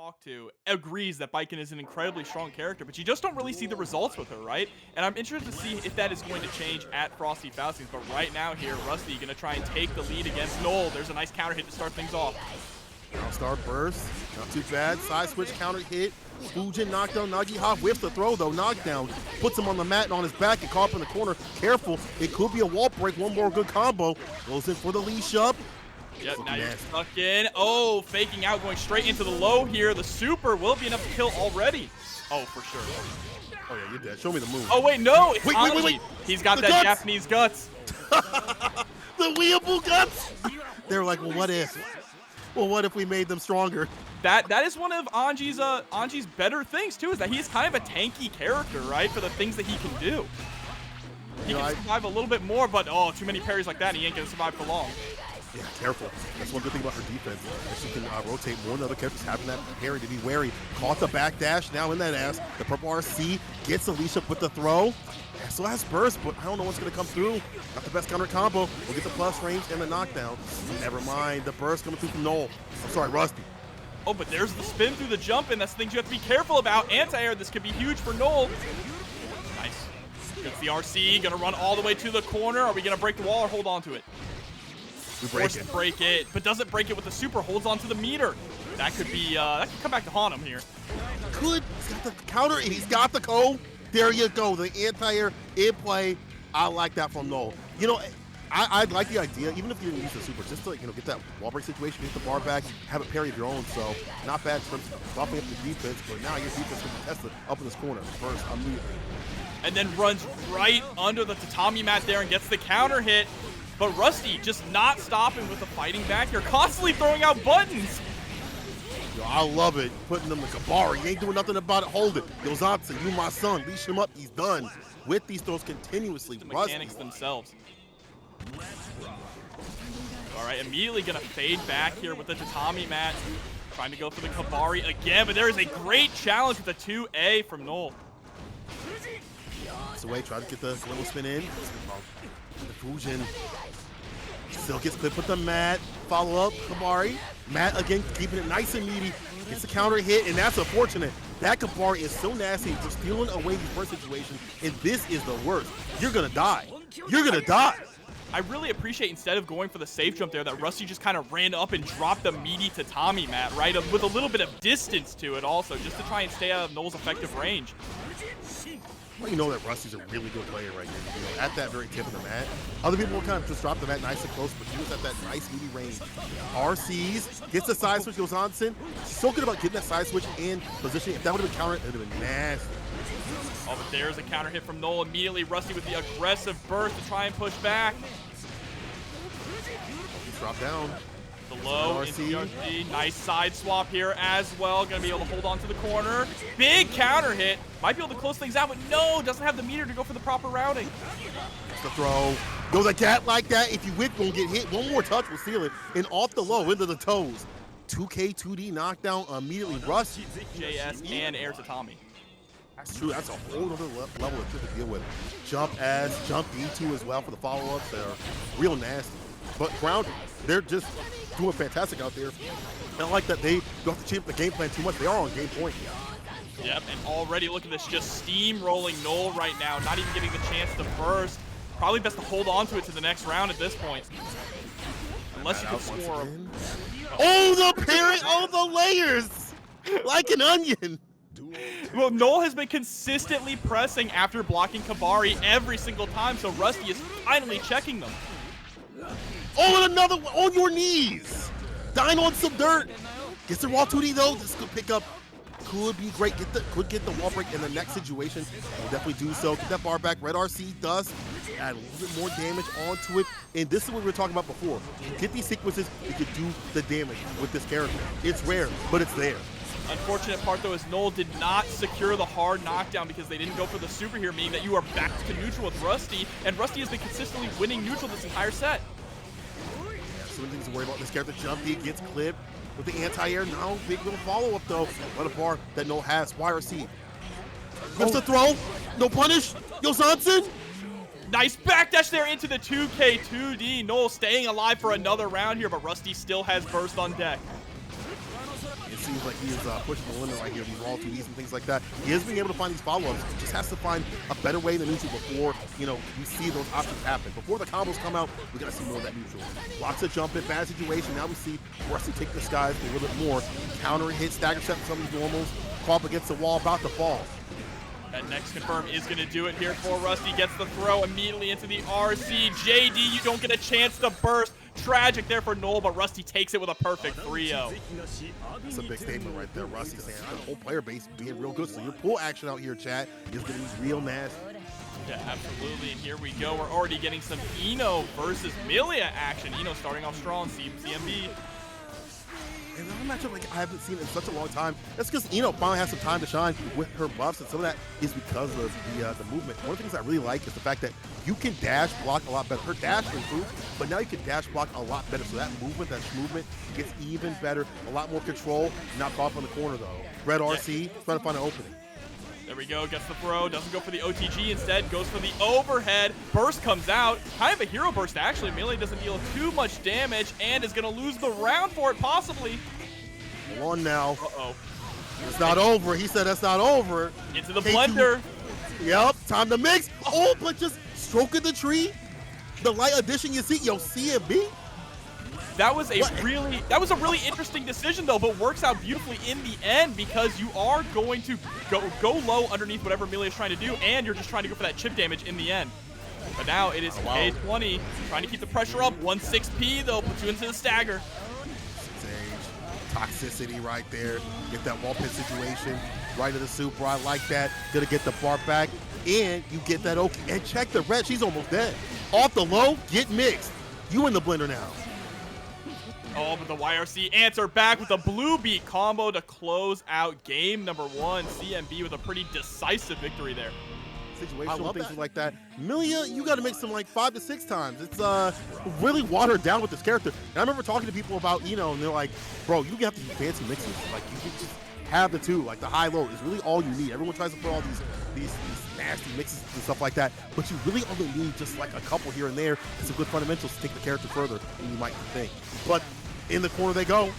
talk to agrees that Baiken is an incredibly strong character, but you just don't really see the results with her, right? And I'm interested to see if that is going to change at Frosty Faustings. But right now here, Rusty going to try and take the lead against Knoll. There's a nice counter hit to start things off. Now start burst, not too bad. Side switch counter hit. Fujin knockdown. Nagi Hop whiffs the throw though. Knockdown puts him on the mat and on his back and caught up in the corner. Careful, it could be a wall break. One more good combo. Goes in for the leash up. Yep, now you're stuck in. Oh, faking out, going straight into the low here. The super will be enough to kill already. Oh, for sure. Oh yeah, you're dead. Show me the move. Oh wait, no, it's wait. He's got the that guts. Japanese guts. The weeaboo guts. They were like, well, what if? Well, what if we made them stronger? That is one of Anji's better things too, is that he's kind of a tanky character, right? For the things that he can do. He can survive a little bit more, but oh, too many parries like that, and he ain't gonna survive for long. Yeah, careful. That's one good thing about her defense. That she can rotate more than other characters, having that parry to be wary. Caught the backdash, now in that ass. The purple RC gets the leash up with the throw. Yeah, so that's burst, but I don't know what's going to come through. Not the best counter combo. We'll get the plus range and the knockdown. Never mind, the burst coming through from Knoll. I'm sorry, Rusty. Oh, but there's the spin through the jump, and that's the things you have to be careful about. Anti-air, this could be huge for Knoll. Nice. Gets the RC, gonna run all the way to the corner. Are we gonna break the wall or hold on to it? We break it, but doesn't break it with the super, holds on to the meter. That could be, that could come back to haunt him here. Good, he's got the counter, and he's got the co. There you go, the anti-air in play. I like that from Knoll. You know, I like the idea, even if you didn't use the super, just to get that wall break situation, get the bar back, have a parry of your own. So not bad in terms of buffing up the defense, but now your defense can be tested up in this corner first immediately. And then runs right under the tatami mat there and gets the counter hit. But Rusty just not stopping with the fighting back here, constantly throwing out buttons. Yo, I love it. Putting them in Kabari. You ain't doing nothing about it. Hold it. Yo, Zopson, you my son. Leash him up. He's done. With these throws continuously. The mechanics themselves. All right, immediately going to fade back here with the tatami mat. Trying to go for the Kabari again, but there is a great challenge with the 2A from Knoll. It's away. Try to get the little spin in. The Fujin still gets clipped with the mat. Follow up, Kabari. Matt again keeping it nice and meaty. Gets the counter hit, and that's unfortunate. That Kabari is so nasty for stealing away these first situations, and this is the worst. You're gonna die. You're gonna die. I really appreciate, instead of going for the safe jump there, that Rusty just kind of ran up and dropped the meaty tatami mat, right? With a little bit of distance to it also, just to try and stay out of Knoll's effective range. Well, you know that Rusty's a really good player right here. At that very tip of the mat. Other people will kind of just drop the mat nice and close, but he was at that nice meaty range. RCs, gets the side switch, goes on sin. So good about getting that side switch in position. If that would have been countered, it would have been nasty. Oh, but there's a counter hit from Knoll immediately. Rusty with the aggressive burst to try and push back. Drop down. The low into the RC. Nice side swap here as well. Gonna be able to hold on to the corner. Big counter hit. Might be able to close things out, but no, doesn't have the meter to go for the proper routing. That's the throw. Goes a cat like that. If you whip, gonna get hit. One more touch will seal it. And off the low, into the toes. 2K, 2D knockdown immediately. Rush. JS and air tatami. That's true. That's a whole other level of trick to deal with. Jump as, jump D2 as well for the follow-ups. They're real nasty. But grounded, they're just doing fantastic out there. I like that they don't have to change the game plan too much. They are on game point. Yep, and already look at this, just steamrolling Knoll right now, not even getting the chance to burst. Probably best to hold on to it to the next round at this point. Unless you can score him. Oh, the parry! Oh, the layers! Like an onion! Well, Knoll has been consistently pressing after blocking Kabari every single time, so Rusty is finally checking them. Oh, and another one on your knees. Dying on some dirt. Gets the raw 2D though. This could pick up. Could be great. Could get the wall break in the next situation. Will definitely do so. Get that bar back. Red RC does add a little bit more damage onto it. And this is what we were talking about before. You get these sequences, you can do the damage with this character. It's rare, but it's there. Unfortunate part though is Knoll did not secure the hard knockdown because they didn't go for the super here, meaning that you are back to neutral with Rusty, and Rusty has been consistently winning neutral this entire set. Yeah, so many things to worry about. This character Jumpy gets clipped with the anti-air. Now big little follow-up though. What a bar that Knoll has. YRC. Gives the throw. No punish. Yo, Johnson. Nice backdash there into the 2K 2D. Knoll staying alive for another round here, but Rusty still has burst on deck. It seems like he is pushing the limit right here. These wall 2Ds and things like that. He is being able to find these follow-ups. Just has to find a better way in the neutral before, you know, we see those options happen. Before the combos come out, we're going to see more of that neutral. Lots of jump in, bad situation. Now we see Rusty take this guy a little bit more. Counter hit, stagger set some of these normals. Call up against the wall, about to fall. That next confirm is going to do it here for Rusty. Gets the throw immediately into the RC. JD, you don't get a chance to burst. Tragic there for Knoll, but Rusty takes it with a perfect 3-0. That's a big statement right there. Rusty saying the whole player base being real good. So your pull action out here, chat, is going to be real nasty. Yeah, absolutely. And here we go. We're already getting some Eno versus Millia action. Eno starting off strong, CMB. And another matchup like I haven't seen in such a long time. That's because Eno finally has some time to shine with her buffs, and some of that is because of the movement. One of the things I really like is the fact that you can dash block a lot better. Her dash improved, but now you can dash block a lot better. So that movement gets even better, a lot more control. Not caught up in the corner though. Red RC trying to find an opening. There we go, gets the throw, doesn't go for the OTG, instead goes for the overhead. Burst comes out, kind of a hero burst actually. Millia doesn't deal too much damage and is gonna lose the round for it possibly. Hold on now. Uh-oh. It's not over. He said that's not over. Into the blender. Yep, time to mix. Oh, but just stroking the tree. The light addition you see, yo, CMB. That was a really interesting decision though, but works out beautifully in the end because you are going to go low underneath whatever Millia is trying to do, and you're just trying to go for that chip damage in the end. But now it is K20 trying to keep the pressure up. 1-6P though, puts you into the stagger. Toxicity right there. Get that wall pit situation right to the super. I like that. Gonna get the bar back, and you get that okay. And check the red. She's almost dead. Off the low, get mixed. You in the blender now. Oh, but the YRC answer back with a blue beat combo to close out game number 1. CMB with a pretty decisive victory there. Situational things like that. Millia, you got to mix them like 5 to 6 times. It's really watered down with this character. And I remember talking to people about Eno, and they're like, bro, you have to do fancy mixes. Like, you can just have the two. Like, the high-low is really all you need. Everyone tries to put all these nasty mixes and stuff like that, but you really only need just like a couple here and there and some good fundamentals to take the character further than you might think. But in the corner they go.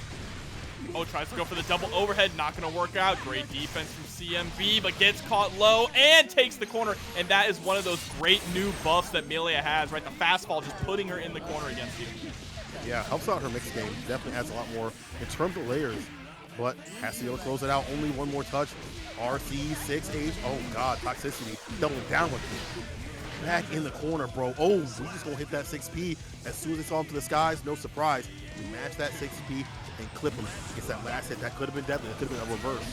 Oh, tries to go for the double overhead, not going to work out. Great defense from CMB, but gets caught low and takes the corner. And that is one of those great new buffs that Millia has, right? The fastball, just putting her in the corner against you. Yeah, helps out her mixed game. Definitely adds a lot more in terms of layers, but has to be able to close it out. Only one more touch. RC, 6H. Oh, God, toxicity. Doubling down with it. Back in the corner, bro. Oh, we just going to hit that 6P. As soon as they saw him to the skies, no surprise. We match that 6P and clip him. Gets that last hit. That could have been deadly. That could have been a reverse.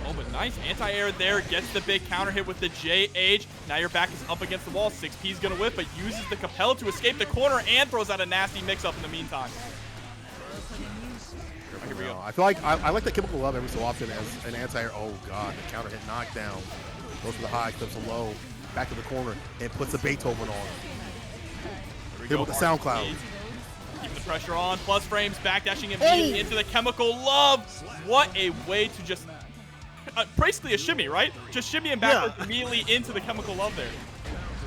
Oh, but nice anti-air there. Gets the big counter hit with the JH. Now your back is up against the wall. 6P is going to whip, but uses the Capella to escape the corner and throws out a nasty mix-up in the meantime. Here we go. I feel like I like the Chemical Love every so often as an anti-air. Oh, God. The counter hit knockdown. Goes for the high, clips a low. Back to the corner and puts a Beethoven on. Hit with the SoundCloud. Keep the pressure on. Plus frames, backdashing immediately into the Chemical Love. What a way to just... basically a shimmy, right? Just shimmy and backwards immediately into the Chemical Love there.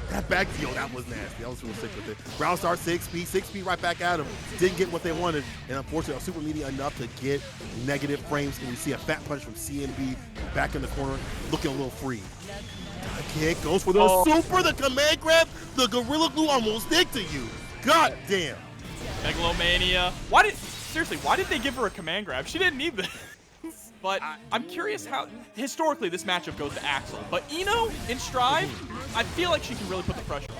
That back field, that was nasty. I was real sick with it. Ground star 6P right back at him. Didn't get what they wanted, and unfortunately, super media enough to get negative frames. And we see a fat punch from CNB back in the corner, looking a little free. Kick goes for the super, the command grab, the Gorilla Glue almost stick to you. God damn. Megalomania. Seriously, why did they give her a command grab? She didn't need this. But I'm curious how, historically, this matchup goes to Axel. But Eno, in Strive, I feel like she can really put the pressure on.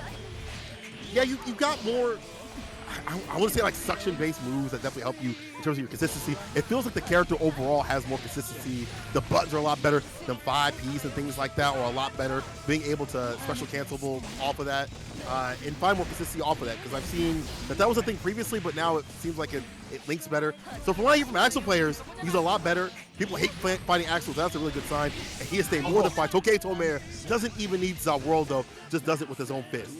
Yeah, you got more, I want to say like suction-based moves that definitely help you in terms of your consistency. It feels like the character overall has more consistency. The buttons are a lot better than 5Ps and things like that, or a lot better. Being able to special cancelable off of that and find more consistency off of that, because I've seen that was a thing previously, but now it seems like it links better. So from what I hear from Axel players, he's a lot better. People hate fighting Axel, so that's a really good sign. And he has stayed more than 5. Tokei Tomer doesn't even need World though, just does it with his own fist.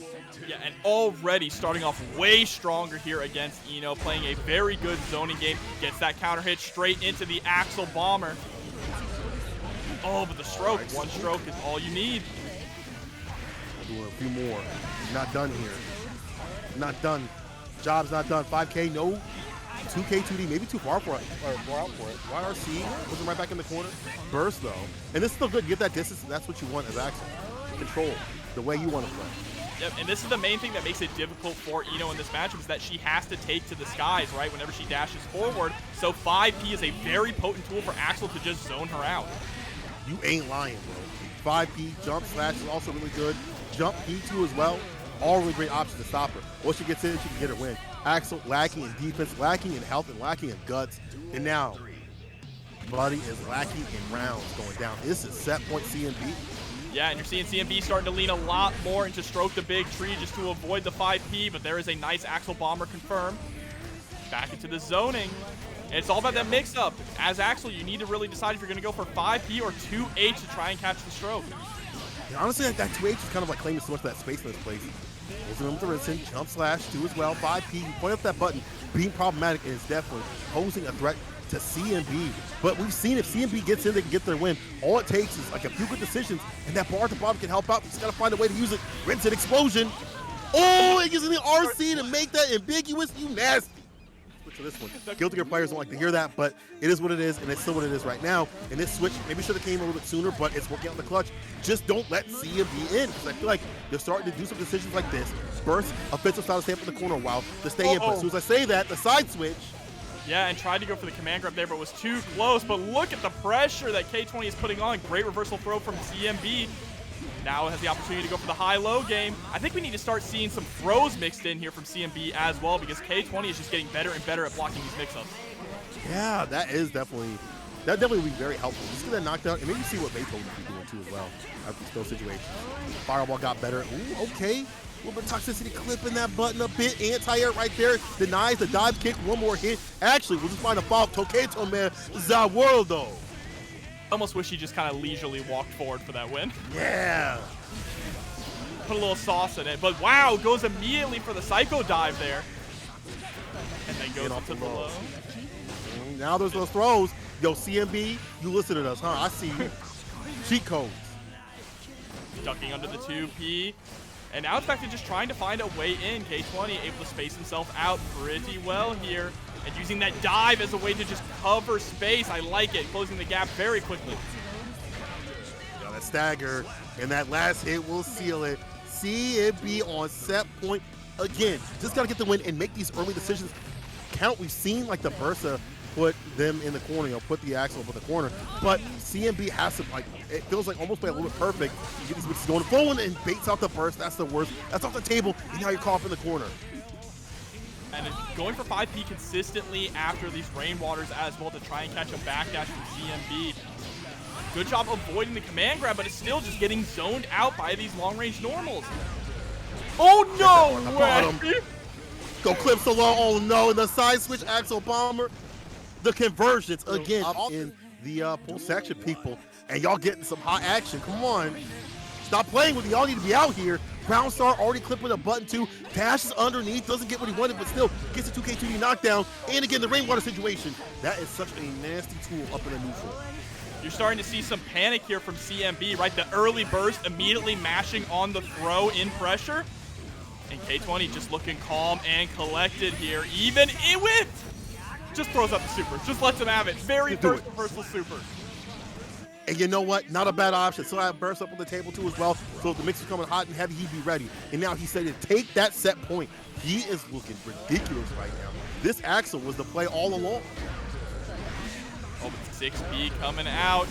Yeah, and already starting off way stronger here against Eno, playing a very good zoning game. Gets that counter hit straight into the Axel Bomber. Oh, but the stroke, one stroke is all you need. Doing a few more. Not done here. Not done. Job's not done. 5K, no. 2K2D, maybe too far for it, or far out for it. YRC wasn't right back in the corner. Burst, though. And this is still good. You get that distance, and that's what you want as Axel. Control the way you want to play. Yep, and this is the main thing that makes it difficult for Ino in this matchup is that she has to take to the skies, right, whenever she dashes forward. So 5P is a very potent tool for Axel to just zone her out. You ain't lying, bro. 5P, jump slash is also really good. Jump P2 as well. All really great options to stop her. Once she gets in, she can get her win. Axel lacking in defense, lacking in health, and lacking in guts. And now, Buddy is lacking in rounds going down. This is set point CMB. Yeah, and you're seeing CMB starting to lean a lot more into stroke the big tree just to avoid the 5P, but there is a nice Axel bomber confirmed. Back into the zoning. And it's all about that mix-up. As Axel, you need to really decide if you're going to go for 5P or 2H to try and catch the stroke. And honestly, that 2H is kind of like claiming so much of that space in this place. Closing in with the Rinsen, jump slash, 2 as well, 5P. You point up that button, being problematic is definitely posing a threat to CMB. But we've seen if CMB gets in, they can get their win. All it takes is like a few good decisions, and that bar at the bottom can help out. You just got to find a way to use it. Rinsen explosion. Oh, it gives me the RC to make that ambiguous. You nasty. Switch to this one. Guilty Gear players don't like to hear that, but it is what it is, and it's still what it is right now. And this switch maybe should have came a little bit sooner, but it's working out in the clutch. Just don't let CMB in, because I feel like they're starting to do some decisions like this. Burst, offensive style to stay up in the corner a while, to stay in. But as soon as I say that, the side switch. Yeah, and tried to go for the command grab there, but was too close. But look at the pressure that K20 is putting on. Great reversal throw from CMB. Now has the opportunity to go for the high-low game. I think we need to start seeing some throws mixed in here from CMB as well, because K20 is just getting better and better at blocking these mix-ups. Yeah, that definitely will be very helpful. Just get that knockdown, and maybe see what Beethoven can be doing too as well after those situations. Fireball got better. Ooh, okay. A little bit of toxicity clipping that button a bit. Anti-air right there. Denies the dive kick. One more hit. Actually, we'll just find a foul. Toketo, man. Zaworldo. Almost wish he just kind of leisurely walked forward for that win. Yeah. Put a little sauce in it. But wow, goes immediately for the Psycho dive there. And then goes up to the low. Now there's those throws. Yo, CMB, you listen to us, huh? I see you. Cheat codes. Ducking under the 2P. And now it's back to just trying to find a way in. K20 able to space himself out pretty well here. And using that dive as a way to just cover space. I like it. Closing the gap very quickly. Yeah, that stagger and that last hit will seal it. CMB on set point again. Just got to get the win and make these early decisions count. We've seen like the Bursa put them in the corner, put the Axel up in the corner. But CMB has to, like, it feels like almost play a little bit perfect. You get these mixes going forward and baits out the burst. That's the worst. That's off the table, and now you're caught up in the corner. And going for 5P consistently after these rainwaters as well to try and catch a backdash from CMB. Good job avoiding the command grab, but it's still just getting zoned out by these long-range normals. Oh, no way! Go clip so long. Oh, no. The side switch Axel bomber. The conversions, again, in the pull section, people. And y'all getting some hot action. Come on. Stop playing with it. Y'all need to be out here. Brown Star already clipping a button too. Dashes underneath. Doesn't get what he wanted, but still gets a 2K2D knockdown. And again, the rainwater situation. That is such a nasty tool up in the neutral. You're starting to see some panic here from CMB, right? The early burst immediately mashing on the throw in pressure. And K20 just looking calm and collected here. Even with... Just throws up the super. Just lets him have it. Very first reversal super. And you know what? Not a bad option. So I burst up on the table too as well. So if the mix is coming hot and heavy, he'd be ready. And now he said to take that set point. He is looking ridiculous right now. This Axel was the play all along. Oh, but 6B coming out.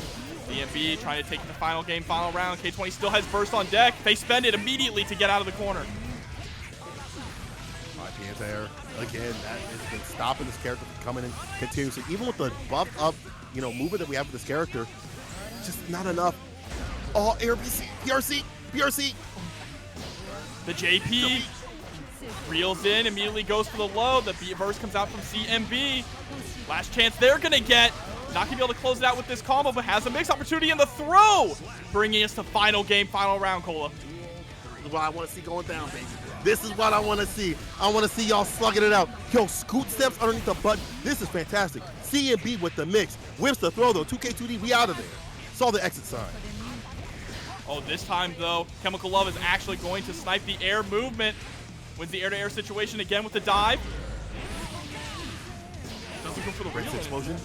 DMB trying to take the final game, final round. K20 still has burst on deck. They spend it immediately to get out of the corner. There again, that has been stopping this character from coming in continuously. Even with the buffed up, movement that we have with this character, just not enough. Oh, AirBC, PRC. The JP reels in, immediately goes for the low. The burst comes out from CMB. Last chance they're gonna get. Not gonna be able to close it out with this combo, but has a mix opportunity in the throw, bringing us to final game, final round, Cola. This is what I want to see going down, baby. This is what I want to see. I want to see y'all slugging it out. Yo, scoot steps underneath the button. This is fantastic. CMB with the mix. Whips the throw, though. 2K2D, we out of there. Saw the exit sign. Oh, this time, though, Chemical Love is actually going to snipe the air movement. Wins the air-to-air situation again with the dive. Go for the Red real explosion.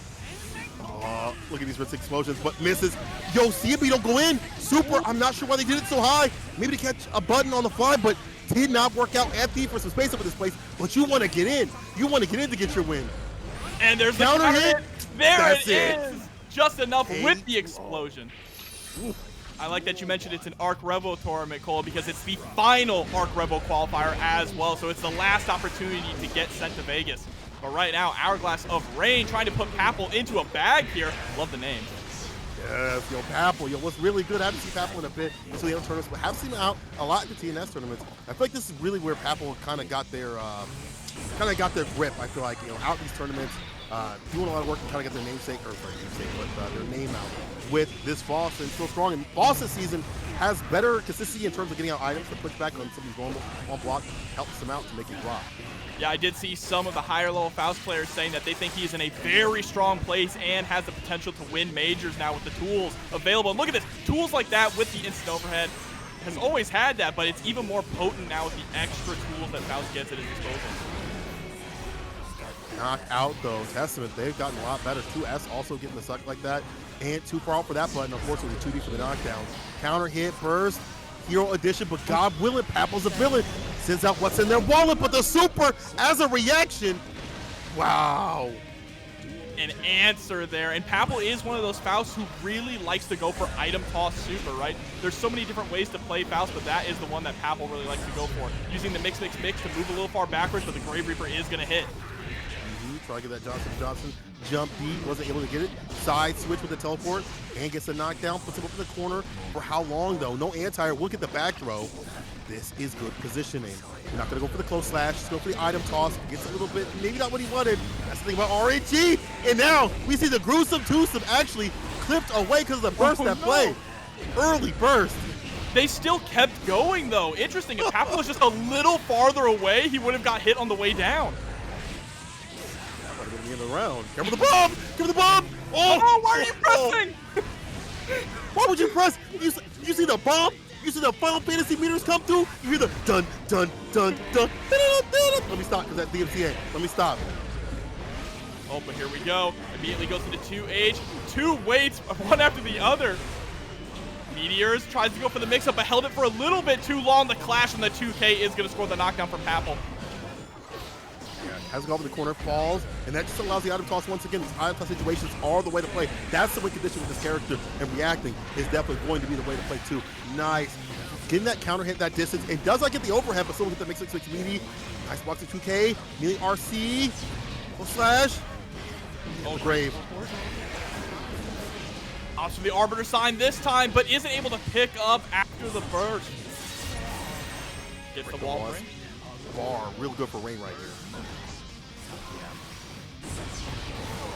Look at these red explosions, but misses. Yo, see if he don't go in. Super, I'm not sure why they did it so high. Maybe to catch a button on the fly, but did not work out. Anthony for some space over this place, but you want to get in. You want to get in to get your win. And there's the counter hit. There That's it is. Just enough with the Hey. explosion. I like that you mentioned it's an Arc Revo tournament, Cole, because it's the final Arc Revo qualifier as well. So it's the last opportunity to get sent to Vegas. But right now, Hourglass of Rain trying to put Papple into a bag here. Love the name. Yes, yo, Papple. Yo, what's really good, I haven't seen Papple in a bit until the other tournaments, but have seen him out a lot in the TNS tournaments. I feel like this is really where Papple kind of got their grip. I feel like, you know, out in these tournaments, doing a lot of work to kind of get their namesake, or sorry, namesake, but their name out with this Faust, and still strong. And Faust this season has better consistency in terms of getting out items to push back on somebody's normal on block, helps them out to make it drop. Yeah, I did see some of the higher level Faust players saying that they think he's in a very strong place and has the potential to win majors now with the tools available. And look at this, tools like that with the instant overhead has always had that, but it's even more potent now with the extra tools that Faust gets at his disposal. Knock out though, Testament, they've gotten a lot better. 2S also getting the suck like that, and too far out for that button. Unfortunately, 2D for the knockdown. Counter hit, burst, hero addition, but God willing, Papple's a villain. Sends out what's in their wallet, but the super as a reaction. Wow. An answer there, and Papple is one of those Fausts who really likes to go for item toss super, right? There's so many different ways to play Faust, but that is the one that Papple really likes to go for. Using the mix to move a little far backwards, but the Grave Reaper is gonna hit. Try to get that Johnson jump beat, wasn't able to get it. Side switch with the teleport and gets a knockdown, puts him up in the corner. For how long though? No anti-air, look at the back throw. This is good positioning. You're not gonna go for the close slash, just go for the item toss. Gets a little bit, maybe not what he wanted. That's the thing about RNG. And now we see the gruesome twosome actually clipped away because of the burst play. Early burst. They still kept going though. Interesting, if Papple was just a little farther away, he would have got hit on the way down. In the round. Careful the bomb! Give the bomb! Oh, why are you pressing? Why would you press? You see the bomb? You see the Final Fantasy meters come through? You hear the dun, dun, dun, dun. Let me stop, because that DMCA. Let me stop. Oh, but here we go. Immediately goes into 2H. Two waits, one after the other. Meteors tries to go for the mix-up, but held it for a little bit too long. The clash on the 2K is going to score the knockdown for Papple. Has to go over the corner, falls, and that just allows the item toss once again. These item toss situations are the way to play. That's the win condition with this character, and reacting is definitely going to be the way to play too. Nice. Getting that counter hit that distance, and does not get the overhead, but still get the mix 6 meaty. Nice blocks to 2K. Millia RC. Full slash. Oh, Grave. Opts for the Arbiter sign this time, but isn't able to pick up after the burst. Gets the wall ring. Bar, real good for Rain right here.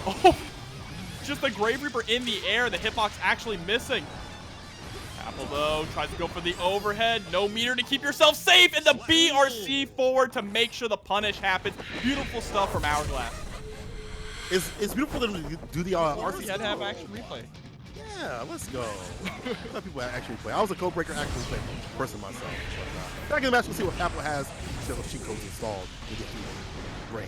Oh, just the Grave Reaper in the air. The hitbox actually missing. Papple, though, tries to go for the overhead. No meter to keep yourself safe. And the BRC forward to make sure the punish happens. Beautiful stuff from Hourglass. It's beautiful to do the RC. We had to have action replay. Yeah, let's go. Let people actually play. I was a codebreaker actually play person myself. But, back in the match, we'll see what Papple has instead of cheat codes installed to get through Rain.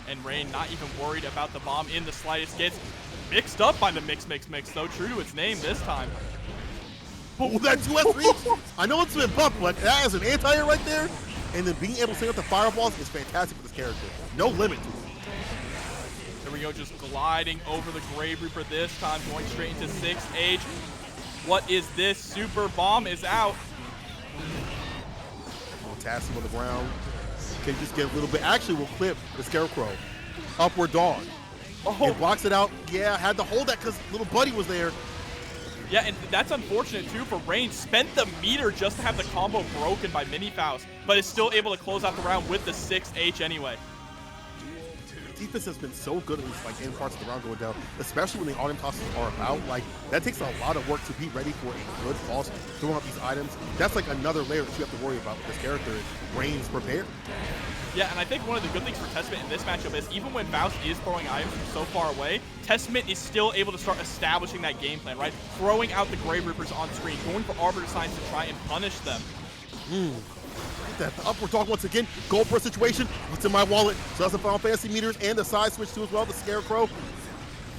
And Rain not even worried about the bomb in the slightest. Gets mixed up by the mix, though. True to its name this time. Oh, that 2S reach. I know it's been bumped, but that is an anti-air right there. And then being able to send up the fireballs is fantastic for this character. No limit to it. There we go, just gliding over the Grave Reaper this time, going straight into 6H. What is this? Super bomb is out. Fantastic on the ground. Can just get a little bit. Actually, will clip the Scarecrow. Upward Dog. Oh. It blocks it out. Yeah, had to hold that because little buddy was there. Yeah, and that's unfortunate too for Rain. Spent the meter just to have the combo broken by Mini Faust, but is still able to close out the round with the 6H anyway. Defense has been so good at least like in parts of the round going down, especially when the autumn tosses are about. Like that takes a lot of work to be ready for a good Faust throwing up these items. That's like another layer that you have to worry about with this character. Rain's prepared. Yeah, and I think one of the good things for Testament in this matchup is even when Faust is throwing items from so far away, Testament is still able to start establishing that game plan, right? Throwing out the Grave Reapers on screen, going for Arbiter signs to try and punish them. Get that upward dog once again. Gold burst situation. What's in my wallet? So that's the Final Fantasy meters and the side switch too as well. The Scarecrow.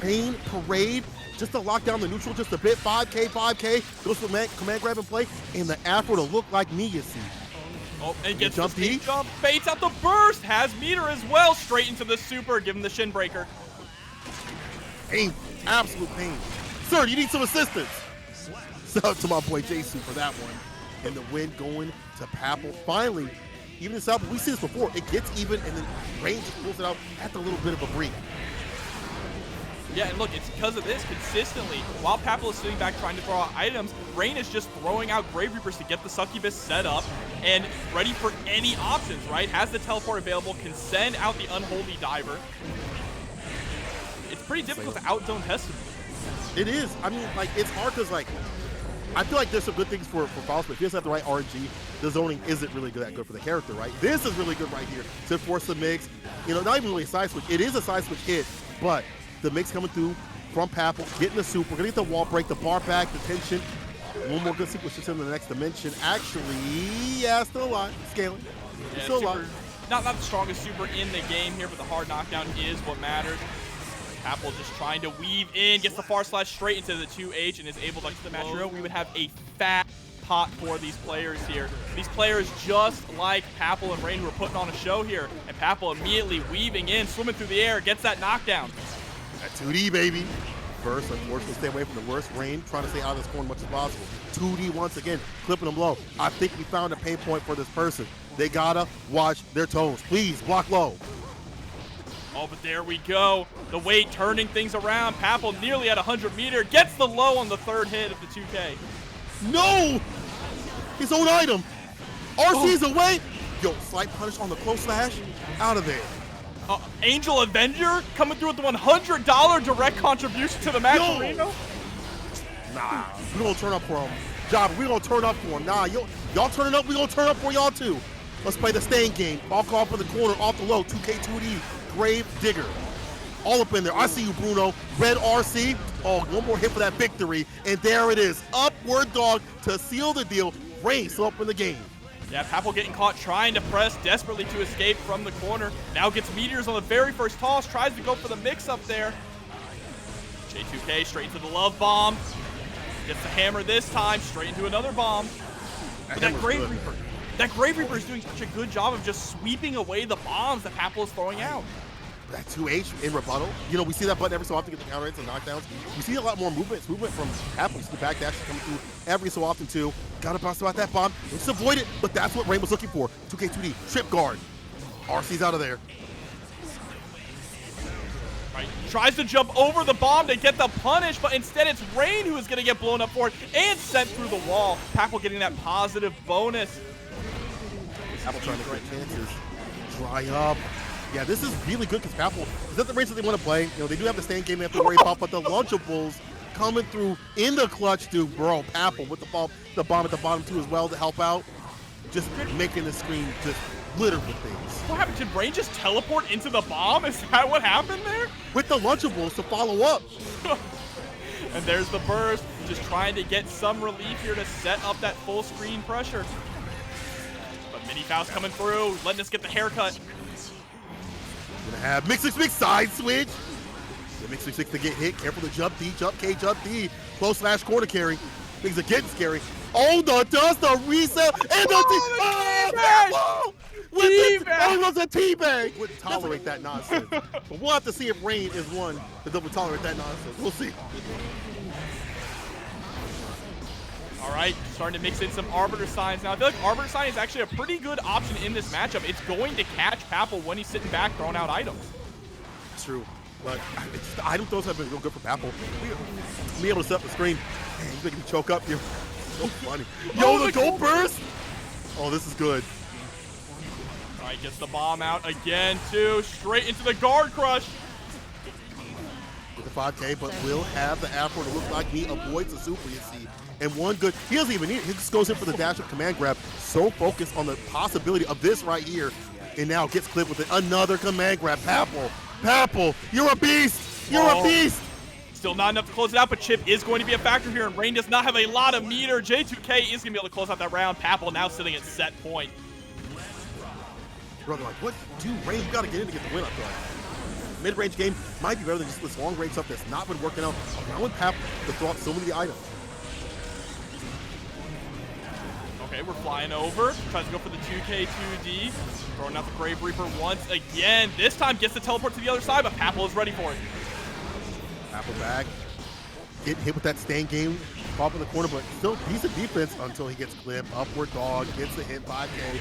Pain, Parade. Just to lock down the neutral just a bit. 5K. Goes for the command grab and play. And the afro to look like me, you see. Oh, and gets the speed jump. Baits out the burst. Has meter as well. Straight into the super. Give him the shin breaker. Pain. Absolute pain. Sir, you need some assistance. Shout out to my boy Jason for that one. And the win going to Papple. Finally, even in South, we see this before. It gets even, and then Rain just pulls it out at the little bit of a break. Yeah, and look, it's because of this consistently. While Papple is sitting back trying to throw out items, Rain is just throwing out Grave Reapers to get the Succubus set up and ready for any options, right? Has the teleport available, can send out the Unholy Diver. It's pretty difficult to outzone Testament. It is. I mean, like, it's hard because, like, I feel like there's some good things for Faust, but if he doesn't have the right RNG, the zoning isn't really that good for the character, right? This is really good right here to force the mix. You know, not even really a side switch. It is a side switch hit, but the mix coming through from Papple, getting the super, gonna get the wall break, the bar back, the tension. One more good sequence just in the next dimension. Actually, yeah, still alive, scaling. Yeah, still alive. Not the strongest super in the game here, but the hard knockdown is what matters. Papple just trying to weave in, gets the far slash straight into the 2H and is able to get the match hero. We would have a fat pot for these players here. These players just like Papple and Rain who are putting on a show here. And Papple immediately weaving in, swimming through the air, gets that knockdown. That 2D, baby. First, unfortunately, stay away from the worst. Rain trying to stay out of this corner as much as possible. 2D once again, clipping them low. I think we found a pain point for this person. They gotta watch their toes. Please, block low. Oh, but there we go. The weight turning things around. Papple nearly at 100 meter. Gets the low on the third hit of the 2K. No! His own item. RC's away. Yo, slight punish on the close slash. Out of there. Angel Avenger coming through with the $100 direct contribution to the match. Nah, we gonna turn up for him. Job, we gonna turn up for him. Nah, y'all turning up, we gonna turn up for y'all too. Let's play the staying game. All call for the corner, off the low, 2K, 2D, Grave Digger. All up in there. I see you, Bruno. Red RC. Oh, one more hit for that victory. And there it is. Upward dog to seal the deal. Rain still up in the game. Yeah, Papple getting caught trying to press desperately to escape from the corner. Now gets meteors on the very first toss. Tries to go for the mix up there. J2K straight into the love bomb. Gets the hammer this time. Straight into another bomb. That Grave Reaper. That Grave Reaper is doing such a good job of just sweeping away the bombs that Papple is throwing out. That 2H in rebuttal. You know, we see that button every so often to get the counter hits and knockdowns. We see a lot more movement from Papple. You see the back dash coming through every so often too. Gotta bounce about that bomb. Let's avoid it, but that's what Rain was looking for. 2K, 2D, trip guard. RC's out of there. Right, tries to jump over the bomb to get the punish, but instead it's Rain who is gonna get blown up for it and sent through the wall. Papple getting that positive bonus. Papple trying to get chances. Dry up. Yeah, this is really good because Papple is at the range that they want to play. You know, they do have the staying game they have to worry about, but the Lunchables coming through in the clutch to bro Papple with the bomb at the bottom too as well to help out. Just making the screen just littered with things. What happened? Did Rain just teleport into the bomb? Is that what happened there? With the Lunchables to follow up. And there's the burst. Just trying to get some relief here to set up that full screen pressure. But Mini Faust coming through, letting us get the haircut. Gonna have mix side switch. The mix to get hit. Careful to jump D, jump K, jump D. Close slash corner carry. Things are getting scary. Oh, the dust, the reset, and the teabag! Oh, it was a teabag! Wouldn't tolerate that nonsense. But we'll have to see if Rain is one that doesn't tolerate that nonsense. We'll see. All right, starting to mix in some Arbiter Signs now. I feel like Arbiter Sign is actually a pretty good option in this matchup. It's going to catch Papple when he's sitting back throwing out items. True, but the item throws have been real good for Papple. Be able to set up the screen. Man, he's making me choke up here. So funny. Yo, the gold burst! Oh, this is good. All right, gets the bomb out again, too. Straight into the guard crush. With the 5K, but will have the afro to look like he avoids the super, you see. And one good, he doesn't even need it. He just goes in for the dash up command grab. So focused on the possibility of this right here. And now gets clipped with it. Another command grab. Papple, you're a beast. You're a beast. Still not enough to close it out, but Chipp is going to be a factor here, and Rain does not have a lot of meter. J2K is going to be able to close out that round. Papple now sitting at set point. Brother, like, what? Dude, Rain, you got to get in to get the win, I feel like. Mid-range game might be better than just this long-range stuff that's not been working out. Allowing Papple to throw out so many items. Okay, we're flying over. Tries to go for the 2K2D. Throwing out the Grave Reaper once again. This time gets the teleport to the other side, but Papple is ready for it. Papple back. Getting hit with that stand game. Pop in the corner, but still decent defense until he gets clipped. Upward dog, gets the hit, 5K.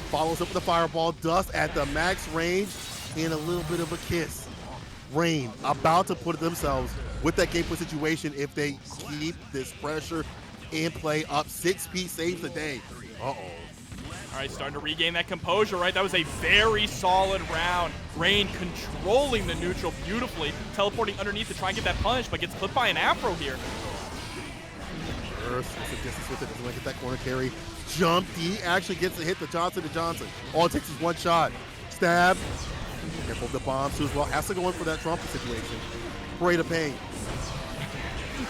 Follows up with a fireball. Dust at the max range. And a little bit of a kiss. Rain about to put themselves with that gameplay situation if they keep this pressure in play up. 6P saves a day. Uh-oh. All right, starting to regain that composure, right? That was a very solid round. Rain controlling the neutral beautifully, teleporting underneath to try and get that punish, but gets clipped by an Afro here. First, some distance with it, doesn't want to get that corner carry. Jump D actually gets a hit to Johnson. All it takes is one shot. Stab. Careful of the bombs too as well. Has to go in for that trumpet situation. Parade of pain.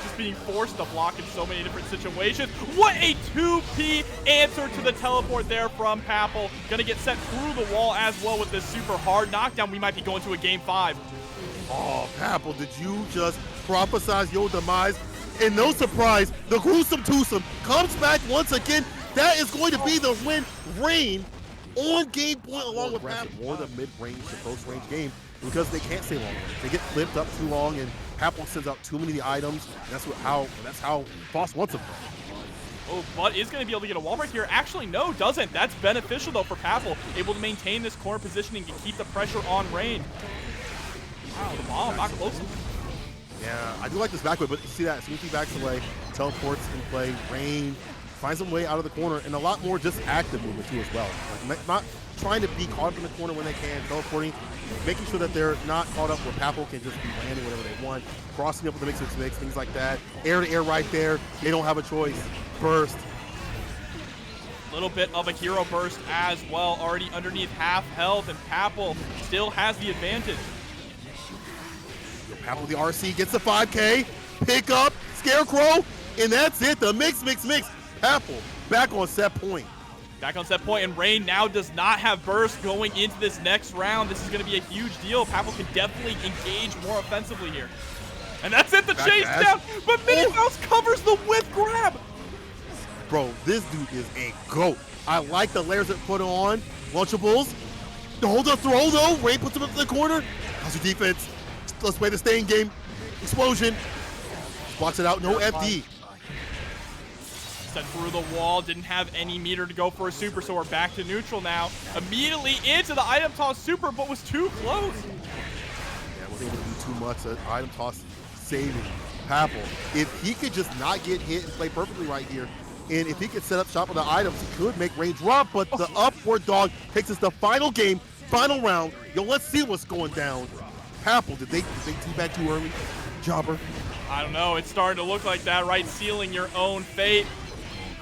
Just being forced to block in so many different situations. What a 2P answer to the teleport there from Papple. Gonna get set through the wall as well with this super hard knockdown. We might be going to a game 5. Oh, Papple, did you just prophesize your demise? And no surprise, the gruesome twosome comes back once again. That is going to be the win. Rain on game point along with Papple. More the mid-range to close-range game because they can't stay long. They get flipped up too long, and Papple sends out too many of the items. And that's how Faust wants them. Oh, but is going to be able to get a wall break here. Actually, no, doesn't. That's beneficial, though, for Papple. Able to maintain this corner positioning to keep the pressure on Rain. Wow, the bomb not close. Yeah, I do like this back way, but you see that. As soon as he backs away, teleports in play, Rain finds some way out of the corner, and a lot more just active movement, too, as well. Like, not trying to be caught up in the corner when they can, teleporting, making sure that they're not caught up where Papple can just be landing whatever they want, crossing up with the mix, things like that. Air to air right there. They don't have a choice. Burst. Little bit of a hero burst as well, already underneath half health, and Papple still has the advantage. Papple the RC gets the 5K, pick up, Scarecrow, and that's it. The mix. Papple back on set point. Back on set point, and Rain now does not have burst going into this next round. This is going to be a huge deal. Papple can definitely engage more offensively here. And that's it, the chase down, but Faust covers the whip grab. Bro, this dude is a GOAT. I like the layers that put on. Lunchables. Hold the throw, though. Rain puts him up to the corner. How's your defense? Let's play the staying game. Explosion. Blocks it out. No FD. Set through the wall. Didn't have any meter to go for a super, so we're back to neutral now. Immediately into the item toss super, but was too close. Yeah, wasn't able to do too much. Item toss saving Papple. If he could just not get hit and play perfectly right here, and if he could set up shop with the items, he could make range drop, but the upward dog takes us to final game, final round. Yo, let's see what's going down. Papple, did they teabag too early? Jobber? I don't know. It's starting to look like that, right? Sealing your own fate.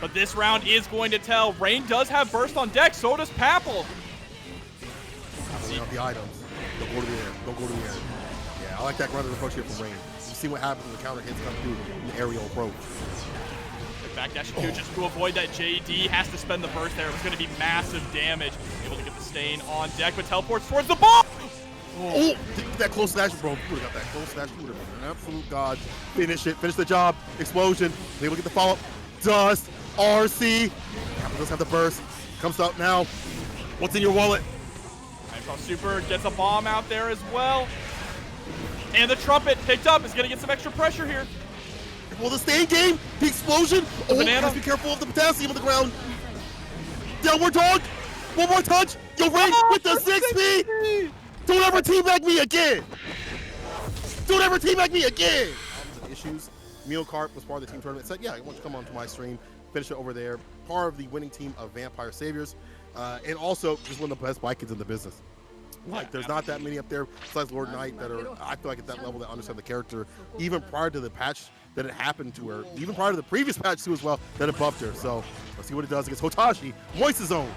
But this round is going to tell. Rain does have burst on deck, so does Papple. See up the items. Don't go to the air. Don't go to the air. Yeah, I like that grounded approach here from Rain. You see what happens when the counter hits come through in the aerial approach. Backdash Q just to avoid that JD. Has to spend the burst there. It was going to be massive damage. Able to get the stain on deck, but teleports towards the bomb. Oh, that close slash, bro. You would have got that close slash. You would have been an absolute god. Finish it. Finish the job. Explosion. Able to get the follow-up. Dust. RC. Papple does have the burst. Comes out now. What's in your wallet? Super gets a bomb out there as well. And the trumpet picked up. Is going to get some extra pressure here. Will the staying game? The explosion? The banana. Has to be careful of the potassium on the ground. Downward dog. One more touch. Yo, Rain with the 6P. Don't ever teabag me again. Don't ever teabag me again. Issues. Memokarp was part of the team tournament. Said, yeah, I want you to come onto my stream, finish it over there. Part of the winning team of Vampire Saviors. And also just one of the best Baikens in the business. Like, there's not that many up there besides Lord Knight that are, I feel like, at that level that understand the character, even prior to the patch that it happened to her, even prior to the previous patch too as well, that it buffed her. So let's see what it does against Hotashi, Moist Zone.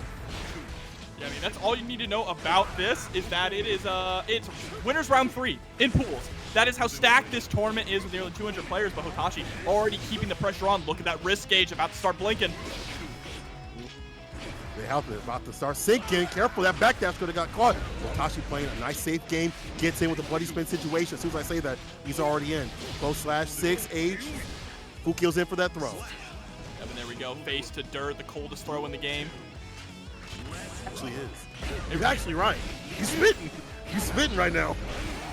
Yeah, I mean, that's all you need to know about this is that it is it's winners round 3 in pools. That is how stacked this tournament is with nearly 200 players, but Hotashi already keeping the pressure on. Look at that wrist gauge about to start blinking. They have it about to start sinking. Careful, that backdash could have got caught. Hotashi playing a nice safe game, gets in with a bloody spin situation. As soon as I say that, he's already in. Close slash 6H. Fukio's in for that throw. And there we go, face to dirt, the coldest throw in the game. Actually is. You're actually right. He's spitting. He's spitting right now.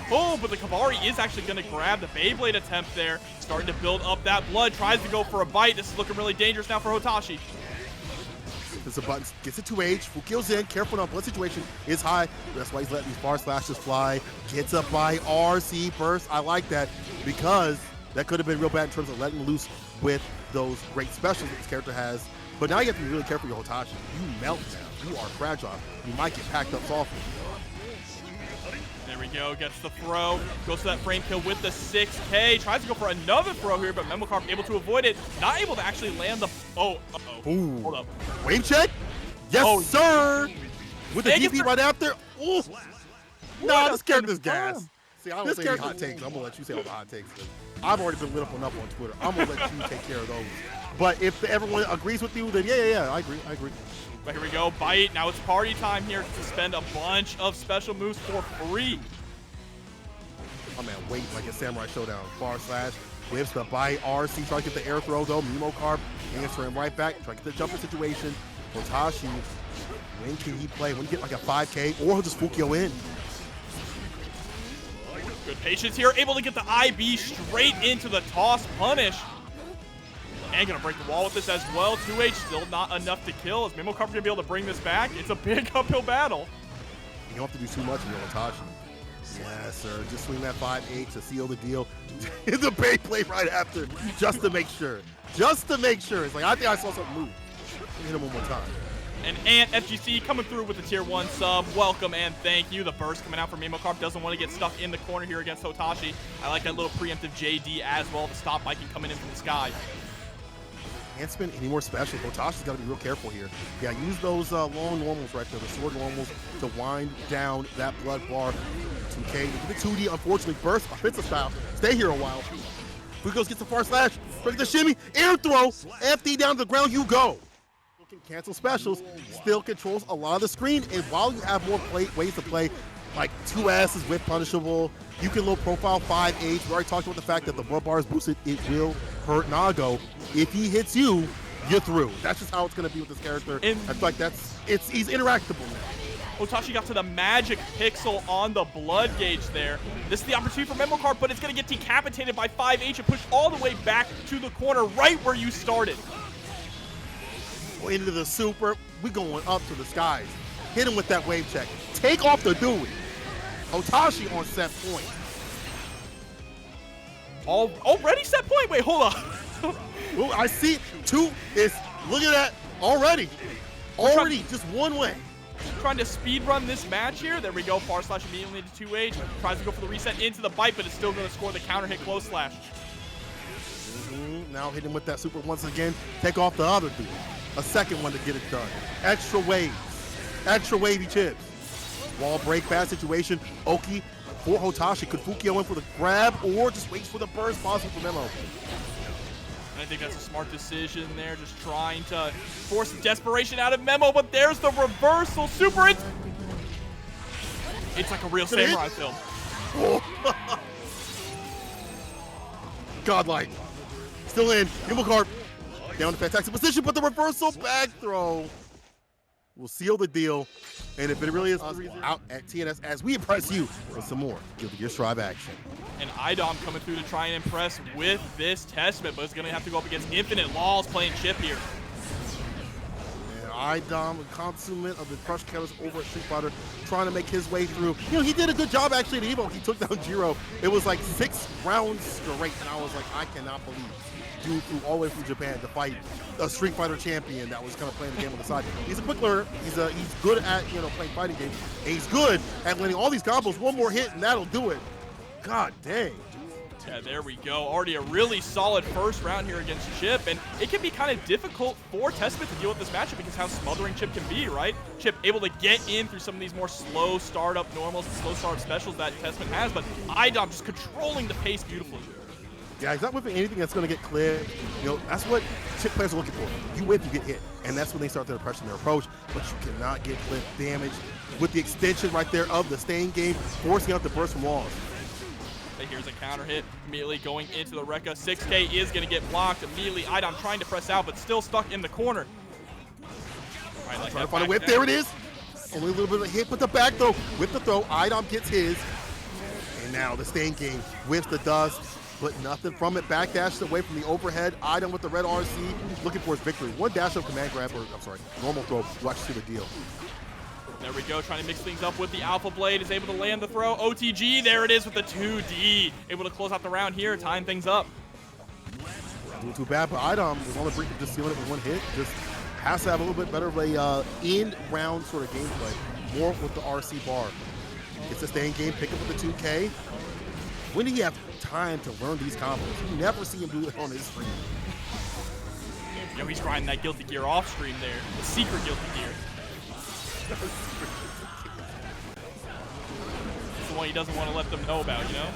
Oh, but the Kavari is actually going to grab the Beyblade attempt there. Starting to build up that blood. Tries to go for a bite. This is looking really dangerous now for Hotashi. There's a button. Gets it 2H. Fukio's in. Careful now. Blood situation is high. That's why he's letting these far slashes fly. Gets up by RC burst. I like that because that could have been real bad in terms of letting loose with those great specials that this character has. But now you have to be really careful with Hotashi. You melt now. You are fragile. You might get packed up softly. There we go, gets the throw, goes for that frame kill with the 6K, tries to go for another throw here, but Memokarp able to avoid it, not able to actually land the, Ooh. Hold up. Wave check? Yes, sir! With the DP right after. Ooh. Nah, this character's gas. See, I don't say any hot takes. I'm gonna let you say all the hot takes. I've already been lit up enough on Twitter. I'm gonna let you take care of those. But if everyone agrees with you, then yeah, I agree. But here we go, bite. Now it's party time here to spend a bunch of special moves for free. Oh man, wait like a Samurai Showdown. Far slash, whips the bite. RC try to get the air throw though. Memokarp answering right back. Try to get the jumper situation. Hotashi, when can he play? When he get like a 5K, or he'll just Fukio in. Good patience here, able to get the IB straight into the toss punish. And gonna break the wall with this as well. 2H still not enough to kill. Is Memokarp gonna be able to bring this back? It's a big uphill battle. You don't have to do too much in your Hotashi. Yes, sir. Just swing that 5H to seal the deal. In the bait play right after, just to make sure. Just to make sure. It's like, I think I saw something move. Hit him one more time. And Ant FGC coming through with the tier 1 sub. Welcome and thank you. The burst coming out for Memokarp doesn't want to get stuck in the corner here against Hotashi. I like that little preemptive JD as well to stop Baiken coming in from the sky. Can't spend any more specials. Hotashi's got to be real careful here. Yeah, use those long normals right there, the sword normals, to wind down that blood bar. 2K, the 2D, unfortunately, burst offensive style. Stay here a while. Fukio gets the far slash, break the shimmy, air throw, FD down to the ground, you go. Can cancel specials, still controls a lot of the screen, and while you have more ways to play, like 2S's with punishable, you can low profile 5H. We already talked about the fact that the blood bar is boosted. It will hurt Nago. If he hits you, you're through. That's just how it's going to be with this character. And I feel like he's interactable now. Hotashi got to the magic pixel on the blood gauge there. This is the opportunity for Memokarp, but it's going to get decapitated by 5H and pushed all the way back to the corner, right where you started. Into the super. We going up to the skies. Hit him with that wave check. Take off the Dewey. Hotashi on set point. Already set point? Wait, hold on. Ooh, I see two is, look at that, already, just one way. Trying to speed run this match here. There we go, far slash immediately to 2H. Tries to go for the reset into the bite, but it's still going to score the counter hit close slash. Now hit him with that super once again. Take off the other dude. A second one to get it done. Extra waves, extra wavy chips. Wall break, bad situation. Oki for Hotashi. Could Fukio in for the grab or just waits for the burst? Possible for Memo. I think that's a smart decision there, just trying to force the desperation out of Memo, but there's the reversal. Super, it's like a real samurai film. Oh. Godlike. Still in. Memokarp down to fantastic position, but the reversal back throw will seal the deal. And if it really is out at TNS as we impress you with some more Guilty Gear Strive action. And iDom coming through to try and impress with this testament, but it's going to have to go up against Infinitelaws playing Chipp here. And iDom, a consummate of the crush counters over at Street Fighter, trying to make his way through. You know, he did a good job actually at Evo. He took down Jiro. It was like 6 rounds straight, and I was like, I cannot believe dude flew all the way from Japan to fight a Street Fighter champion that was kind of playing the game on the side. He's a quick learner. He's good at playing fighting games. And he's good at landing all these combos. One more hit and that'll do it. God dang. Yeah, there we go. Already a really solid first round here against Chipp, and it can be kind of difficult for Testament to deal with this matchup because how smothering Chipp can be, right? Chipp able to get in through some of these more slow startup normals and slow startup specials that Testament has, but iDom just controlling the pace beautifully. Yeah, he's not whipping anything that's going to get cleared. You know, that's what Chipp players are looking for. You whip, you get hit, and that's when they start their pressure and their approach, but you cannot get clip damage with the extension right there of the staying game, forcing out the burst from walls. Here's a counter hit, immediately going into the Rekka. 6K is going to get blocked. Immediately, iDom trying to press out, but still stuck in the corner. All right, trying to find a whip. There it is. Only a little bit of a hit with the back throw. With the throw, iDom gets his. And now the staying game whips the dust, but nothing from it. Backdashes away from the overhead. iDom with the red RC, looking for his victory. One dash of command grab, or I'm sorry, normal throw. Watch see the deal. There we go, trying to mix things up with the Alpha Blade, is able to land the throw. OTG, there it is with the 2D. Able to close out the round here, tying things up. Not doing too bad, but iDom was on the brink of just sealing it with one hit. Just has to have a little bit better of a end round sort of gameplay. More with the RC bar. It's a staying game, pick up with the 2K. When do you have time to learn these combos? You never see him do it on his stream. You know, he's grinding that Guilty Gear off stream there, the secret Guilty Gear. It's the one he doesn't want to let them know about, you know?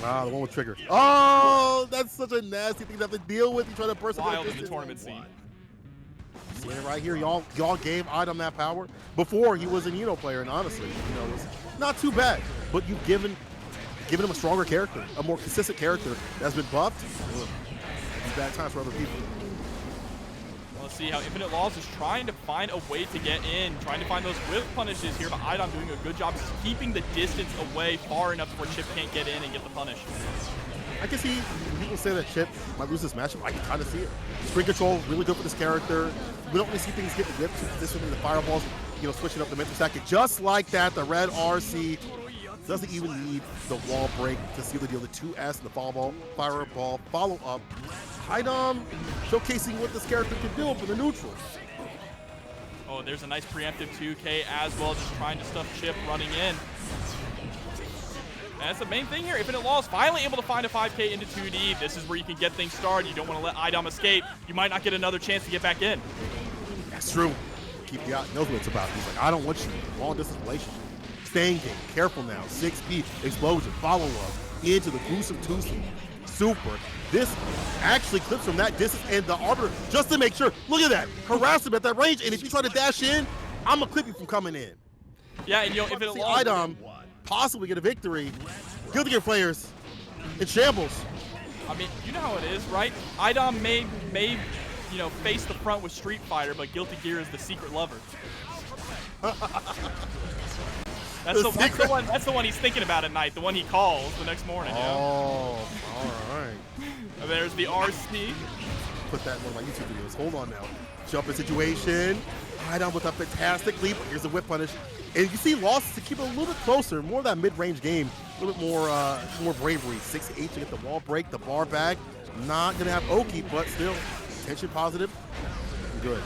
Wow, the one with trigger. Oh, that's such a nasty thing to have to deal with. You try to burst wild in the tournament scene. See it right here. Y'all gave iDom that power before he was a Nino player, and honestly, you know, it was not too bad. But you've given him a stronger character, a more consistent character that's been buffed. It's bad times for other people. Let's see how Infinitelaws is trying to find a way to get in, trying to find those whip punishes here, but iDom doing a good job keeping the distance away far enough where Chipp can't get in and get the punish. I can see people say that Chipp might lose this matchup. I can kind of see it. Spring control, really good for this character. We don't really see things get whipped too consistently. The fireballs, you know, switching up the mental stack. Just like that, the red RC doesn't even need the wall break to seal the deal. The 2S and the fireball follow up. iDom showcasing what this character can do for the neutrals. Oh, there's a nice preemptive 2K as well, just trying to stuff Chipp running in. And that's the main thing here. Infinitelaws finally able to find a 5K into 2D. This is where you can get things started. You don't want to let iDom escape. You might not get another chance to get back in. That's true. Keep the eye, knows what it's about. He's like, I don't want you. Long distance relation. Staying game. Careful now. 6P explosion. Follow up into the gruesome twosome. Super. This actually clips from that distance, and the Arbiter, just to make sure, look at that, harass him at that range, and if you try to dash in, I'm gonna clip you from coming in. Yeah, and you know, Infinitelaws, iDom possibly get a victory. Guilty Gear players in shambles. I mean, you know how it is, right? iDom may you know, face the front with Street Fighter, but Guilty Gear is the secret lover. That's the one he's thinking about at night, the one he calls the next morning. Oh, you know? All right. And there's the RC. Put that in one of my YouTube videos. Hold on now. Jump in situation. iDom with a fantastic leap. Here's the whip punish. And you see losses to keep it a little bit closer, more of that mid-range game, a little bit more bravery. 6-8 to get the wall break, the bar back. Not gonna have Oki, but still, tension positive. Good.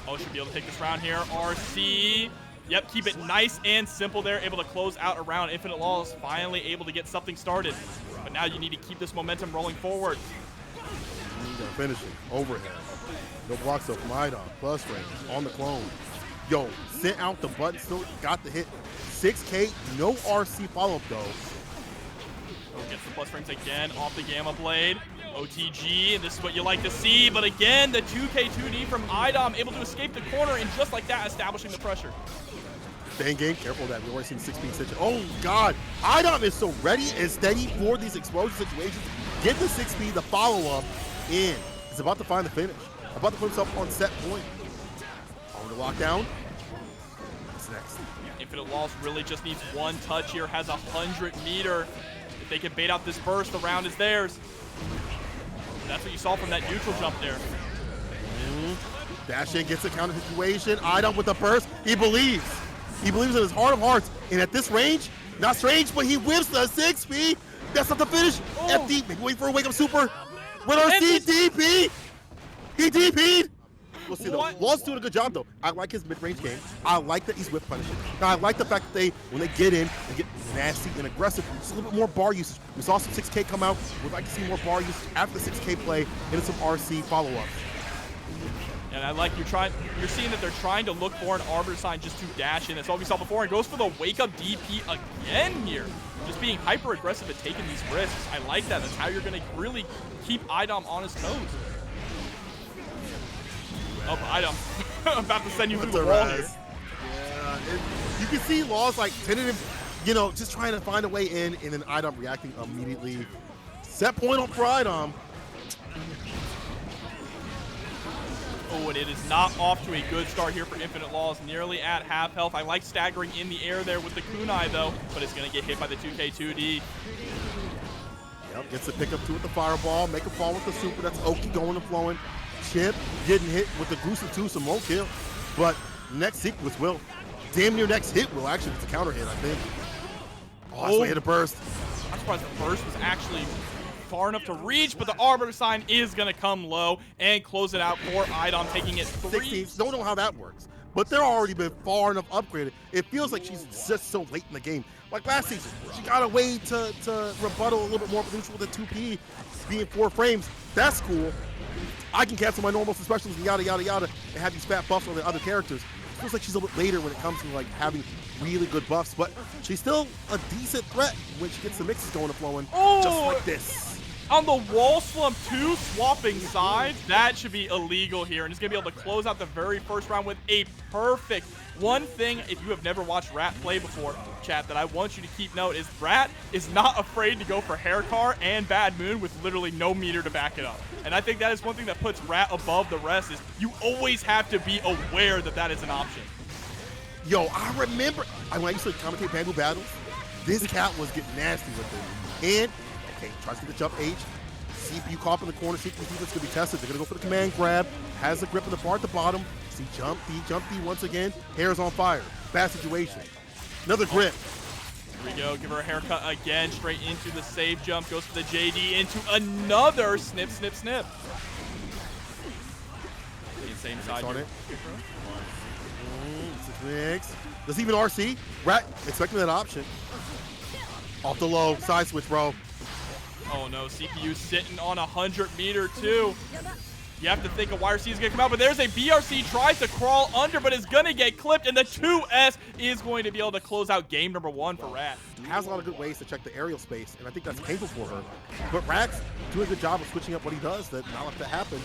Oh, should be able to take this round here. RC. Yep, keep it nice and simple there. Able to close out a round. Infinitelaws finally able to get something started. But now you need to keep this momentum rolling forward. You gotta finish it. Overhead. No blocks up from iDom. Plus range on the clone. Yo, sent out the button, still got the hit. 6K, no RC follow-up though. Oh, gets the plus frames again off the Gamma Blade. OTG, and this is what you like to see, but again, the 2K2D from iDom able to escape the corner, and just like that, establishing the pressure. Staying game, careful of that. We've already seen 6 feet situation. Oh God, iDom is so ready and steady for these explosion situations. Get the 6 feet, the follow-up in. He's about to find the finish. About to put himself on set point. On the lockdown. What's next? Infinitelaws really just needs one touch here, has 100 meter. If they can bait out this burst, the round is theirs. That's what you saw from that neutral jump there. Dash in, gets a counter situation. iDom with the burst. He believes. He believes in his heart of hearts. And at this range, not strange, but he whips the 6P. That's not the finish. FD, maybe wait for a wake up super. Red RC, DP. He DP'd. We'll see though. What? Law's doing a good job though. I like his mid-range game. I like that he's whip punishing. Now I like the fact that when they get in, they get nasty and aggressive. Just a little bit more bar usage. We saw some 6K come out. We'd like to see more bar usage after the 6K play and some RC follow-ups. And I like you're seeing that they're trying to look for an arbiter sign just to dash in. That's all we saw before. And goes for the wake up DP again here. Just being hyper aggressive and taking these risks. I like that. That's how you're going to really keep iDom on his toes. Oh, iDom. I'm about to send you through the wall here. Yeah, you can see Law's like tentative, you know, just trying to find a way in, and then iDom reacting immediately. Set point on for iDom. Oh, and it is not off to a good start here for Infinitelaws, nearly at half health. I like staggering in the air there with the kunai, though, but it's going to get hit by the 2K2D. Yep, gets the pick up two with the fireball, make a fall with the super. That's Oki going and flowing. Chipp getting hit with the gruesome twosome, won't kill. But next sequence will. Damn near next hit will. Actually, it's a counter hit, I think. Oh, that's why he hit a burst. I'm surprised the burst was actually far enough to reach, but the arbiter sign is going to come low and close it out for iDom, taking it 3. Don't know how that works, but they're already been far enough upgraded. It feels like she's just so late in the game. Like last season, she got away to rebuttal a little bit more neutral with the 2P being 4 frames. That's cool. I can cancel my normal specials and yada, yada, yada, and have these fat buffs on the other characters. It feels like she's a little bit later when it comes to like having really good buffs, but she's still a decent threat when she gets the mixes going and flowing, just like this. On the wall slump 2, swapping sides, that should be illegal here, and he's going to be able to close out the very first round with a perfect. One thing, if you have never watched Rat play before, chat, that I want you to keep note is Rat is not afraid to go for Hair Car and Bad Moon with literally no meter to back it up. And I think that is one thing that puts Rat above the rest is you always have to be aware that that is an option. Yo, I remember, when I used to commentate Bamboo Battles, this cat was getting nasty with it. And okay, tries to get the jump H. CPU caught up in the corner. CPU defense going to be tested. They're going to go for the command grab. Has the grip in the bar at the bottom. See jump D once again. Hair's on fire. Bad situation. Another grip. Here we go. Give her a haircut again. Straight into the save jump. Goes for the JD into another snip, snip, snip. The insane side on here. it. Mix. Does even RC? Rat expecting that option. Off the low. Side switch, bro. Oh no, CPU sitting on 100 meter too. You have to think a YRC is going to come out, but there's a BRC, tries to crawl under, but is going to get clipped, and the 2S is going to be able to close out game number 1 for Rat. Has a lot of good ways to check the aerial space, and I think that's painful for her. But Rat's doing a good job of switching up what he does to not let that happen.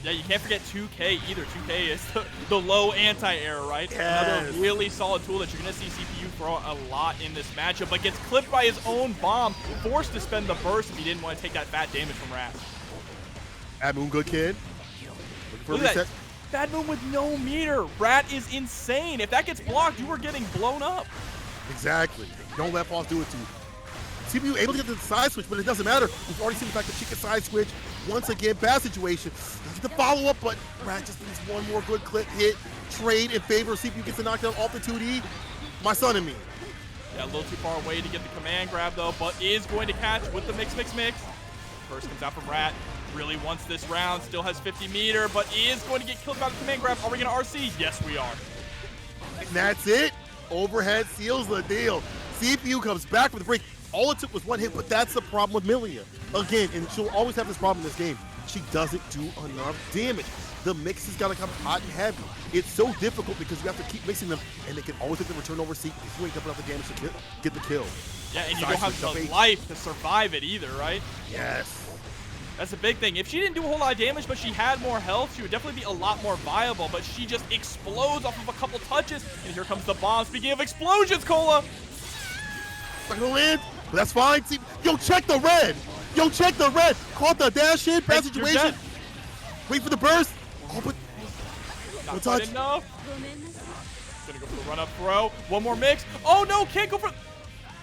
Yeah, you can't forget 2K either. 2K is the low anti-air, right? Yes. Another really solid tool that you're going to see CPU throw a lot in this matchup, but gets clipped by his own bomb, forced to spend the burst if he didn't want to take that fat damage from Rat. Bad Moon, good kid. Looking for Look a at reset. that. Bad Moon with no meter. Rat is insane. If that gets blocked, you are getting blown up. Exactly. Don't let Faust do it to you. CPU able to get the side switch, but it doesn't matter. We've already seen the fact that she can side switch. Once again, bad situation. The follow-up, but Rat just needs one more good clip hit. Trade in favor of CPU, gets the knockdown off the 2D. My son and me. Yeah, a little too far away to get the command grab, though, but is going to catch with the mix. First comes out from Rat. Really wants this round. Still has 50 meter, but is going to get killed by the command grab. Are we going to RC? Yes, we are. And that's it. Overhead seals the deal. CPU comes back for the break. All it took was one hit, but that's the problem with Millia. Again, and she'll always have this problem in this game. She doesn't do enough damage. The mix has got to come hot and heavy. It's so difficult because you have to keep mixing them, and they can always hit the return over seat if you ain't dumping out the damage to get the kill. Yeah, and you don't have the life to survive it either, right? Yes. That's a big thing. If she didn't do a whole lot of damage, but she had more health, she would definitely be a lot more viable, but she just explodes off of a couple touches, and here comes the bomb. Speaking of explosions, Cola! Not gonna land, but that's fine. See, yo, check the red. Yo, check the red. Caught the dash in, bad situation. Wait for the burst. Oh, but not quite enough. Gonna go for the run-up throw. One more mix. Oh no, can't go for...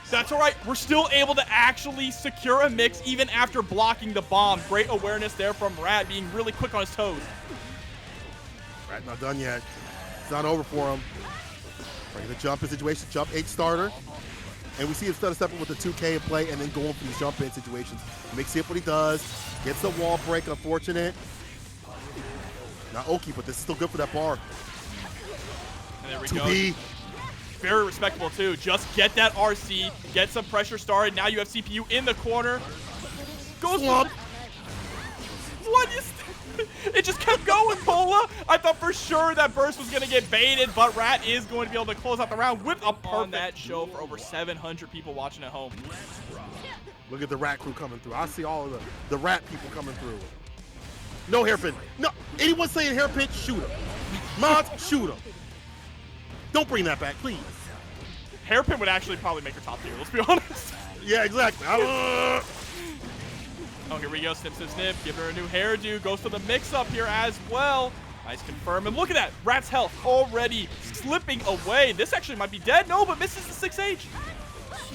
That's all right. We're still able to actually secure a mix even after blocking the bomb. Great awareness there from Rat, being really quick on his toes. Rat not done yet. It's not over for him. Bring the jump in situation, jump H starter. And we see him stepping with the 2K in play and then going for these jump in situations. Makes it what he does. Gets the wall break, unfortunate. Not Oki, but this is still good for that bar. And there we 2B. go. Very respectable too. Just get that RC, get some pressure started. Now you have CPU in the corner. Goes Slump. What is it just kept going, Pola. I thought for sure that burst was gonna get baited, but Rat is going to be able to close out the round with a on that show for over 700 people watching at home. Look at the Rat crew coming through. I see all of the Rat people coming through. No hairpin. No, anyone saying hairpin, shoot him. Mods, shoot him. Don't bring that back, please. Hairpin would actually probably make her top tier, let's be honest. Yeah, exactly. Oh, here we go. Snip, snip, snip. Give her a new hairdo. Goes for the mix-up here as well. Nice confirm. And look at that. Rat's health already slipping away. This actually might be dead. No, but misses the 6H.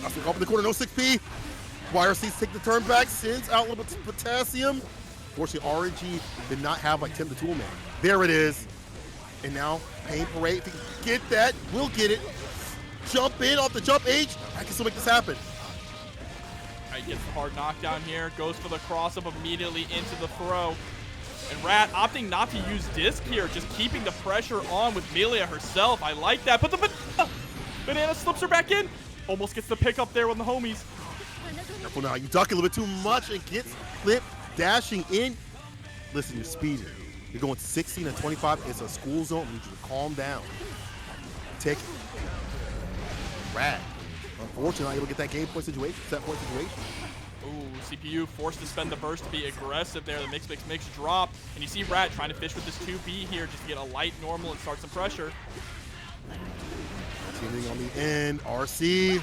Nothing up in the corner. No 6P. YRC's take the turn back. Sends out a little bit of potassium. Fortunately, RNG did not have like Tim the Toolman. There it is. And now, Pain Parade. If he can get that, we'll get it. Jump in off the jump H. I can still make this happen. Right, gets the hard knockdown here. Goes for the cross-up immediately into the throw. And Rat opting not to use disc here, just keeping the pressure on with Millia herself. I like that. But the banana slips her back in. Almost gets the pick up there with the homies. Careful now. You duck a little bit too much and gets flipped, dashing in. Listen, you're speeding. You're going 16 and 25. It's a school zone. I need you to calm down. Take it. Rat. Unfortunately, not able to get that game point situation, set point situation. Ooh, CPU forced to spend the burst to be aggressive there. The mix drop. And you see Rat trying to fish with this 2B here just to get a light normal and start some pressure. Continuing on the end. RC.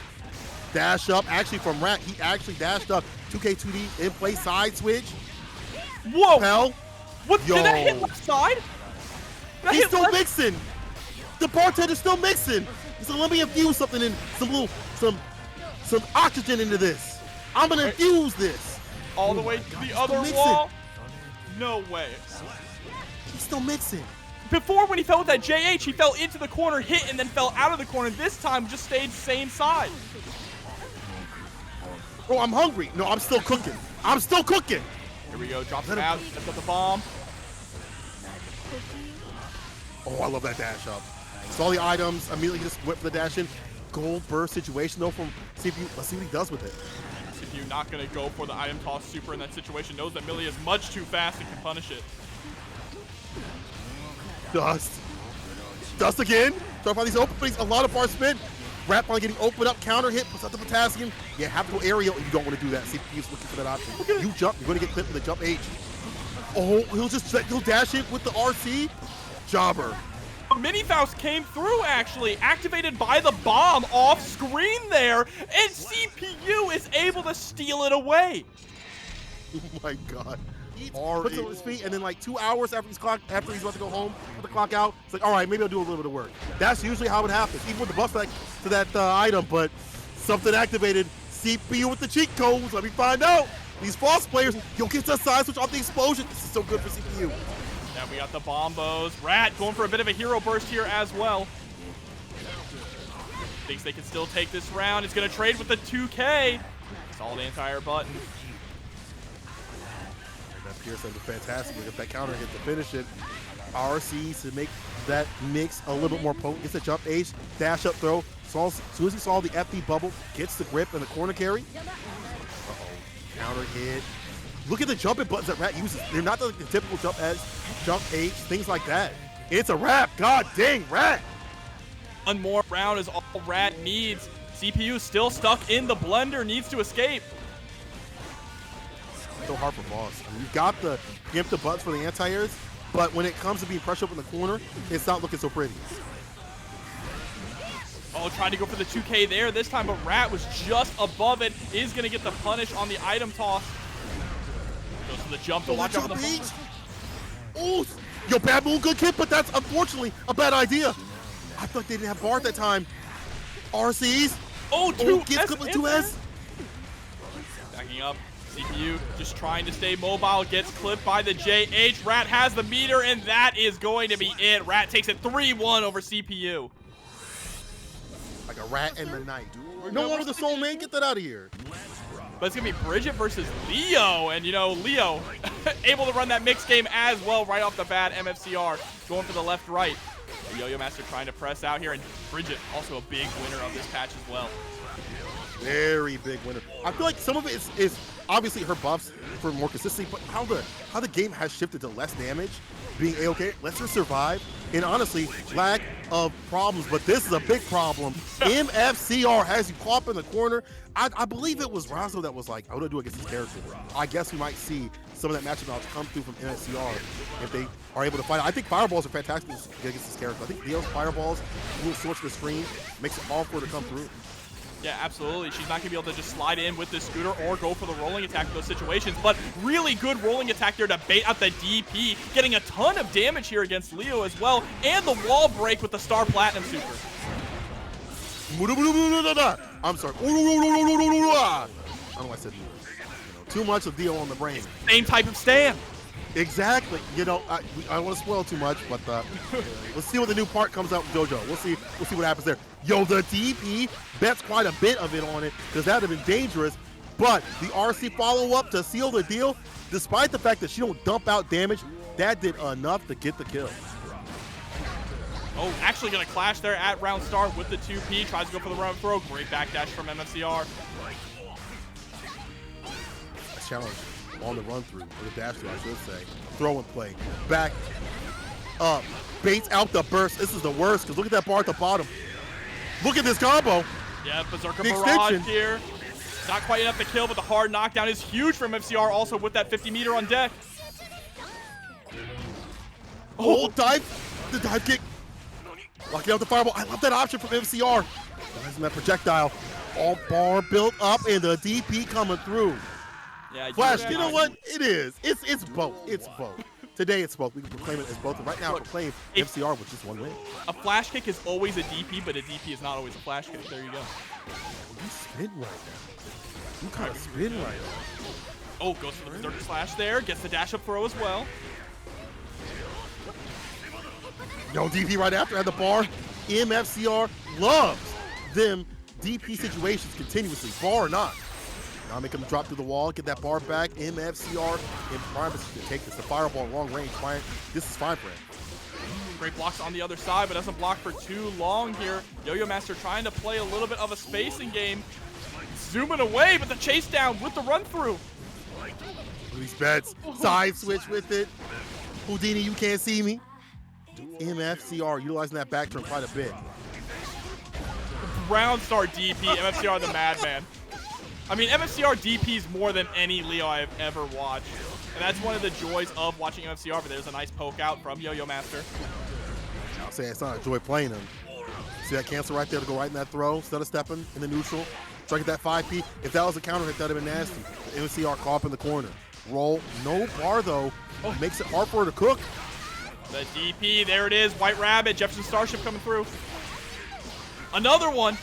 Dash up. Actually, from Rat, he actually dashed up. 2K2D in play, side switch. Whoa! Hell. What? Yo. Did that hit left side? He's still mixing. The bartender's still mixing. So let me infuse something in, some oxygen into this. I'm gonna infuse this. All the way to the other mixing. wall? No way. He's still mixing. Before, when he fell with that JH, he fell into the corner, hit, and then fell out of the corner. This time, just stayed same side. Bro, I'm hungry. No, I'm still cooking. I'm still cooking. Here we go. Drops it out. Sets up the bomb. Oh, I love that dash up. Saw the items, immediately just went for the dash in. Gold burst situation though from CPU. Let's see what he does with it. CPU not going to go for the item toss super in that situation. Knows that Millia is much too fast and can punish it. Dust. Dust again. Trying to find these openings. A lot of bar spin. Rat finally getting opened up. Counter hit. Puts out the potassium. Yeah, have to go aerial. You don't want to do that. CPU's looking for that option. You jump. You're going to get clipped with a jump H. Oh, he'll dash in with the RC. Jobber. Mini Faust came through, actually, activated by the bomb off screen there, and CPU is able to steal it away. Oh my God. He puts it on his feet, and then like 2 hours after he's about to go home, put the clock out, it's like, all right, maybe I'll do a little bit of work. That's usually how it happens, even with the buff back to that item, but something activated. CPU with the cheat codes. Let me find out. These Faust players, you'll get the side switch off the explosion. This is so good for CPU. Now we got the bombos. Rat going for a bit of a hero burst here as well. Thinks they can still take this round. It's going to trade with the 2K. Saw the entire button. That Pearson was fantastic. If that counter hit to finish it. RC to make that mix a little bit more potent. Gets a jump H, dash up throw. As soon as he saw the FD bubble, gets the grip and the corner carry. Uh-oh. Counter hit. Look at the jumping buttons that Rat uses. They're not the typical jump edge, jump H, things like that. It's a wrap. God dang, Rat. One more round is all Rat needs. CPU still stuck in the blender, needs to escape. So hard for boss. I mean, you've got the preemptive buttons for the anti-airs, but when it comes to being pressure up in the corner, it's not looking so pretty. Oh, trying to go for the 2K there this time, but Rat was just above it. Is going to get the punish on the item toss. Goes for the jump to watch out for the beach. Oh, yo, bad move, good kick, but that's unfortunately a bad idea. I thought they didn't have bar at that time. RCs. Oh, gets clipped with 2S. Backing up. CPU just trying to stay mobile, gets clipped by the JH. Rat has the meter, and that is going to be it. Rat takes it 3-1 over CPU. Like a rat in the night. No longer the soul man. Get that out of here. But it's going to be Bridget versus Leo. And, you know, Leo, able to run that mixed game as well right off the bat. MFCR going for the left-right. YoYomaster trying to press out here, and Bridget also a big winner of this patch as well. Very big winner. I feel like some of it is obviously her buffs for more consistency, but how the game has shifted to less damage, being A-okay, lets her survive, and honestly, lack of problems. But this is a big problem. MFCR has you caught up in the corner. I believe it was Razo that was like, I want to do against this character. I guess we might see some of that matchup knowledge come through from MFCR if they are able to fight. I think fireballs are fantastic against this character. I think Leo's fireballs, little switch the screen, makes it all for her to come through. Yeah, absolutely. She's not going to be able to just slide in with this scooter or go for the rolling attack in those situations, but really good rolling attack there to bait out the DP, getting a ton of damage here against Leo as well, and the wall break with the Star Platinum Super. I'm sorry. I don't know why I said too much of Dio on the brain. Same type of stand. Exactly. I don't want to spoil too much, but let's see what the new part comes out with JoJo. We'll see what happens there. Yo, the DP bets quite a bit of it on it because that would have been dangerous. But the RC follow-up to seal the deal, despite the fact that she don't dump out damage, that did enough to get the kill. Oh, actually going to clash there at round start with the 2P. Tries to go for the round throw. Great backdash from MFCR. A challenge on the run through, or the dash through, I should say. Throw and play. Back up. Baits out the burst. This is the worst because look at that bar at the bottom. Look at this combo. Yeah, Berserker Barrage here. Not quite enough to kill, but the hard knockdown is huge for MFCR also with that 50-meter on deck. Oh, dive. The dive kick. Locking out the fireball. I love that option from MFCR. Rising that projectile. All bar built up and the DP coming through. Yeah, Flash, you know what? It is. It's both. It's both. Today it's both. We can proclaim it as both. And right now, proclaim MFCR with just one win. A flash kick is always a DP, but a DP is not always a flash kick. There you go. You spin right now. You kind of spin right now. Oh, goes for the Berserker Slash there. Gets the dash up throw as well. No DP right after at the bar. MFCR loves them DP situations continuously, bar or not. Now make him drop through the wall, get that bar back. MFCR in prime position to take this. The fireball long range, fine. This is fine for him. Great blocks on the other side, but doesn't block for too long here. YoYomaster trying to play a little bit of a spacing game. Zooming away, but the chase down with the run through. Look at these bets. Side switch with it. Houdini, you can't see me. MFCR utilizing that back turn quite a bit. Round star DP, MFCR the madman. I mean, MFCR DPs more than any Leo I've ever watched. And that's one of the joys of watching MFCR, but there's a nice poke out from YoYomaster. I'll say it's not a joy playing him. See that cancel right there to go right in that throw instead of stepping in the neutral. Try to get that 5P. If that was a counter hit, that would have been nasty. The MFCR caught up in the corner. Roll, no bar though. Oh, makes it hard for her to cook. The DP, there it is. White Rabbit, Jefferson Starship coming through. Another one.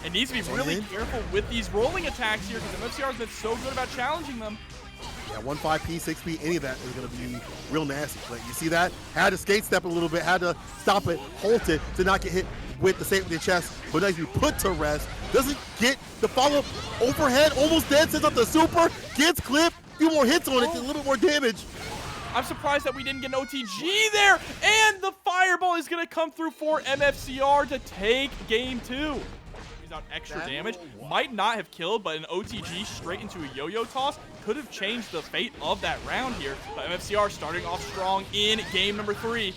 It needs to be really careful with these rolling attacks here because MFCR has been so good about challenging them. Yeah, 1 5P, 6P, any of that is going to be real nasty. Like, you see that? Had to skate step a little bit, had to stop it, hold it to not get hit with the save with the chest, but nice to be put to rest. Doesn't get the follow-up overhead, almost dead, sends up the super, gets clipped, a few more hits on it, a little bit more damage. I'm surprised that we didn't get an OTG there, and the fireball is going to come through for MFCR to take game 2. Out extra damage, might not have killed, but an OTG straight into a yo-yo toss could have changed the fate of that round here. But MFCR starting off strong in game number 3.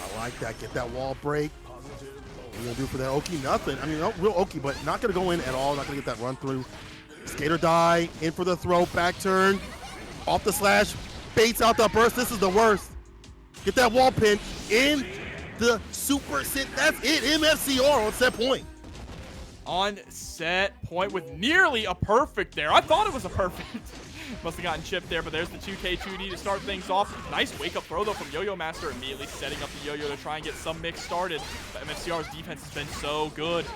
I like that. Get that wall break. What are you gonna do for that Oki? Nothing. I mean, no, real Oki, but not gonna go in at all. Not gonna get that run through. Skater die, in for the throw, back turn, off the slash, baits out the burst. This is the worst. Get that wall pin in. The super sit, that's it, MFCR on set point. On set point with nearly a perfect there. I thought it was a perfect. Must have gotten chipped there, but there's the 2K2D to start things off. Nice wake-up throw, though, from YoYomaster, immediately setting up the yo-yo to try and get some mix started. But MFCR's defense has been so good.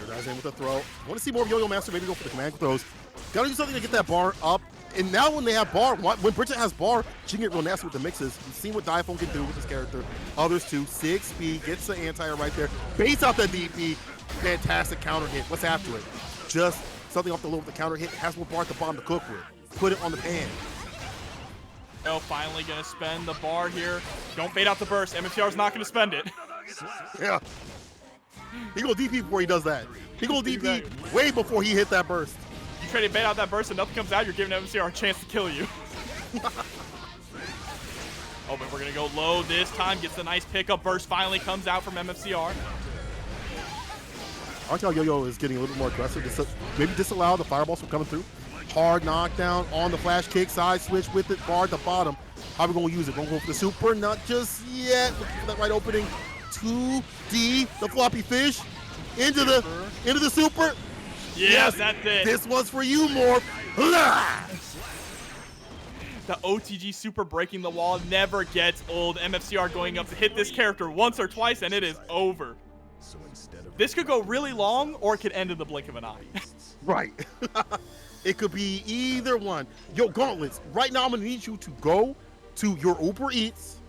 Guys in with the throw. Want to see more of YoYomaster, maybe go for the command throws. Gotta do something to get that bar up. And now when they have bar, when Bridget has bar, she can get real nasty with the mixes. You've seen what Diaphone can do with this character. Others too. 6B gets the anti right there. Baits out the DP. Fantastic counter hit. What's after it? Just something off the low with the counter hit. Has more bar at the bottom to cook with. Put it on the pan. Oh, finally going to spend the bar here. Don't bait out the burst. MFCR's not going to spend it. Yeah. He go DP before he does that. He go DP way before he hit that burst. You try to bait out that burst and nothing comes out, you're giving MFCR a chance to kill you. Oh, but we're going to go low this time. Gets the nice pickup. Burst finally comes out from MFCR. I like how Yo-Yo is getting a little bit more aggressive. Maybe disallow the fireballs from coming through. Hard knockdown on the flash kick, side switch with it, bar at the bottom. How are we going to use it? Going to go for the super? Not just yet. Looking for that right opening. 2D, the floppy fish. Into the super. Yes, that's it. This one's for you, Morph. The OTG super breaking the wall never gets old. MFCR going up to hit this character once or twice, and it is over. This could go really long, or it could end in the blink of an eye. Right. It could be either one. Yo, Gauntlets, right now I'm going to need you to go to your Uber Eats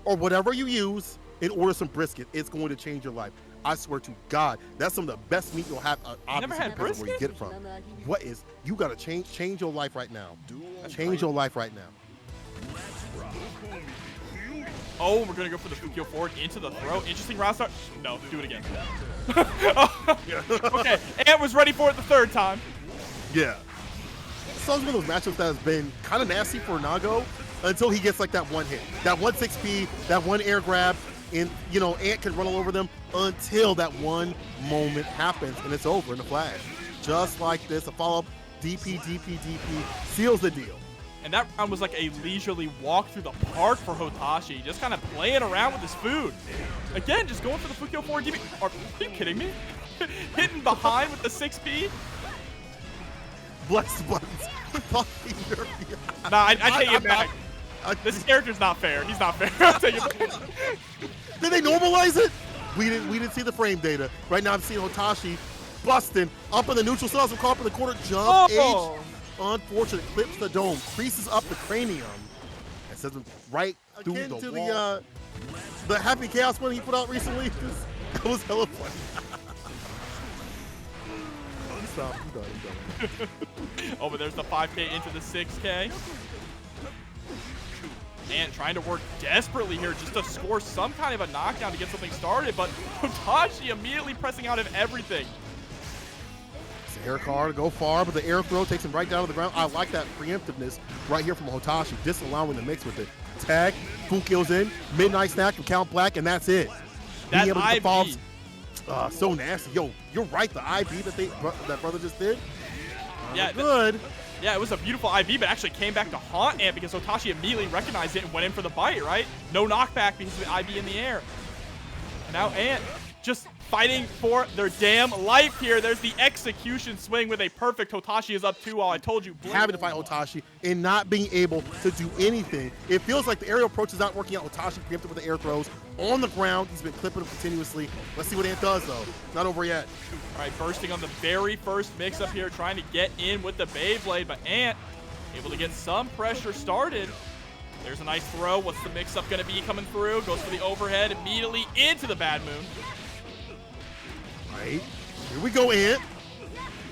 or whatever you use and order some brisket. It's going to change your life. I swear to God, that's some of the best meat you'll have. Never had brisket? Where you get it from. What is? You got to change your life right now. Change your life right now. Oh, we're going to go for the Fukio forward into the throw. Interesting round start. No, do it again. Okay, Ant was ready for it the third time. Yeah. It's one of those matchups that has been kind of nasty for Nago until he gets like that one hit. That 1-6P, that one air grab, and, you know, Ant can run all over them until that one moment happens, and it's over in a flash. Just like this, a follow-up DP, DP, DP seals the deal. And that round was like a leisurely walk through the park for Hotashi, just kind of playing around with his food. Again, just going for the Fukio forward DP. Are you kidding me? Hitting behind with the 6P? Bless the buttons. Nah, I take it back. This character's not fair. He's not fair. I'll take it back. Did they normalize it? We didn't see the frame data. Right now I'm seeing Hotashi busting up in the neutral, still has some carp in the corner. Jump H. Unfortunate, clips the dome, creases up the cranium, and sends him right through the wall. The Happy Chaos one he put out recently. That was hella funny. Stop. I'm done. Oh, but there's the 5K into the 6K. And trying to work desperately here just to score some kind of a knockdown to get something started, but Hotashi immediately pressing out of everything. It's an air car to go far, but the air throw takes him right down to the ground. I like that preemptiveness right here from Hotashi, disallowing the mix with it. Tag, Fukio's in, midnight snack from Count Black, and that's it. That IB. So nasty. Yo, you're right, the IB that brother just did. Yeah, good. Yeah, it was a beautiful IB, but actually came back to haunt Ant because Hotashi immediately recognized it and went in for the bite, right? No knockback because of the IB in the air. And now Ant just fighting for their damn life here. There's the execution swing with a perfect Hotashi is up 2-0. I told you. Having to fight Hotashi and not being able to do anything. It feels like the aerial approach is not working out. Hotashi preempted with the air throws on the ground. He's been clipping them continuously. Let's see what Ant does, though. Not over yet. All right, bursting on the very first mix-up here, trying to get in with the Beyblade, but Ant able to get some pressure started. There's a nice throw. What's the mix-up going to be coming through? Goes for the overhead immediately into the Bad Moon. Right. Here we go, Ant.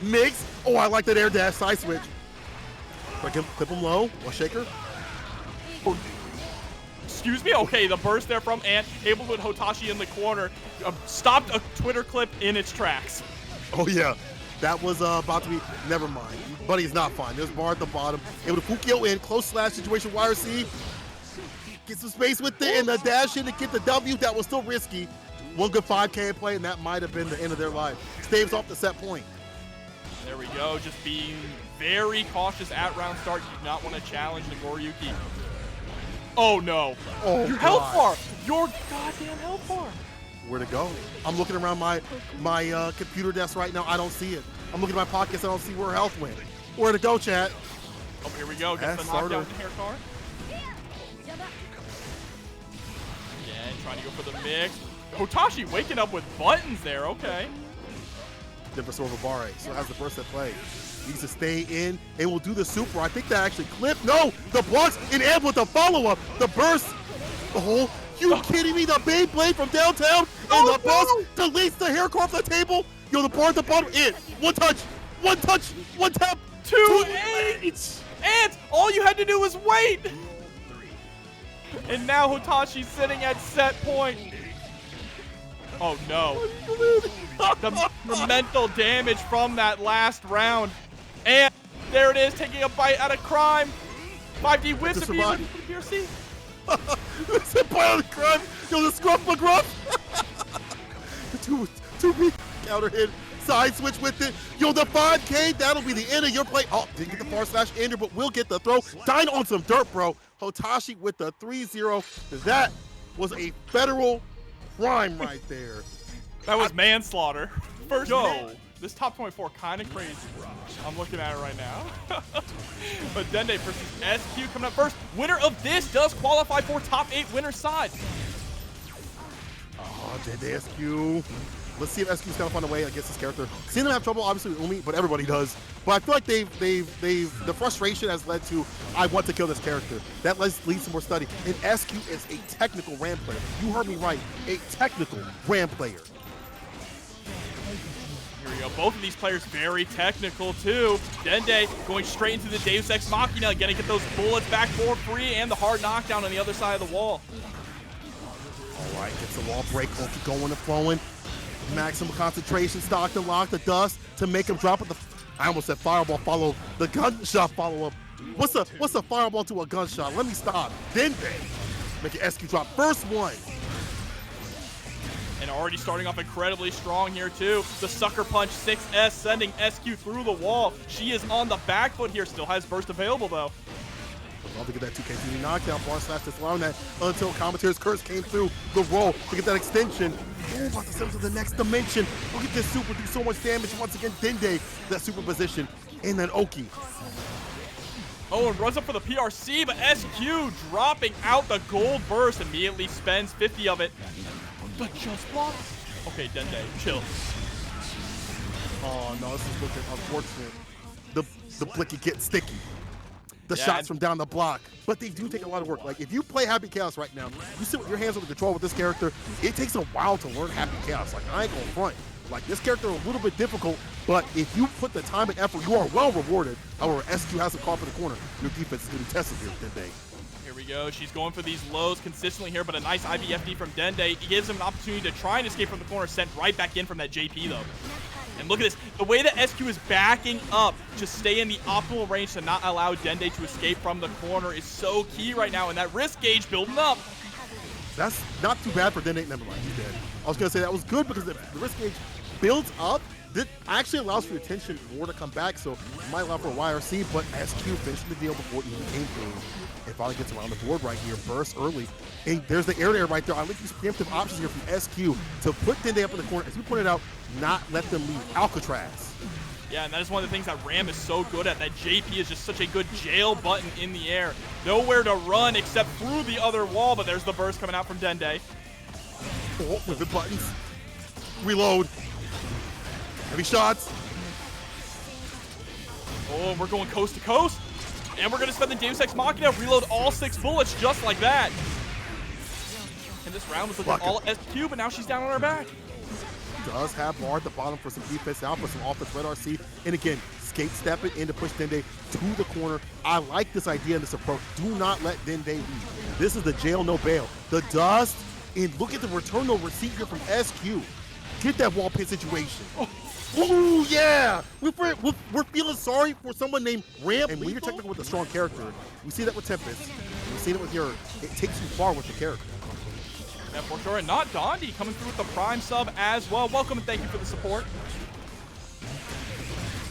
Mix. Oh, I like that air dash side switch. Clip him low. One shaker. Oh. Excuse me? Okay, the burst there from Ant, able to put Hotashi in the corner. Stopped a Twitter clip in its tracks. Oh, yeah. That was about to be, never mind. Buddy's not fine. There's bar at the bottom. Able to Fukio in, close slash situation, YRC. Get some space with it, and the dash in to get the W. That was still risky. One good 5K play, and that might have been the end of their life. Staves off the set point. There we go. Just being very cautious at round start. You do not want to challenge Nagoriyuki. Oh, no. Oh, your health bar. Your goddamn health bar. Where to go? I'm looking around my computer desk right now. I don't see it. I'm looking at my pockets. I don't see where health went. Where to go, chat? Oh, here we go. Gets the knockdown in the hair car. Yeah, trying to go for the mix. Hotashi waking up with buttons there. Okay. Different sort of a bar, so has the burst at play. Needs to stay in and will do the super. I think that actually clipped. No, the blocks in amp with the follow-up. The burst. Oh, you kidding me? The Beyblade from downtown and the bus deletes the hair car off the table. Yo, the bar at the bottom in. One touch. One touch, one tap, 2-8. And all you had to do was wait. And now Hotashi's sitting at set point. Oh no. The mental damage from that last round. And there it is, taking a bite out of Crime. 5D whips a PRC. It's a bite out of Crime. Yo, the Scruff McGruff. The 2B counter hit. Side switch with it. Yo, the 5K, that'll be the end of your play. Oh, didn't get the far slash ender, but we'll get the throw. Dying on some dirt, bro. Hotashi with the 3-0. That was a federal crime right there. That was manslaughter. First go. This top 24 kind of crazy. I'm looking at it right now. But Dende versus SQ coming up first. Winner of this does qualify for top 8 winner side. Oh, Dende SQ. Let's see if SQ's gonna find a way against this character. Seen them have trouble, obviously, with Umi, but everybody does. But I feel like the frustration has led to, I want to kill this character. That leads to more study. And SQ is a technical RAM player. You heard me right, a technical RAM player. Here we go. Both of these players very technical too. Dende going straight into the Deus Ex Machina, gonna get those bullets back for free and the hard knockdown on the other side of the wall. All right, gets the wall break, Oki going and flowing. Maximum concentration, stock to lock the dust to make him drop at the. I almost said fireball follow the gunshot follow up. What's a fireball to a gunshot? Let me stop. Dende make an SQ drop. First one. And already starting off incredibly strong here too. The Sucker Punch 6S sending SQ through the wall. She is on the back foot here. Still has burst available though. Love to get that 2K3 knockdown. Bar slash this allowing that until Commentators Curse came through the roll to get that extension. Oh, about to send to the next dimension. Look at this super, do so much damage. Once again, Dende, that super position. And then Oki. Oh, and runs up for the PRC, but SQ dropping out the gold burst. Immediately spends 50 of it. The just block? Okay, Dende, chill. Oh, no, this is looking unfortunate. The blicky gets sticky. The shots from down the block, but they do take a lot of work. Like, if you play Happy Chaos right now, you sit with your hands on the control with this character, it takes a while to learn Happy Chaos. Like, I ain't gonna front. Like, this character is a little bit difficult, but if you put the time and effort, you are well rewarded. However, SQ has a call for the corner. Your defense is gonna be tested here today. Here we go. She's going for these lows consistently here, but a nice IBFD from Dende. He gives him an opportunity to try and escape from the corner, sent right back in from that JP, though. And look at this. The way that SQ is backing up to stay in the optimal range to not allow Dende to escape from the corner is so key right now, and that risk gauge building up. That's not too bad for Dende. Never mind, he's dead. I was going to say that was good because the risk gauge builds up. This actually allows for your attention more to come back, so it might allow for a YRC, but SQ finished the deal before it even came through. It finally gets around the board right here, burst early. And there's the air right there. I like these preemptive options here from SQ to put Dende up in the corner. As you pointed out, not let them leave Alcatraz. Yeah, and that is one of the things that Ram is so good at. That JP is just such a good jail button in the air. Nowhere to run except through the other wall, but there's the burst coming out from Dende. Oh, with the buttons. Reload. Heavy shots. Oh, we're going coast to coast. And we're going to spend the Deus Ex Machina, reload all 6 bullets just like that. And this round was looking all SQ, but now she's down on her back. Does have bar at the bottom for some defense out, for some offense red RC. And again, skate stepping in to push Dende to the corner. I like this idea and this approach. Do not let Dende leave. This is the jail, no bail. The dust, and look at the return no receipt here from SQ. Get that wall pin situation. Oh, yeah! We're feeling sorry for someone named Ramlethal. And when you're technical with a strong character, we see that with Tempest, we see it with your, it takes you far with the character. Yeah, for sure. And not Dende coming through with the Prime sub as well. Welcome and thank you for the support.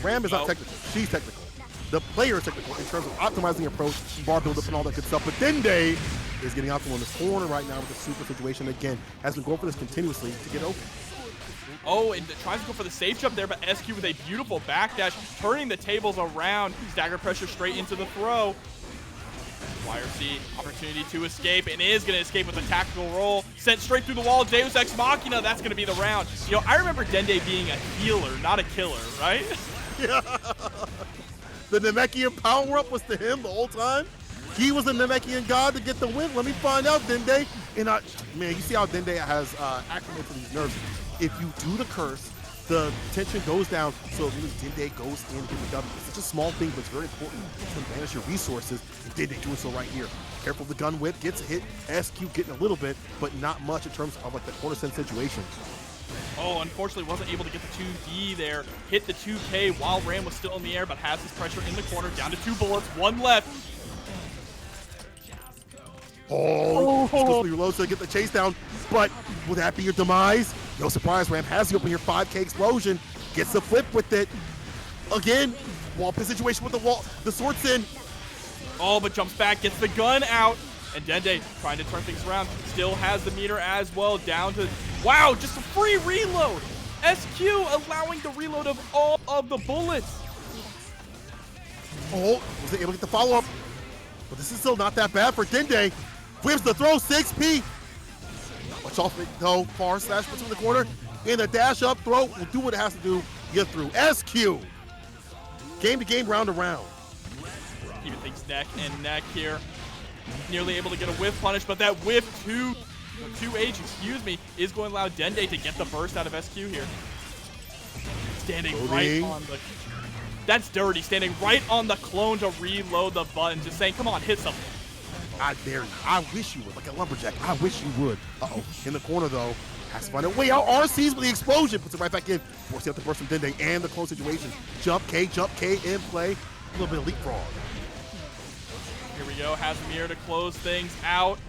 Ram is not technical. She's technical. The player is technical in terms of optimizing approach, bar build-up, and all that good stuff. But Dende is getting out from on this corner right now with the super situation. Again, has been going for this continuously to get open. Oh, and tries to go for the safe jump there, but SQ with a beautiful backdash, turning the tables around. Stagger pressure straight into the throw. YRC, opportunity to escape, and is going to escape with a tactical roll. Sent straight through the wall, Deus Ex Machina, that's going to be the round. You know, I remember Dende being a healer, not a killer, right? Yeah. The Namekian power-up was to him the whole time. He was a Namekian god to get the win. Let me find out, Dende. And man, you see how Dende has acclimated to these nerfs. If you do the curse, the tension goes down, so really Dende goes in to get the W. It's such a small thing, but it's very important to manage your resources. And Dende doing so right here. Careful, the gun whip gets a hit. SQ getting a little bit, but not much in terms of like the corner sense situation. Oh, unfortunately wasn't able to get the 2D there. Hit the 2K while Ram was still in the air, but has his pressure in the corner. Down to 2 bullets, 1 left. Oh, supposed to be low to get the chase down, but will that be your demise? No surprise, Ram has the open here, 5K explosion, gets the flip with it. Again, wall pin situation with the wall, the sword's in. Oh, but jumps back, gets the gun out, and Dende trying to turn things around. Still has the meter as well, down to, wow, just a free reload. SQ allowing the reload of all of the bullets. Oh, was able to get the follow-up, but this is still not that bad for Dende. Whips the throw, 6P. Watch off it though, far slash puts him in the corner. In the dash up throw, will do what it has to do, get through. SQ, game to game, round to round. Even thinks neck and neck here. Nearly able to get a whiff punish, but that whiff 2H, excuse me, is going to allow Dende to get the burst out of SQ here. Standing right on the, that's dirty, standing right on the clone to reload the button, just saying, come on, hit something. I dare you. I wish you would, like a lumberjack. I wish you would. Uh-oh, in the corner though, has to find a way out. RC's with the explosion, puts it right back in. Forcing out the burst from Dende and the close situation. Jump K in play. A little bit of leapfrog. Here we go, has the mirror to close things out.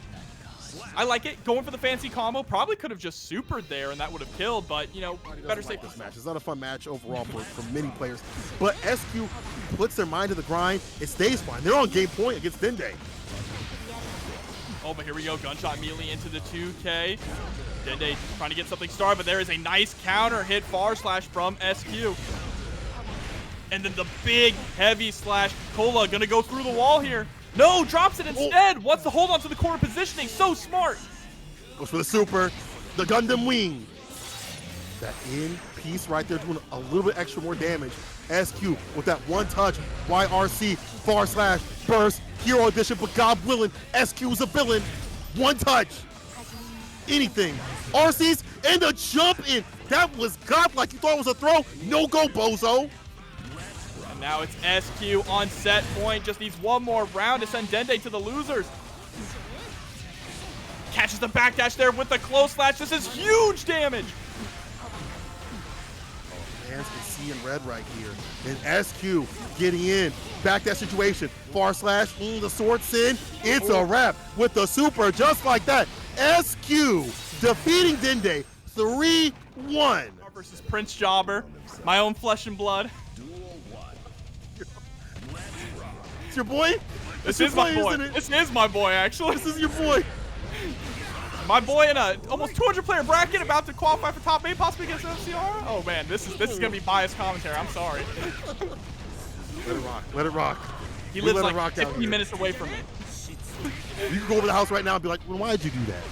I like it, going for the fancy combo. Probably could have just supered there and that would have killed, but you know, better safe. This match. It's not a fun match overall for many players, but SQ puts their mind to the grind. It stays fine. They're on game point against Dende. Oh, but here we go, gunshot immediately into the 2K. Dende trying to get something started, but there is a nice counter hit far slash from SQ. And then the big heavy slash. Cola gonna go through the wall here. No, drops it instead. Wants to hold on to the corner positioning. So smart. Goes for the super, the Gundam wing. That in piece right there doing a little bit extra more damage. SQ with that one touch. YRC, far slash, burst, hero edition, but God willing, SQ is a villain. One touch. Anything. RC's and the jump in. That was godlike. You thought it was a throw? No go, bozo. And now it's SQ on set point. Just needs one more round to send Dende to the losers. Catches the backdash there with the close slash. This is huge damage. Fans can see in red right here. And SQ getting in. Back that situation. Far slash. The sword's in. It's a wrap with the super just like that. SQ defeating Dende 3-1. Versus PrinceJobber. My own flesh and blood. It's your boy? This is my boy. This is my boy, actually. This is your boy. My boy in a almost 200 player bracket, about to qualify for top 8, possibly against MFCR. Oh man, this is gonna be biased commentary. I'm sorry. Let it rock. Let it rock. He lives like 50 minutes away from me. You can go over to the house right now and be like, well, why did you do that?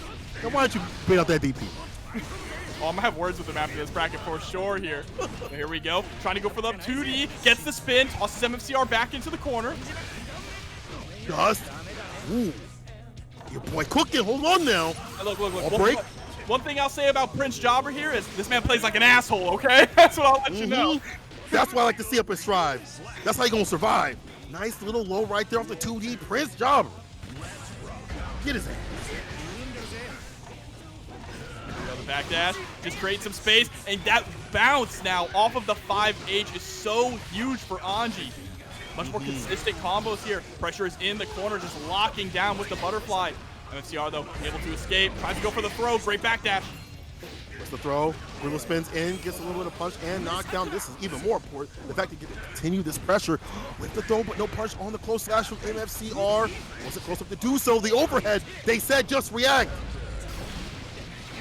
Then why did you bait out that DP? Oh, I'm gonna have words with him after this bracket for sure here. So here we go. Trying to go for the 2D. Gets the spin. Tosses MFCR back into the corner. Dust. Ooh. Your boy cooking. Hold on now. Look. Break. One thing I'll say about PrinceJobber here is this man plays like an asshole, okay? That's what I'll let you know. That's why I like to see up his stride. That's how you gonna survive. Nice little low right there off the 2D. PrinceJobber. Get his ass. The backdash, just create some space, and that bounce now off of the 5H is so huge for Anji. Much more consistent combos here. Pressure is in the corner, just locking down with the butterfly. MFCR though, able to escape, tries to go for the throw, great backdash. Gets the throw, Riddle spins in, gets a little bit of punch and knockdown. This is even more important. The fact that you get to continue this pressure with the throw, but no punch on the close slash from MFCR. Wasn't close enough to do so. The overhead, they said just react.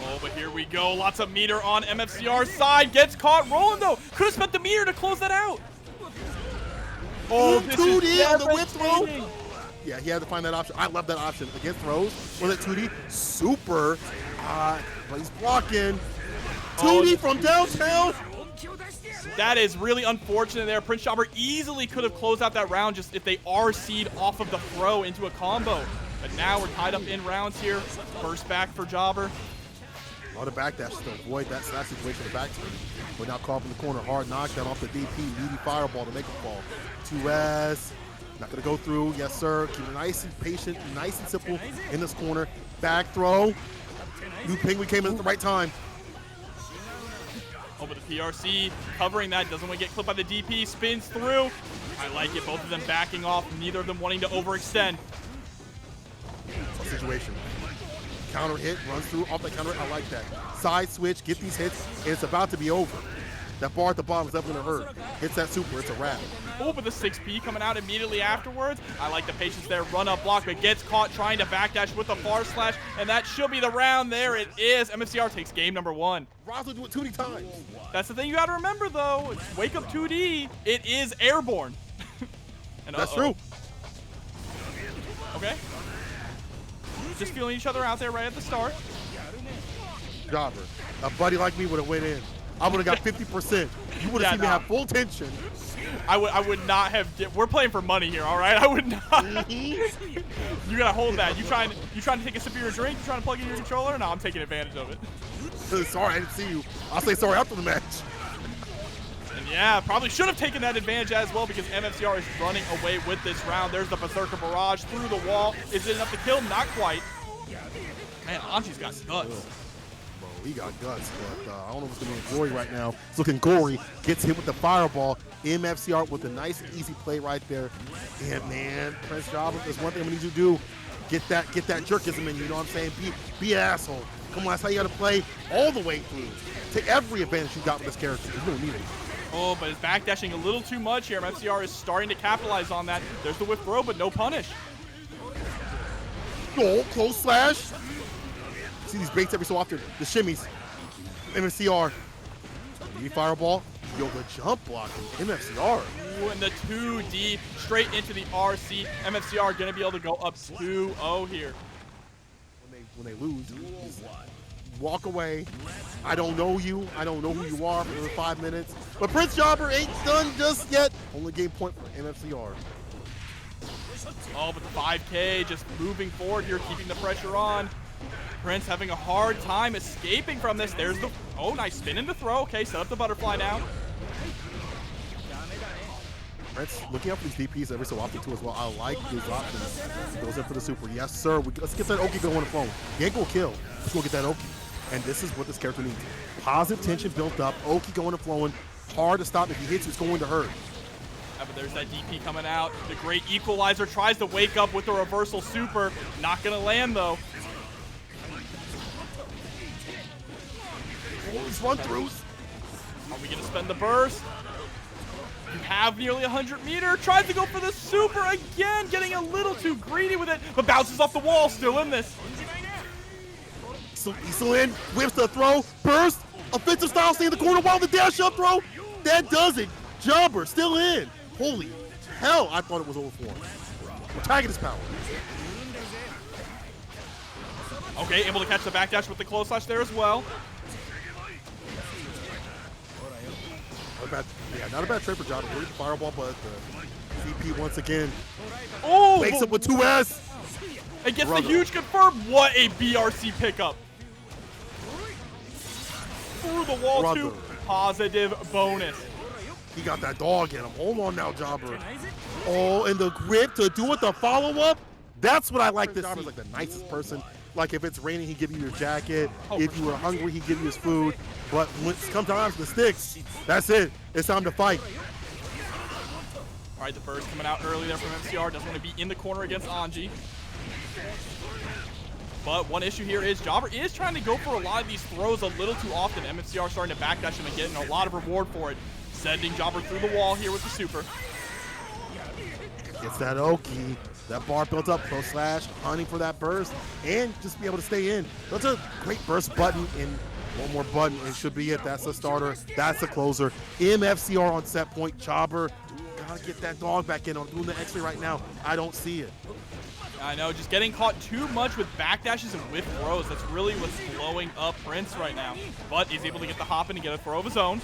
Oh, but here we go. Lots of meter on MFCR's side. Gets caught rolling, though. Could have spent the meter to close that out. Oh, 2D on the whip throw. Yeah, he had to find that option. I love that option. Against throws, with that 2D. Super. But he's blocking. 2D from downtown. That is really unfortunate there. PrinceJobber easily could have closed out that round just if they RC'd off of the throw into a combo. But now we're tied up in rounds here. Burst back for Jobber. On the back dash to avoid that situation in the back turn. But now caught up in the corner. Hard knockdown off the DP. Needy fireball to make a fall. 2S. Not going to go through. Yes, sir. Keep it nice and patient, nice and simple in this corner. Back throw. New Penguin came in at the right time. Over the PRC, covering that, doesn't want to get clipped by the DP, spins through. I like it, both of them backing off, neither of them wanting to overextend. Situation. Counter hit, runs through, off that counter hit, I like that. Side switch, get these hits, and it's about to be over. That bar at the bottom is definitely going to hurt. Hits that super, it's a wrap. Oh, but the 6P coming out immediately afterwards. I like the patience there, run up block, but gets caught trying to backdash with the far slash, and that should be the round. There it is. MFCR takes game number 1. Roz will do it too many times. That's the thing you got to remember, though. It's Wake Up 2D. It is airborne. And that's true. Okay. Just feeling each other out there right at the start. Jobber, a buddy like me would have went in. I would have got 50%. You would have seen me have full tension. I would not have. We're playing for money here, all right? I would not. You gotta hold that. You trying to take a sip of your drink? You trying to plug in your controller? No, I'm taking advantage of it. Sorry, I didn't see you. I'll say sorry after the match. And yeah, probably should have taken that advantage as well because MFCR is running away with this round. There's the Berserker Barrage through the wall. Is it enough to kill? Not quite. Man, Anji's got guts. He got guts, but I don't know what's going to be gory right now. It's looking gory. Gets hit with the fireball. MFCR with a nice, easy play right there. And man, PrinceJobber, there's one thing we need you to do. Get that jerkism in you. You know what I'm saying? Be an asshole. Come on, that's how you got to play all the way through. Take every advantage you got with this character. You don't need it. Oh, but it's backdashing a little too much here. MFCR is starting to capitalize on that. There's the whip throw, but no punish. Oh, close slash. See these baits every so often. The shimmies. MFCR. Needy fireball. Yo, the jump block from MFCR. Ooh, and the 2D straight into the RC. MFCR going to be able to go up 2-0 here. When they lose, walk away. I don't know you. I don't know who you are for 5 minutes. But PrinceJobber ain't done just yet. Only game point for MFCR. Oh, but the 5K just moving forward here, keeping the pressure on. Prince having a hard time escaping from this. There's the, oh, nice spin into throw. Okay, set up the butterfly now. Prince looking out for these DPs every so often too as well. I like his options. Goes in for the super. Yes, sir. Let's get that Oki going on the phone. He ain't gonna kill. Let's go get that Oki. And this is what this character needs. Positive tension built up. Oki going and flowing. Hard to stop. If he hits you, it's going to hurt. Yeah, but there's that DP coming out. The great equalizer tries to wake up with the reversal super. Not gonna land though. These run-throughs. Are we gonna spend the burst? You have nearly 100 meter. Tries to go for the super again, getting a little too greedy with it, but bounces off the wall. Still in this. He's still in. Whips the throw. Burst. Offensive style. Stay in the corner while the dash up throw. That does it. Jobber still in. Holy hell! I thought it was over for him. We're tagging his power. Okay, able to catch the backdash with the close slash there as well. Not a bad trade for Jobber. Really the fireball, but the CP once again wakes up with 2S. And gets the huge confirm. What a BRC pickup. Through the wall too. Positive bonus. He got that dog in him. Hold on now, Jobber. Oh, and the grip to do it, the follow-up. That's what I like to see. Jobber's like the nicest person. Like if it's raining, he'd give you your jacket. If you were hungry, he'd give you his food. But when it comes time to the sticks, that's it. It's time to fight. All right, the burst coming out early there from MCR. Doesn't want to be in the corner against Anji. But one issue here is Jobber is trying to go for a lot of these throws a little too often. MFCR starting to backdash him and getting a lot of reward for it. Sending Jobber through the wall here with the super. Gets that Oki. That bar built up, pro slash, hunting for that burst, and just be able to stay in. That's a great burst button, and one more button, and should be it. That's the starter. That's the closer. MFCR on set point. Jobber, gotta get that dog back in. I'm doing the X-ray right now. I don't see it. I know, just getting caught too much with backdashes and whip throws. That's really what's blowing up Prince right now. But he's able to get the hop in and get a throw of his own.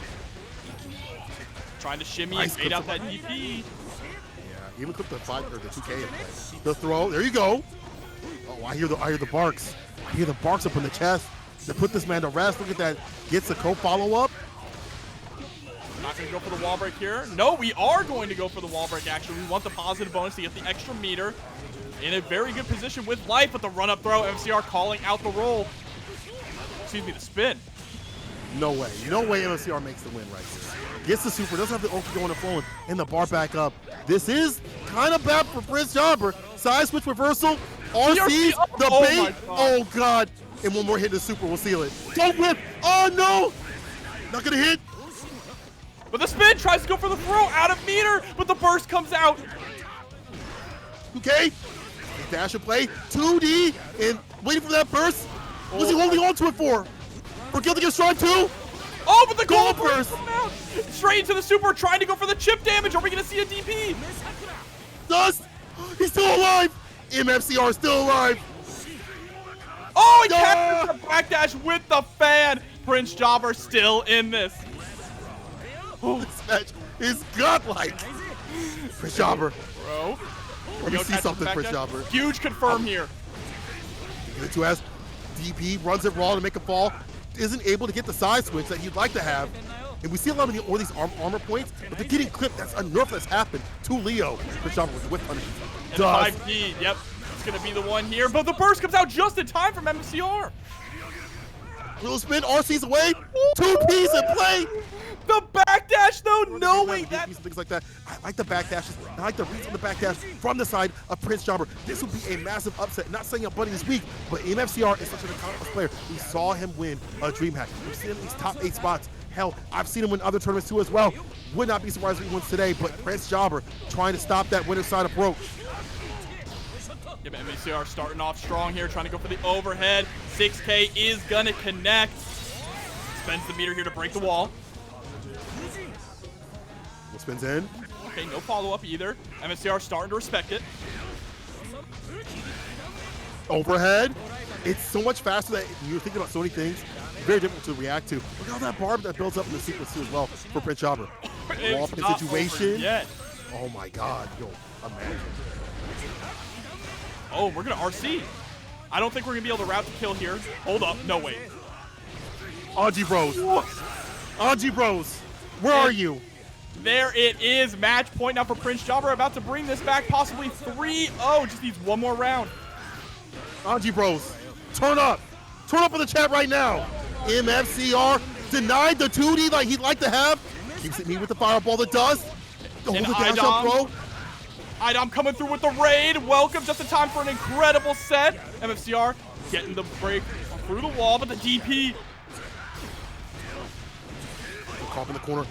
Trying to shimmy and bait out that DP. Yeah, even took the 5 or the 2K in play. The throw, there you go. Oh, I hear the barks. I hear the barks up in the chest. to put this man to rest. Look at that. Gets a co-follow-up. Not going to go for the wall break here. No, we are going to go for the wall break, actually. We want the positive bonus to get the extra meter. In a very good position with life, but the run-up throw. MFCR calling out the roll. Excuse me, the spin. No way. No way MFCR makes the win right here. Gets the super. Doesn't have the ulti going and flowing. And the bar back up. This is kind of bad for PrinceJobber. Side switch reversal. RC's the bait. Oh, God. And one more hit to super will seal it. Don't whip. Oh, no. Not going to hit. But the spin tries to go for the throw out of meter, but the burst comes out. Okay. Dash and play. 2D and waiting for that burst. What's he holding on to it for? For Guilty Gear Strike 2? Oh, but the gold gold burst. Straight into the super, trying to go for the chip damage. Are we going to see a DP? Dust. He's still alive. MFCR still alive. Oh, he captures the backdash with the fan. PrinceJobber still in this. This match is godlike. PrinceJobber. Bro. Let me see something, PrinceJobber. Huge confirm here. The 2S. DP runs it raw to make a fall. Isn't able to get the side switch that you'd like to have. And we see a lot of all these armor points, but they're getting clipped. That's a nerf that's happened to Leo. PrinceJobber with whip punish. And 5D, yep. It's going to be the one here, but the burst comes out just in time from MFCR. Little spin, RC's away. 2Ps in play. The backdash, though, knowing that. Things like that. I like the backdashes. I like the reads on the backdash from the side of PrinceJobber. This would be a massive upset. Not saying a Buddy is weak, but MFCR is such an accomplished player. We saw him win a DreamHack. We've seen him in these top 8 spots. Hell, I've seen him win other tournaments too as well. Would not be surprised if he wins today, but PrinceJobber trying to stop that winner's side approach. Yeah, but MFCR starting off strong here, trying to go for the overhead. 6K is gonna connect. Spends the meter here to break the wall. Spins in. Okay, no follow-up either. MFCR starting to respect it. Overhead. It's so much faster that you're thinking about so many things. Very difficult to react to. Look at all that barb that builds up in the sequence too as well for PrinceJobber. Wall pin situation. Oh my God. Yo, imagine. Oh, we're gonna RC. I don't think we're gonna be able to route the kill here. Hold up. No, wait. Anji Bros. Anji Bros. Where are you? There it is. Match point now for PrinceJobber. About to bring this back, possibly 3-0. Just needs one more round. Anji Bros. Turn up. Turn up in the chat right now. MFCR denied the 2D like he'd like to have. Keeps it me with the fireball that does. Hold the dash up, bro. iDom coming through with the raid. Welcome just in time for an incredible set. MFCR getting the break through the wall, but the DP. Caught in the corner.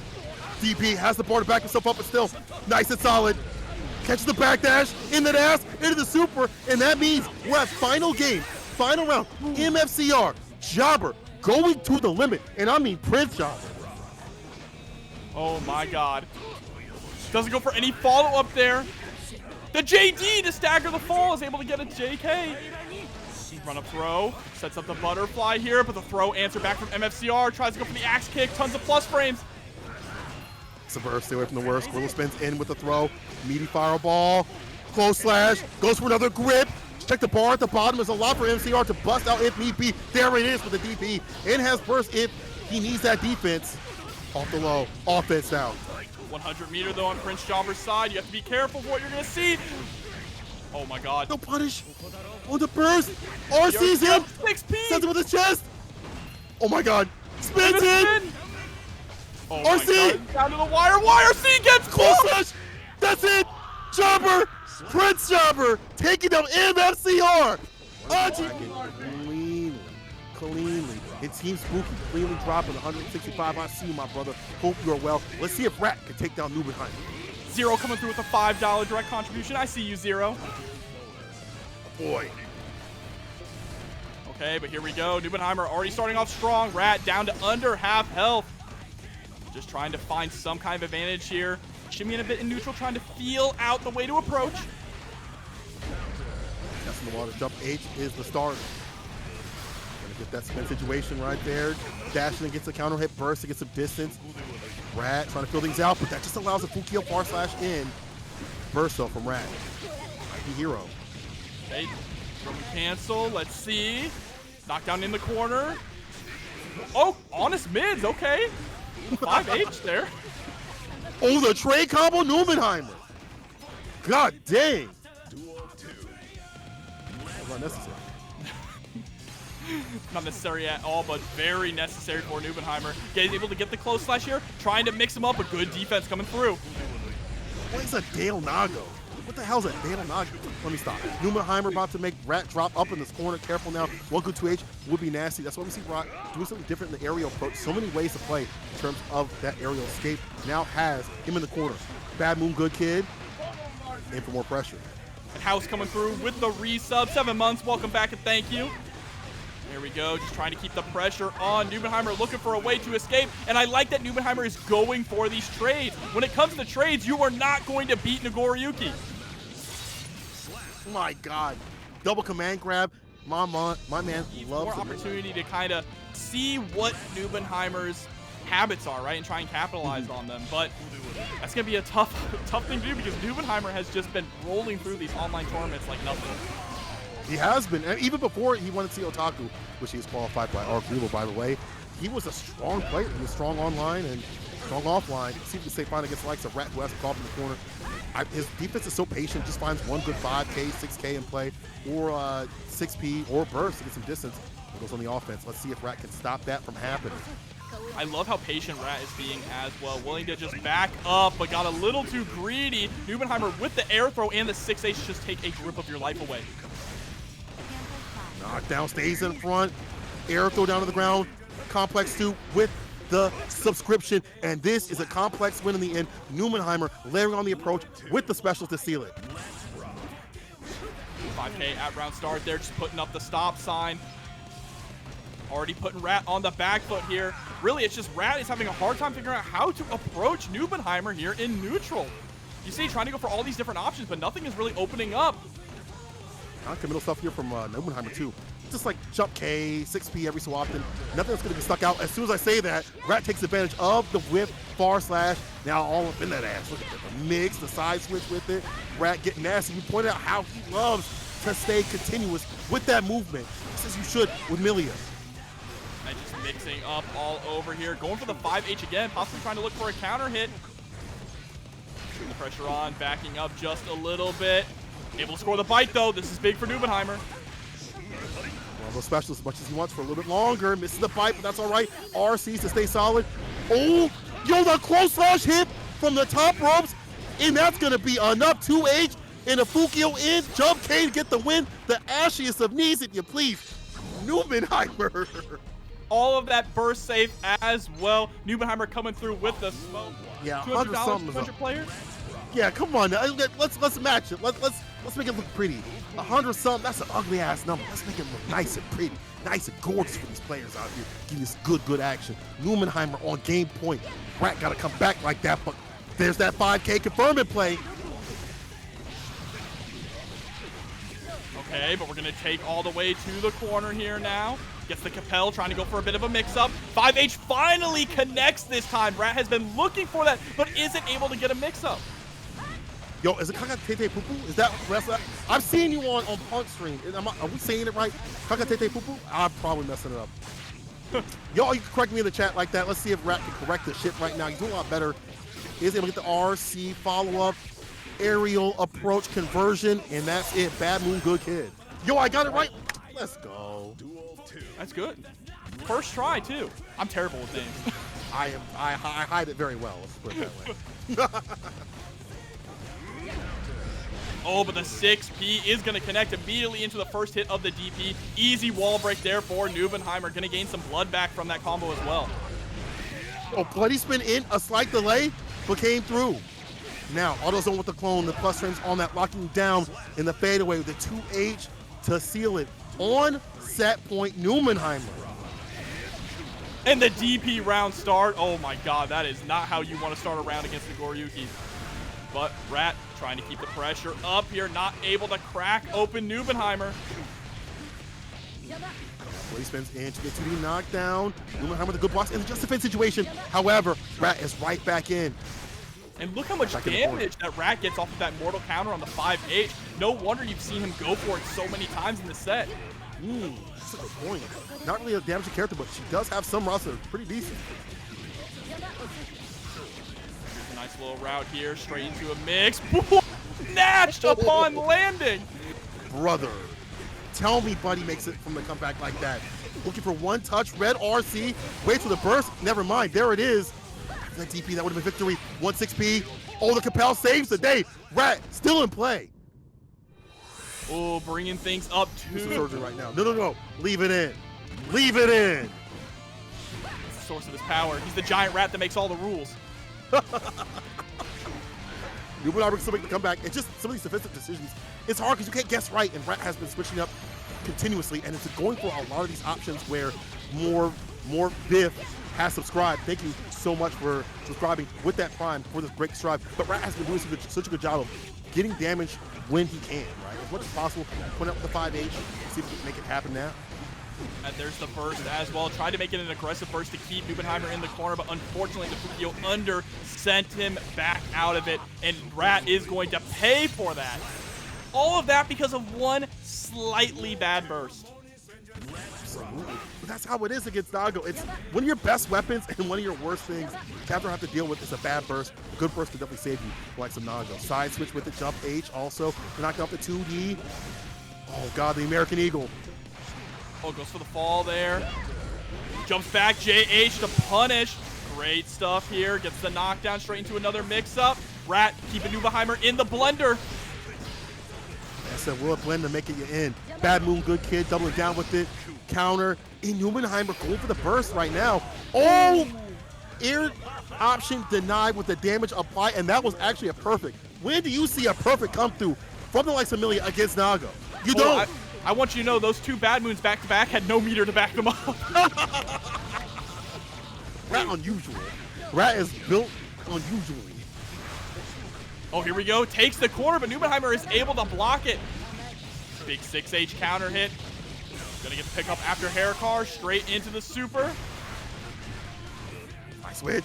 DP has the bar to back himself up, but still nice and solid. Catches the backdash in the dash, into the super, and that means we're at final game, final round. MFCR, Jobber going to the limit, and I mean PrinceJobber. Oh my God. Doesn't go for any follow-up there. The JD to stagger the fall is able to get a JK. Run up throw, sets up the butterfly here, but the throw answer back from MFCR. Tries to go for the axe kick, tons of plus frames. Subvert, stay away from the worst. Squirrel spins in with the throw. Meaty fireball. Close slash. Goes for another grip. Check the bar at the bottom. There's a lot for MCR to bust out if need be. There it is with the DP. And has burst if he needs that defense. Off the low. Offense now. 100 meter though on PrinceJobber's side. You have to be careful of what you're going to see. Oh my God. No punish. On the burst. RC's him. 6P. Sends him with his chest. Oh my God. Spins in. Oh RC! God. Down to the wire. YRC gets close slash. That's it. Jobber. PrinceJobber taking down MFCR. Anji. Cleanly. It seems spooky. Cleanly dropping 165. I see you, my brother. Hope you're well. Let's see if Rat can take down Nubenheim. Zero coming through with a $5 direct contribution. I see you, Zero. Boy. Okay, but here we go. Nubenheimer already starting off strong. Rat down to under half health. Just trying to find some kind of advantage here. Shimmying a bit in neutral, trying to feel out the way to approach. That's in the water. Jump H is the start. Gonna get that spin situation right there. Dashing and gets a counter hit burst to get some distance. Rat trying to fill things out, but that just allows a full kill far slash in. Burst though from Rat. The hero. Okay, from cancel. Let's see. Knockdown in the corner. Oh, honest mids, okay. 5H there. Oh, the trade combo Numenheimer. God dang. That's not necessary. Not necessary at all, but very necessary for Numenheimer. Getting able to get the close slash here, trying to mix him up. A good defense coming through. What is a Dale Nago? What the hell is a Dale Nago? Let me stop. Numenheimer about to make Rat drop up in this corner. Careful now. 1 good 2H would be nasty. That's why we see Rat doing something different in the aerial approach. So many ways to play in terms of that aerial escape. Now has him in the corner. Bad Moon, good kid. In for more pressure. And House coming through with the resub. 7 months. Welcome back and thank you. There we go, just trying to keep the pressure on. Numenheimer looking for a way to escape, and I like that Numenheimer is going for these trades. When it comes to trades, you are not going to beat Nagoriyuki. My God. Double command grab. My man loves more opportunity to kind of see what Numenheimer's habits are, right, and try and capitalize on them. But that's going to be a tough thing to do because Numenheimer has just been rolling through these online tournaments like nothing. He has been, and even before he wanted to see Otaku, which he was qualified by Argulo, by the way, he was a strong player. He was strong online and strong offline. See if you say fine against the likes of Rat, who has to call up in the corner. His defense is so patient, just finds 1 good 5K, 6K in play, or 6P, or burst to get some distance. It goes on the offense. Let's see if Rat can stop that from happening. I love how patient Rat is being as well, willing to just back up, but got a little too greedy. Numenheimer with the air throw and the 6H just take a grip of your life away. Knockdown stays in front. Air throw down to the ground. Complex 2 with the subscription. And this is a complex win in the end. Numenheimer layering on the approach with the special to seal it. 5K at round start there, just putting up the stop sign. Already putting Rat on the back foot here. Really, it's just Rat is having a hard time figuring out how to approach Numenheimer here in neutral. You see, trying to go for all these different options, but nothing is really opening up. Non-committal stuff here from Numenheimer too. Just like jump K, 6P every so often. Nothing that's going to be stuck out. As soon as I say that, Rat takes advantage of the whip, far slash. Now all up in that ass. Look at that, the mix, the side switch with it. Rat getting nasty. You pointed out how he loves to stay continuous with that movement. Just as you should with Millia. And just mixing up all over here. Going for the 5H again, possibly trying to look for a counter hit. Putting the pressure on, backing up just a little bit. Able to score the bite though. This is big for Numenheimer. One of those specials as much as he wants for a little bit longer. Misses the bite, but that's all right. RCs to stay solid. Oh, yo, the close slash hit from the top ropes. And that's going to be enough 2H and a Fukio in. Jump K to get the win. The ashiest of knees, if you please. Numenheimer. All of that burst safe as well. Numenheimer coming through with the smoke. Yeah, $200, 100 players. Yeah, come on. Let's match it. Let's make it look pretty. 100 something. That's an ugly ass number. Let's make it look nice and pretty, nice and gorgeous for these players out here. Give us good action. Numenheimer on game point. Rat got to come back like that, but there's that 5K confirming play. Okay, but we're gonna take all the way to the corner here now. Gets the Capel, trying to go for a bit of a mix-up. 5H finally connects this time. Rat has been looking for that, but isn't able to get a mix-up. Yo, is it Kakatete Pupu? Is that wrestler? I've seen you on Punk Stream. Are we saying it right? Kakatete Pupu? I'm probably messing it up. Yo, you can correct me in the chat like that. Let's see if Rat can correct the shit right now. He's doing a lot better. He's able to get the RC follow-up, aerial approach conversion, and that's it. Bad Moon, good kid. Yo, I got it right. Let's go. That's good. First try, too. I'm terrible with names. I hide it very well. Let's put it that way. Oh, but the 6P is going to connect immediately into the first hit of the DP. Easy wall break there for Numenheimer. Going to gain some blood back from that combo as well. Oh, bloody spin in, a slight delay, but came through. Now, AutoZone with the clone, the plus frames on that, locking down in the fadeaway with the 2H to seal it. On set point, Numenheimer. And the DP round start. Oh my god, that is not how you want to start a round against Nagoriyuki. But Rat trying to keep the pressure up here, not able to crack open Numenheimer. He spins in to get 2D knockdown. Numenheimer with a good blocks in the just defense situation. However, Rat is right back in. And look how much damage that Rat gets off of that mortal counter on the 5H. No wonder you've seen him go for it so many times in the set. That's a good point. Not really a damaging character, but she does have some roster pretty decent. Here's a nice little route here, straight into a mix. Snatched upon landing. Brother, tell me Buddy makes it from the comeback like that. Looking for one touch, red RC, wait for the burst. Never mind, there it is. That DP, that would have been victory. 1-6P. Oh, the Capel saves the day. Rat still in play. Oh, bringing things up This is too. surgery right now. No. Leave it in. Leave it in. It's the source of his power. He's the giant rat that makes all the rules. Newman can still make the comeback. It's just some of these defensive decisions. It's hard because you can't guess right, and Rat has been switching up continuously, and it's going for a lot of these options where more Biff has subscribed. Thank you so much for subscribing with that Prime for this break strive. But Rat has been doing such a good job of getting damage when he can, right? As much as possible, putting up the 5H, see if we can make it happen now. And there's the burst as well. Tried to make it an aggressive burst to keep Nubenheimer in the corner, but unfortunately the Fukio under sent him back out of it, and Rat is going to pay for that. All of that because of one slightly bad burst. Absolutely. But that's how it is against Nago. It's one of your best weapons and one of your worst things Captain have to deal with is a bad burst. A good burst can definitely save you, like some Nago. Side switch with the jump H also. Knocked off the 2D. Oh god, the American Eagle. Oh, goes for the fall there. Jumps back, JH to punish. Great stuff here. Gets the knockdown straight into another mix-up. Rat keeping Nubenheimer in the blender. I said, will it blend to make it your end? Bad Moon, good kid, doubling down with it. Counter. In Nubenheimer going for the burst right now. Oh! Air option denied with the damage applied, and that was actually a perfect. When do you see a perfect come through from the likes of Millia against Nago? You don't. I want you to know those two bad moons back-to-back had no meter to back them up. Rat unusual. Rat is built unusually. Oh, here we go. Takes the corner, but Nubenheimer is able to block it. Big 6H counter hit. Gonna get the pickup after Haircar, straight into the super. Nice switch.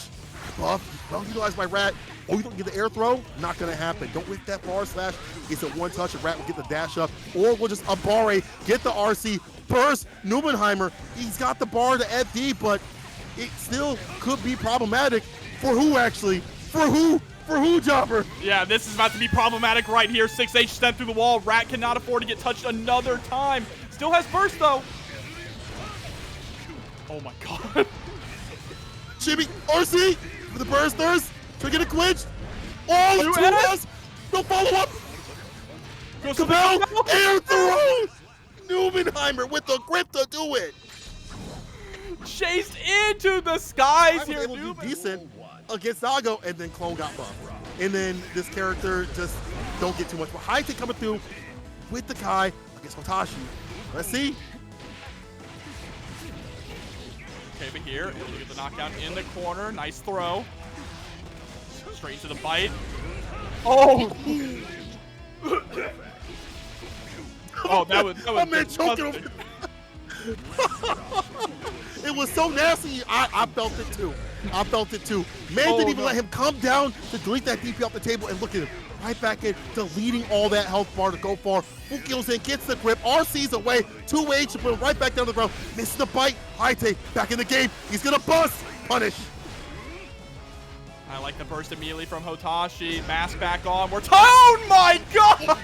Buff. Well utilized by Rat. Oh, you don't get the air throw? Not gonna happen. Don't whip that bar slash. It's a one touch and Rat will get the dash up. Or we'll just Abare, get the RC, burst Nubenheimer. He's got the bar to FD, but it still could be problematic. For who actually? For who? For who, Jobber? Yeah, this is about to be problematic right here. 6H step through the wall. Rat cannot afford to get touched another time. Still has burst though. Oh my god. Chibi, RC for the bursters. Trying to get it quenched. Oh, the 2S. No follow up. Capel, air throw. Nubenheimer with the grip to do it. Chased into the skies here. Able to do decent against Nago, and then Clone got buffed. And then this character just don't get too much. But Hayatei coming through with the Kai against Hotashi. Let's see. Okay, but here, able to get the knockdown in the corner. Nice throw. Straight to the bite. Oh! Oh, that was My man choking over. It was so nasty. I felt it too. I felt it too. Man didn't even let him come down to delete that DP off the table, and look at him. Right back in, deleting all that health bar to go far. Fukio's in, gets the grip, RC's away, 2H to put him right back down to the ground. Misses the bite. Hayatei back in the game. He's gonna bust. Punish. I like the burst immediately from Hotashi. Mask back on. Oh my god!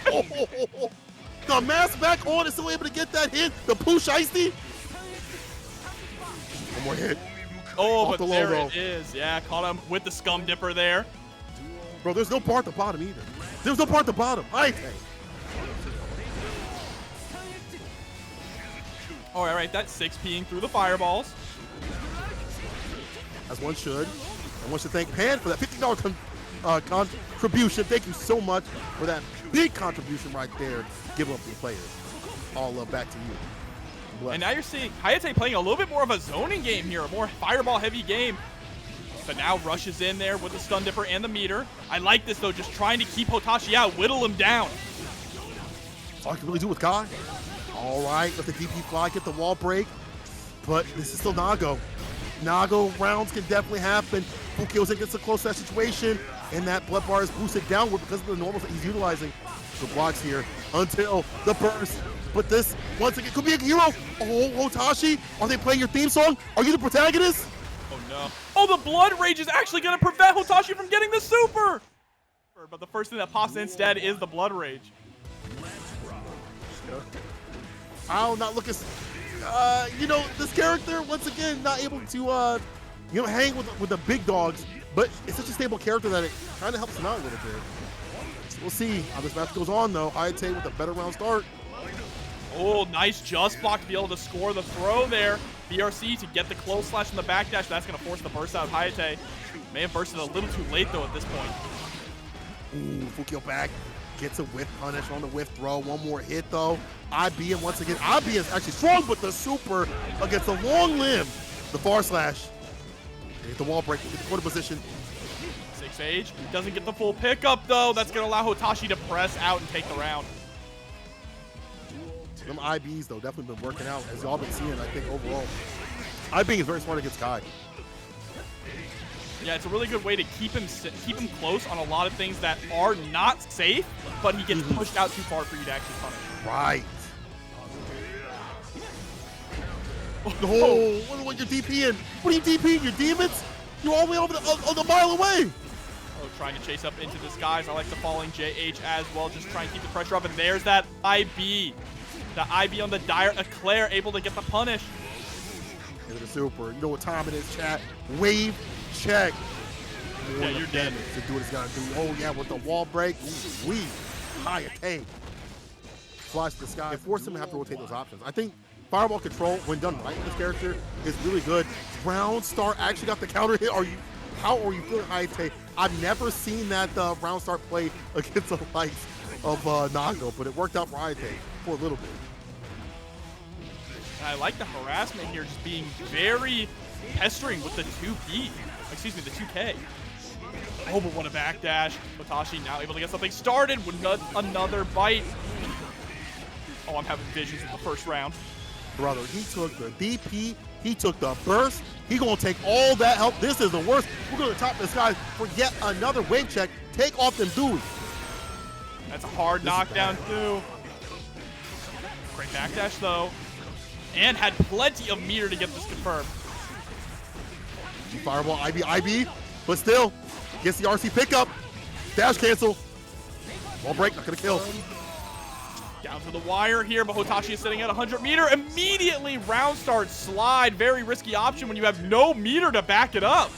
The mask back on is still able to get that hit. The push icy. One more hit. Oh, but there it is. Yeah, caught him with the scum dipper there. Bro, there's no bar at the bottom either. There's no bar at the bottom. Hayatei. All right, that's 6P'ing through the fireballs. As one should. I want to thank Pan for that $50 contribution. Thank you so much for that big contribution right there. Give up to the players. All love back to you. Bless. And now you're seeing Hayatei playing a little bit more of a zoning game here, a more fireball heavy game. But now rushes in there with the stun dipper and the meter. I like this though, just trying to keep Hotashi out, whittle him down. That's all I can really do with Kai. All right, let the DP fly, get the wall break. But this is still Nago. Nago rounds can definitely happen. Fukio's gets a close to that situation, and that blood bar is boosted downward because of the normals that he's utilizing. The blocks here. until the burst. But this, once again, could be a hero. Oh, Hotashi, are they playing your theme song? Are you the protagonist? Oh no. Oh, the Blood Rage is actually going to prevent Hotashi from getting the super! But the first thing that pops instead is the Blood Rage. I'll not look as, you know, this character, once again, not able to, you know, hang with the big dogs, but it's such a stable character that it kind of helps him out a little bit. So we'll see how this match goes on, though. Hayatei with a better round start. Oh, nice just block to be able to score the throw there. BRC to get the close slash in the backdash. That's going to force the burst out of Hayatei. May have bursted a little too late, though, at this point. Ooh, Fukio back. Gets a whiff punish on the whiff throw. One more hit, though. IB, once again, IB is actually strong, but the super against the long limb. The far slash. They get the wall break, get the quarter position. 6H doesn't get the full pickup, though. That's going to allow Hotashi to press out and take the round. Them IBs, though, definitely been working out, as y'all been seeing, I think, overall. IB is very smart against Kai. Yeah, it's a really good way to keep him close on a lot of things that are not safe, but he gets pushed out too far for you to actually punish. Right. Oh, what you're DPing? What are you DPing? Your demons? You're all the way over the mile away. Oh, trying to chase up into disguise. I like the falling JH as well. Just trying to keep the pressure up. And there's that IB. The IB on the dire Eclair able to get the punish. Into the super. You know what time it is, chat. Wave check. Yeah, you're dead. To do what it's gotta do. Oh yeah, with the wall break. Ooh, Hayatei flies to the sky. It forced him to have to rotate those options. I think fireball control, when done right with this character, is really good. Round start actually got the counter hit. How are you feeling, Hayatei? I've never seen that round start play against the likes of Nago, but it worked out for Hayatei for a little bit. And I like the harassment here, just being very pestering with the 2P. Excuse me, the 2K. Oh, but what a backdash. Hotashi now able to get something started with another bite. Oh, I'm having visions of the first round. Brother, he took the DP, he took the burst, he gonna take all that help. This is the worst. We're gonna top this guy for yet another wave check. Take off them dudes. That's a hard knockdown too. Great backdash though. And had plenty of meter to get this confirmed. Fireball, IB, but still gets the RC pickup. Dash cancel. Wall break, not gonna kill. Down to the wire here, but Hotashi is sitting at 100 meter. Immediately round start slide. Very risky option when you have no meter to back it up.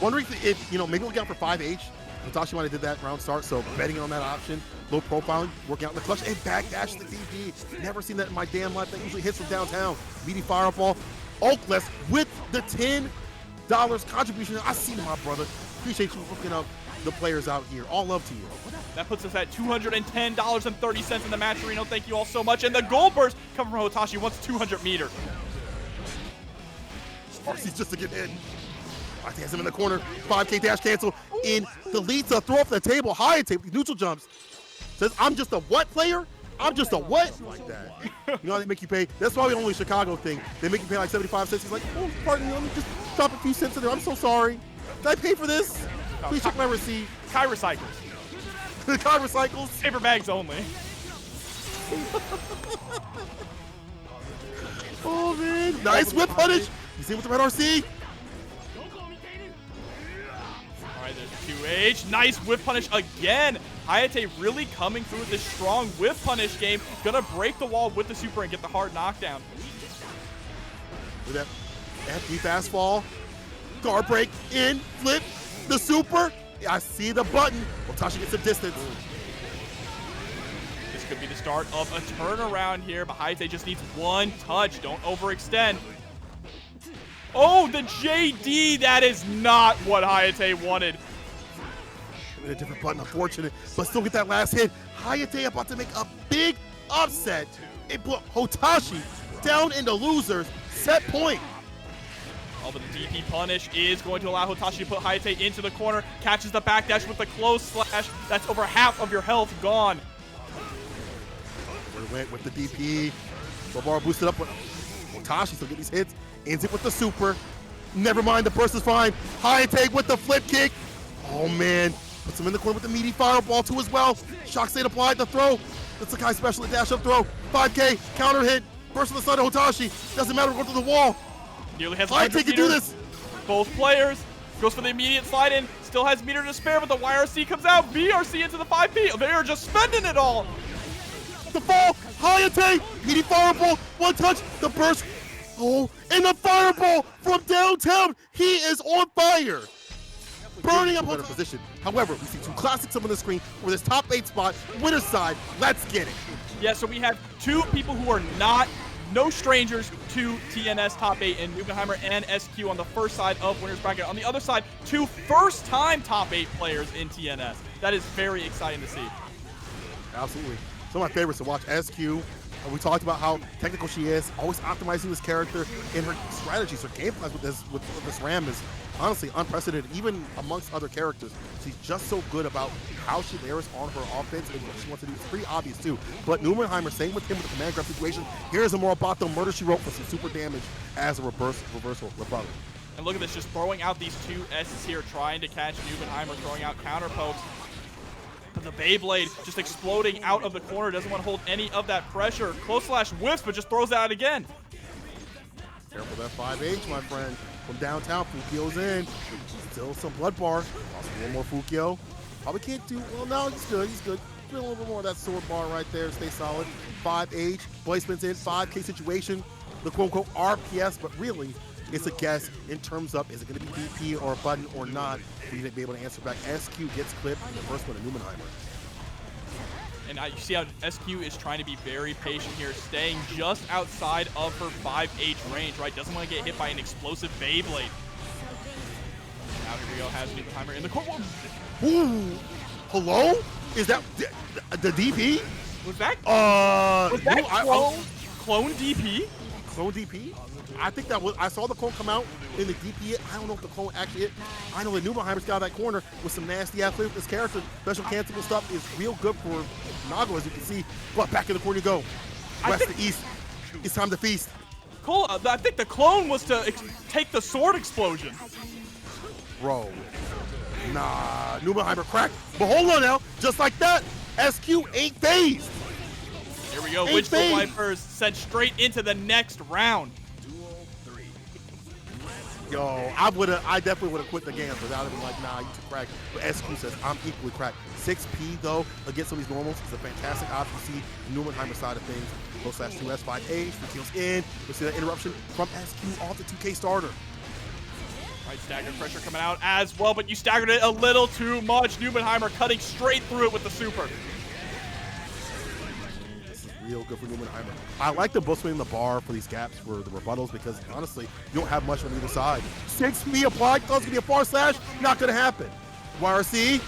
Wondering if you know, maybe looking out for 5H. Hotashi might have did that round start, so betting on that option. Low profiling, working out in the clutch, and backdash the DP. Never seen that in my damn life. That usually hits from downtown. Meaty fireball. Oakless with the $10 contribution. I see my brother. Appreciate you hooking up the players out here. All love to you. That puts us at $210.30 in the match arena. Thank you all so much. And the gold burst coming from Hotashi once 200 meter. RC's just to get in. I has him in the corner. 5K dash cancel. In the lead to throw off the table. Hayatei with neutral jumps. Says, I'm just a what player? I'm just a what? Like that. You know how they make you pay? That's probably only a Chicago thing. They make you pay like 75 cents. He's like, oh, pardon me, let me just drop a few cents in there. I'm so sorry. Did I pay for this? Please check my receipt. Kai recycles. Kai recycles. Paper bags only. Oh, man. Nice whip punish. You see with the red RC? All right, there's 2H. Nice whip punish again. Hayatei really coming through with this strong whip punish game. Gonna break the wall with the super and get the hard knockdown. Look at that FD fast fall. Guard break in, flip, the super. I see the button. Hotashi gets some distance. This could be the start of a turnaround here, but Hayatei just needs one touch. Don't overextend. Oh, the JD. That is not what Hayatei wanted. A different button, unfortunate, but still get that last hit. Hayatei about to make a big upset. It put Hotashi down in the losers. Set point. Oh, but the DP punish is going to allow Hotashi to put Hayatei into the corner. Catches the backdash with the close slash. That's over half of your health gone. Went with the DP. Bobara boosted up with Hotashi, so get these hits. Ends it with the super. Never mind, the burst is fine. Hayatei with the flip kick. Oh, man. Puts him in the corner with the meaty fireball too as well. Shock state applied, the throw. The Sakai special, the dash up throw. 5K, counter hit. Burst on the side of Hotashi. Doesn't matter, we're going through the wall. Nearly has Hayatei can do this. Both players. Goes for the immediate slide in. Still has meter to spare, but the YRC comes out. VRC into the 5P. They are just spending it all. The fall. Hayatei. Meaty fireball. One touch. The burst. Oh, and the fireball from downtown. He is on fire. Burning up on the position. However, we see two classics up on the screen for this top 8 spot. Winner's side. Let's get it. Yeah, so we have two people who are no strangers to TNS top 8 in Nubenheimer and SQ on the first side of winner's bracket. On the other side, two first-time top 8 players in TNS. That is very exciting to see. Absolutely. Some of my favorites to watch. SQ. We talked about how technical she is, always optimizing this character, and her strategies, her game plans with this Ram is honestly unprecedented, even amongst other characters. She's just so good about how she layers on her offense and what she wants to do. It's pretty obvious too. But Nubenheimer, same with him with the command grab situation. Here's a more Morabato murder she wrote for some super damage as a reversal rebuttal. And look at this, just throwing out these two S's here, trying to catch Nubenheimer, throwing out counter pokes. But the Beyblade just exploding out of the corner, doesn't want to hold any of that pressure. Close slash whiffs, but just throws it out again. Careful that 5H, my friend. From downtown, Fukio's in. Still some blood bar. Also one more Fukio. Probably can't do, well, no, he's good, he's good. Do a little bit more of that sword bar right there, stay solid. 5H, Blazeman's in, 5K situation. The quote-unquote RPS, but really, it's a guess in terms of, is it going to be DP or a button or not? For you to be able to answer back. SQ gets clipped in the first one to Nubenheimer. And you see how SQ is trying to be very patient here, staying just outside of her 5H range, right? Doesn't want to get hit by an explosive Beyblade. Now here we go, has Nubenheimer in the court. Ooh, hello? Is that the DP? Was that no, clone DP? Clone DP? I think that was, I saw the clone come out in the DP. I don't know if the clone actually hit. I know that Nubenheimer's got that corner with some nasty athletes. This character, special cancelable stuff is real good for Nago, as you can see. But back in the corner you go. West to east. It's time to feast. Cole, I think the clone was to take the sword explosion. Bro. Nah, Nubenheimer cracked. But hold on now. Just like that, SQ ain't phased. Here we go. Witchfoot Wipers sent straight into the next round. Yo, I definitely would have quit the game for that. I would have been like, nah, you too cracked. But SQ says, I'm equally cracked. 6P, though, against some of these normals is a fantastic option to see the Nubenheimer side of things. Go slash 2S, 5H, 3 kills in. We'll see that interruption from SQ off the 2K starter. Right, staggered pressure coming out as well, but you staggered it a little too much. Nubenheimer cutting straight through it with the super. Real good for Nubenheimer. I like the both swinging the bar for these gaps for the rebuttals because honestly, you don't have much on either side. 6P applied, thought it was gonna be a far slash, not gonna happen. YRC,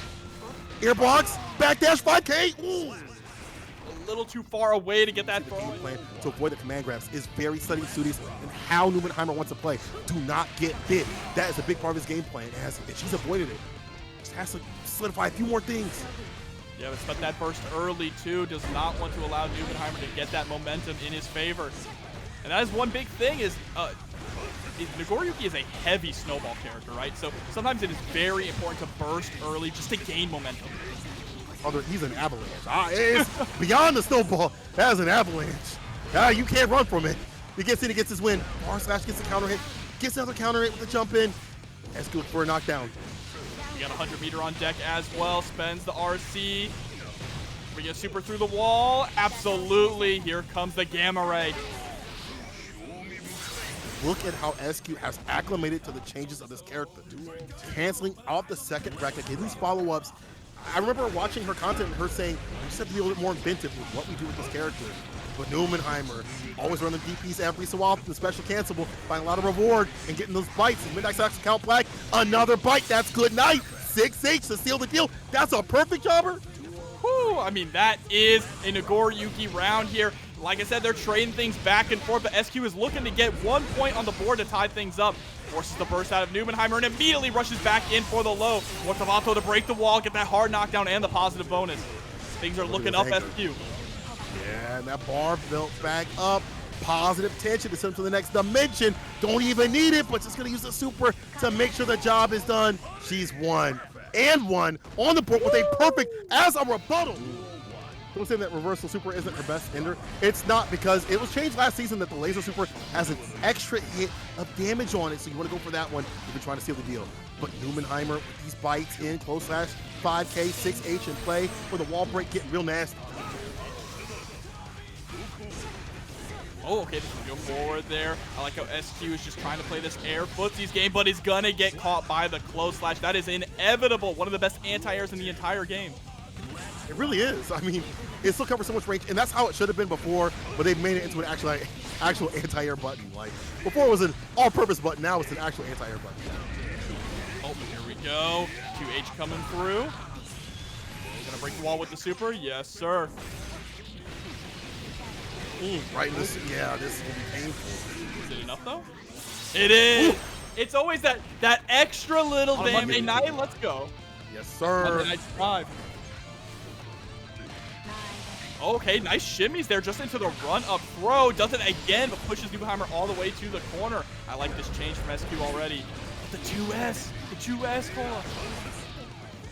ear blocks, backdash 5K. Ooh. A little too far away to get that throw. Plan to avoid the command grabs is very studying studies and how Nubenheimer wants to play. Do not get bit. That is a big part of his game plan. As if she's avoided it, just has to solidify a few more things. Yeah, but spent that burst early too. Does not want to allow Nubenheimer to get that momentum in his favor. And that is one big thing is Nagoriyuki is a heavy snowball character, right? So sometimes it is very important to burst early just to gain momentum. He's an avalanche. It's beyond the snowball. That is an avalanche. You can't run from it. He gets in, he gets his win. R slash gets the counter hit. Gets another counter hit with the jump in. That's good for a knockdown. We got 100 meter on deck as well. Spends the RC. We get super through the wall. Absolutely. Here comes the gamma ray. Look at how SQ has acclimated to the changes of this character. Canceling out the second bracket, getting these follow-ups. I remember watching her content and her saying, we just have to be a little bit more inventive with what we do with this character. But Nubenheimer, always running DPs every so often, the special cancelable, finding a lot of reward and getting those bites. And Midnight Sox count black, another bite, that's good night. 6H to seal the deal. That's a perfect jobber. Whew, I mean, that is a Nagoriyuki round here. Like I said, they're trading things back and forth, but SQ is looking to get 1 point on the board to tie things up. Forces the burst out of Nubenheimer and immediately rushes back in for the low. Morabato to break the wall, get that hard knockdown and the positive bonus. Things are looking up SQ. Yeah, and that bar built back up. Positive tension to send him to the next dimension. Don't even need it, but just going to use the super to make sure the job is done. She's won and won on the board with a perfect as a rebuttal. Someone saying that reversal super isn't her best ender. It's not, because it was changed last season that the laser super has an extra hit of damage on it, so you want to go for that one if you're trying to seal the deal. But Newmanheimer with these bites in, close slash, 5K, 6H in play for the wall break, getting real nasty. Oh, okay, just go forward there. I like how SQ is just trying to play this air footsies game, but is gonna get caught by the close slash. That is inevitable. One of the best anti-airs in the entire game. It really is. I mean, it still covers so much range, and that's how it should have been before, but they've made it into an actual anti-air button. Like, before it was an all-purpose button, now it's an actual anti-air button. Oh, here we go. 2H coming through. Gonna break the wall with the super. Yes, sir. Right in this, yeah, this will be painful. Is it enough though? It is. Ooh. It's always that extra little damage. Hey, Naya, let's go. Yes, sir. Nice drive. Okay, nice shimmies there just into the run-up throw. Does it again, but pushes Newheimer all the way to the corner. I like this change from SQ already. The 2S call.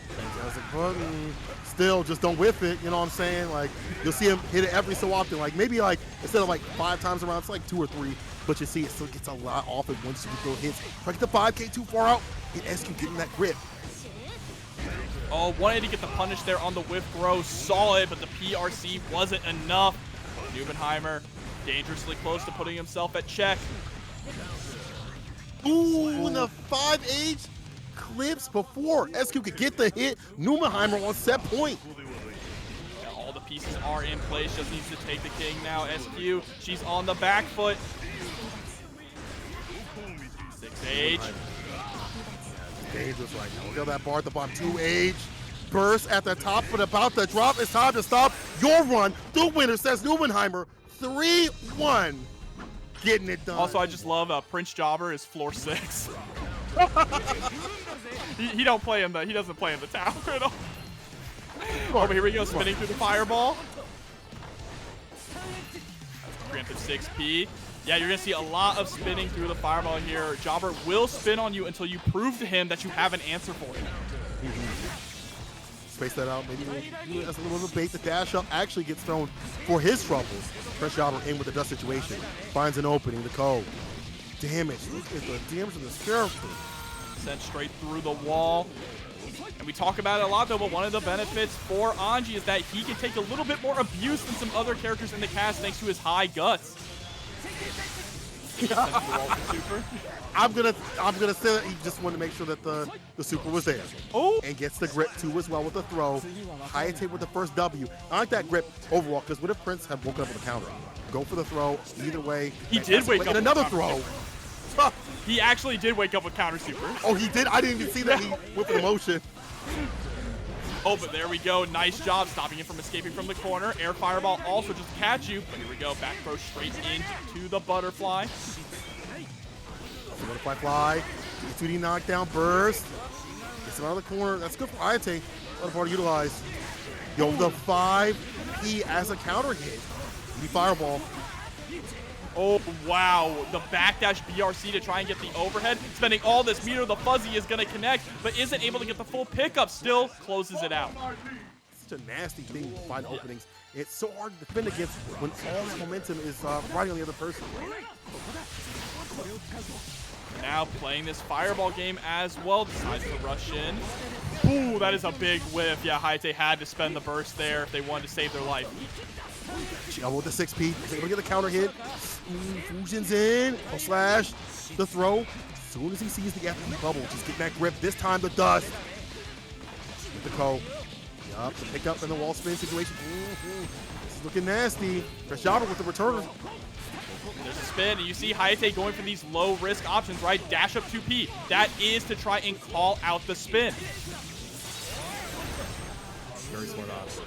Fantastic button. Still, just don't whiff it, you know what I'm saying? Like, you'll see him hit it every so often. Like, maybe like, instead of like 5 times around, it's like 2 or 3. But you see it still gets a lot off it once you get those hits. Try to get the 5K too far out, and SQ getting that grip. Oh, wanted to get the punish there on the whiff throw. Solid, but the PRC wasn't enough. Newmanheimer dangerously close to putting himself at check. Ooh, and the 5H clips before SQ could get the hit. Newmanheimer on set point. Yeah, all the pieces are in place. Just needs to take the king now. SQ, she's on the back foot. 6H. Dangerous right now. Look at that bar at the bottom. 2H. Burst at the top, but about to drop. It's time to stop your run. The winner says Newmanheimer. 3-1. Getting it done. Also, I just love PrinceJobber is floor 6. he doesn't play in the tower at all. Oh, but here we go, spinning through the fireball. Preemptive 6P. Yeah, you're gonna see a lot of spinning through the fireball here. Jobber will spin on you until you prove to him that you have an answer for him. Space that out, maybe as a little bit of bait. The dash up actually gets thrown for his troubles. PrinceJobber in with the dust situation. Finds an opening, the code. Damage, look at the damage of this character. Sent straight through the wall. And we talk about it a lot though, but one of the benefits for Anji is that he can take a little bit more abuse than some other characters in the cast thanks to his high guts. I'm gonna say that he just wanted to make sure that the super was there. Oh, and gets the grip too as well with the throw. Hayatei with the first W. I like that grip overall, because what if Prince had woken up with a counter? Go for the throw. Either way, he did wake up. And another throw. He actually did wake up with counter super. Oh, he did? I didn't even see that. He went for the motion. Oh, but there we go. Nice job stopping him from escaping from the corner. Air fireball also just to catch you. But here we go. Back throw straight into the butterfly. Butterfly fly. 2D knockdown burst. Gets him out of the corner. That's good for Hayatei. Another part to utilize. Yo, the 5P as a counter hit. The fireball. Oh, wow. The backdash BRC to try and get the overhead. Spending all this meter. The fuzzy is going to connect, but isn't able to get the full pickup. Still closes it out. Such a nasty thing to find openings. It's so hard to defend against when all this momentum is riding on the other person. Now playing this fireball game as well. Decides to rush in. Ooh, that is a big whiff. Yeah, Hayatei had to spend the burst there if they wanted to save their life. She elbowed the 6P. He's able to get the counter hit. Fusions in. Oh, slash. The throw. As soon as he sees the FP bubble, just getting that grip. This time the dust. With the co. Yup, the pickup and the wall spin situation. This is looking nasty. PrinceJobber with the returner. There's a spin, and you see Hayatei going for these low-risk options, right? Dash up 2P. That is to try and call out the spin. Very smart option.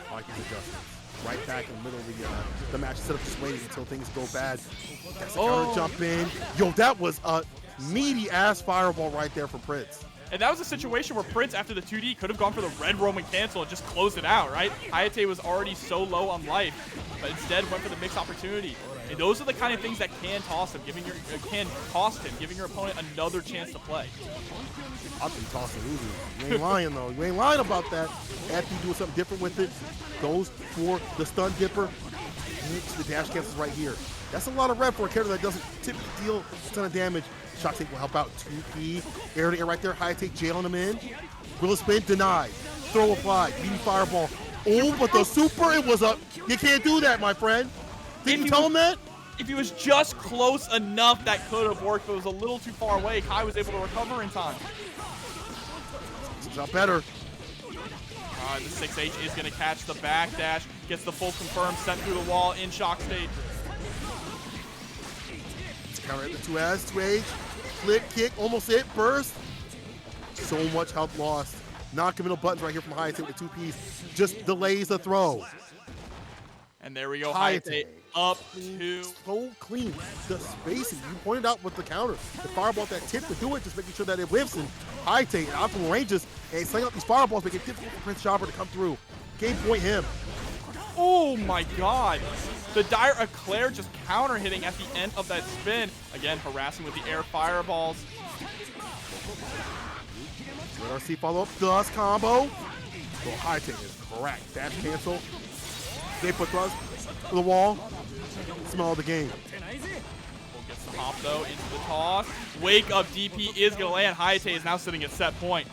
I like these adjustments. Right back in the middle of the match instead of just waiting until things go bad. That's a counter jump in. Yo, that was a meaty-ass fireball right there for Prince. And that was a situation where Prince, after the 2D, could have gone for the red Roman cancel and just closed it out, right? Hayatei was already so low on life, but instead went for the mixed opportunity. And those are the kind of things that can cost him, giving your opponent another chance to play. I think toss it easy. You ain't lying though. You ain't lying about that. After you do something different with it, goes for the stun dipper, hits the dash cancels right here. That's a lot of rep for a character that doesn't typically deal a ton of damage. Shock take will help out 2P. Air to air right there. Hayatei jailing him in. Gorilla spin denied. Throw applied. BB fireball. Oh, but the super, it was up. You can't do that, my friend. Didn't you tell him that? If he was just close enough, that could have worked, but it was a little too far away. Kai was able to recover in time. It's not better. The 6H is going to catch the backdash. Gets the full confirm, sent through the wall in shock state. Let's counter at the 2H. Flip kick, almost it. Burst. So much health lost. Non-committal buttons right here from Hayatei with the 2Ps. Just delays the throw. And there we go. Hayatei up to. So clean. The spacing. You pointed out with the counter. The fireball, that tip to do it, just making sure that it whiffs. And Hayatei in optimal ranges and slaying out these fireballs, make it difficult for PrinceJobber to come through. Game point him. Oh my god. The dire Eclair just counter hitting at the end of that spin. Again, harassing with the air fireballs. Good RC follow up. Dust combo. So Hayatei is correct. Dash cancel. They put thrust to the wall. Smell of the game. Gets the hop though into the toss. Wake up DP is going to land. Hayatei is now sitting at set point.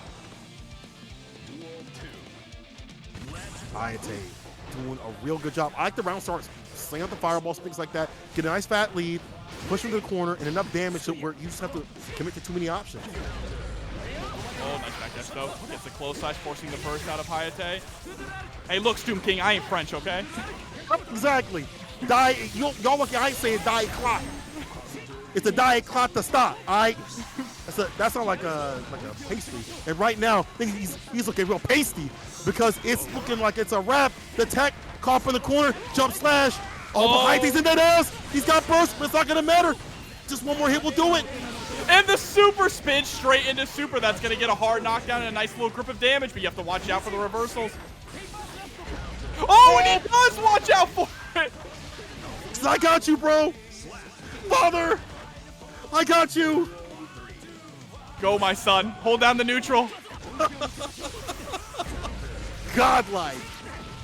Hayatei doing a real good job. I like the round starts. Sling out the fireballs, things like that. Get a nice fat lead. Push him to the corner and enough damage to where you just have to commit to too many options. Oh, nice back dash though. Gets the close side, forcing the burst out of Hayatei. Hey, look, Stoom King, I ain't French, okay? Exactly. Y'all lucky I ain't saying die clock. It's a die clock to stop. That's not like a pastry. And right now, I think he's looking real pasty because it's looking like it's a wrap. The tech caught in the corner, jump slash. Oh, but Hayatei's in that ass. He's got burst, but it's not gonna matter. Just one more hit will do it. And the super spin straight into super. That's going to get a hard knockdown and a nice little grip of damage, but you have to watch out for the reversals. Oh, and he does watch out for it. I got you, bro. Father, I got you. Go, my son. Hold down the neutral. Godlike.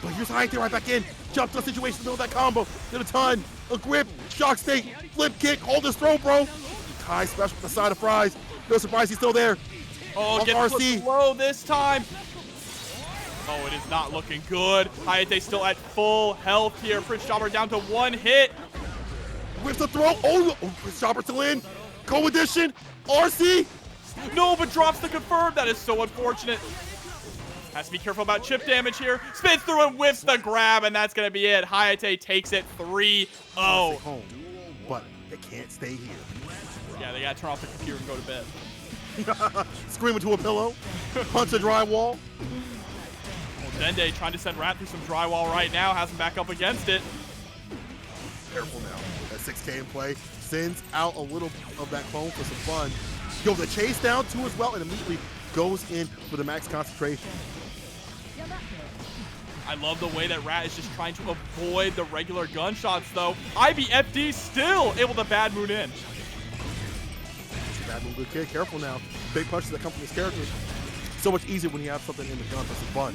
But here's Hayatei right back in. Jump to the situation, middle of that combo. Did a ton. A grip, shock state, flip kick, hold his throw, bro. High special with the side of fries. No surprise, he's still there. Oh, get RC low this time. Oh, it is not looking good. Hayatei still at full health here. PrinceJobber down to one hit. Whips the throw. Oh, PrinceJobber still in. Co-edition. RC. No, but drops the confirm. That is so unfortunate. Has to be careful about chip damage here. Spins through and whiffs the grab, and that's going to be it. Hayatei takes it 3-0. But they can't stay here. Yeah, they got to turn off the computer and go to bed. Scream into a pillow. Punch a drywall. Well, Dende trying to send Rat through some drywall right now. Has him back up against it. Careful now. That 6K in play. Sends out a little of that clone for some fun. Goes a chase down too as well and immediately goes in for the max concentration. I love the way that Rat is just trying to avoid the regular gunshots though. IBFD still able to bad moon in. Bad moon, good kid. Careful now. Big punches that come from his characters. So much easier when you have something in the gun for some fun.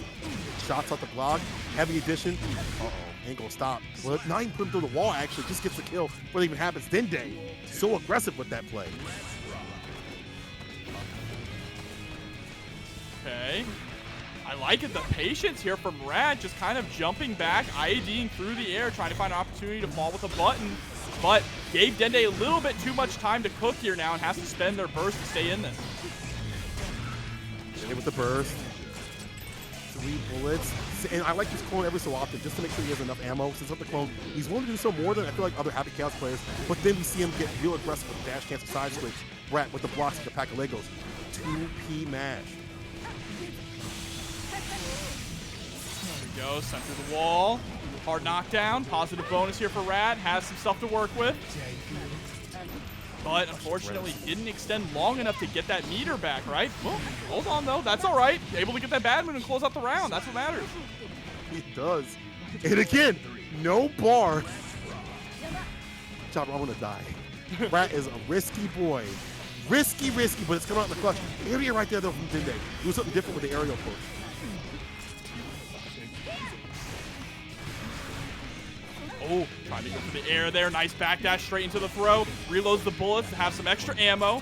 Shots off the block. Heavy addition. Uh-oh. Ain't gonna stop. Well, not even put him through the wall, actually. Just gets the kill before it even happens. Dende. So aggressive with that play. Okay. I like it. The patience here from Rad, just kind of jumping back, IEDing through the air, trying to find an opportunity to fall with a button, but gave Dende a little bit too much time to cook here now and has to spend their burst to stay in this. Dende with the burst. 3 bullets. And I like this clone every so often just to make sure he has enough ammo. Since up the clone, he's willing to do so more than I feel like other Happy Chaos players, but then we see him get real aggressive with the dash cancel side switch. Rat with the blocks with the pack of Legos. 2P mash. Go, sent through the wall. Hard knockdown. Positive bonus here for Rad. Has some stuff to work with. but unfortunately didn't extend long enough to get that meter back, right? Well, hold on though, that's all right. Able to get that bad moon and close out the round. That's what matters. He does. And again, no bar. Chopper, I'm gonna die. Rat is a risky boy. Risky, but it's coming out in the clutch. Area right there though from Dende. Do something different with the aerial push. Oh, trying to go for the air there. Nice backdash straight into the throw. Reloads the bullets to have some extra ammo.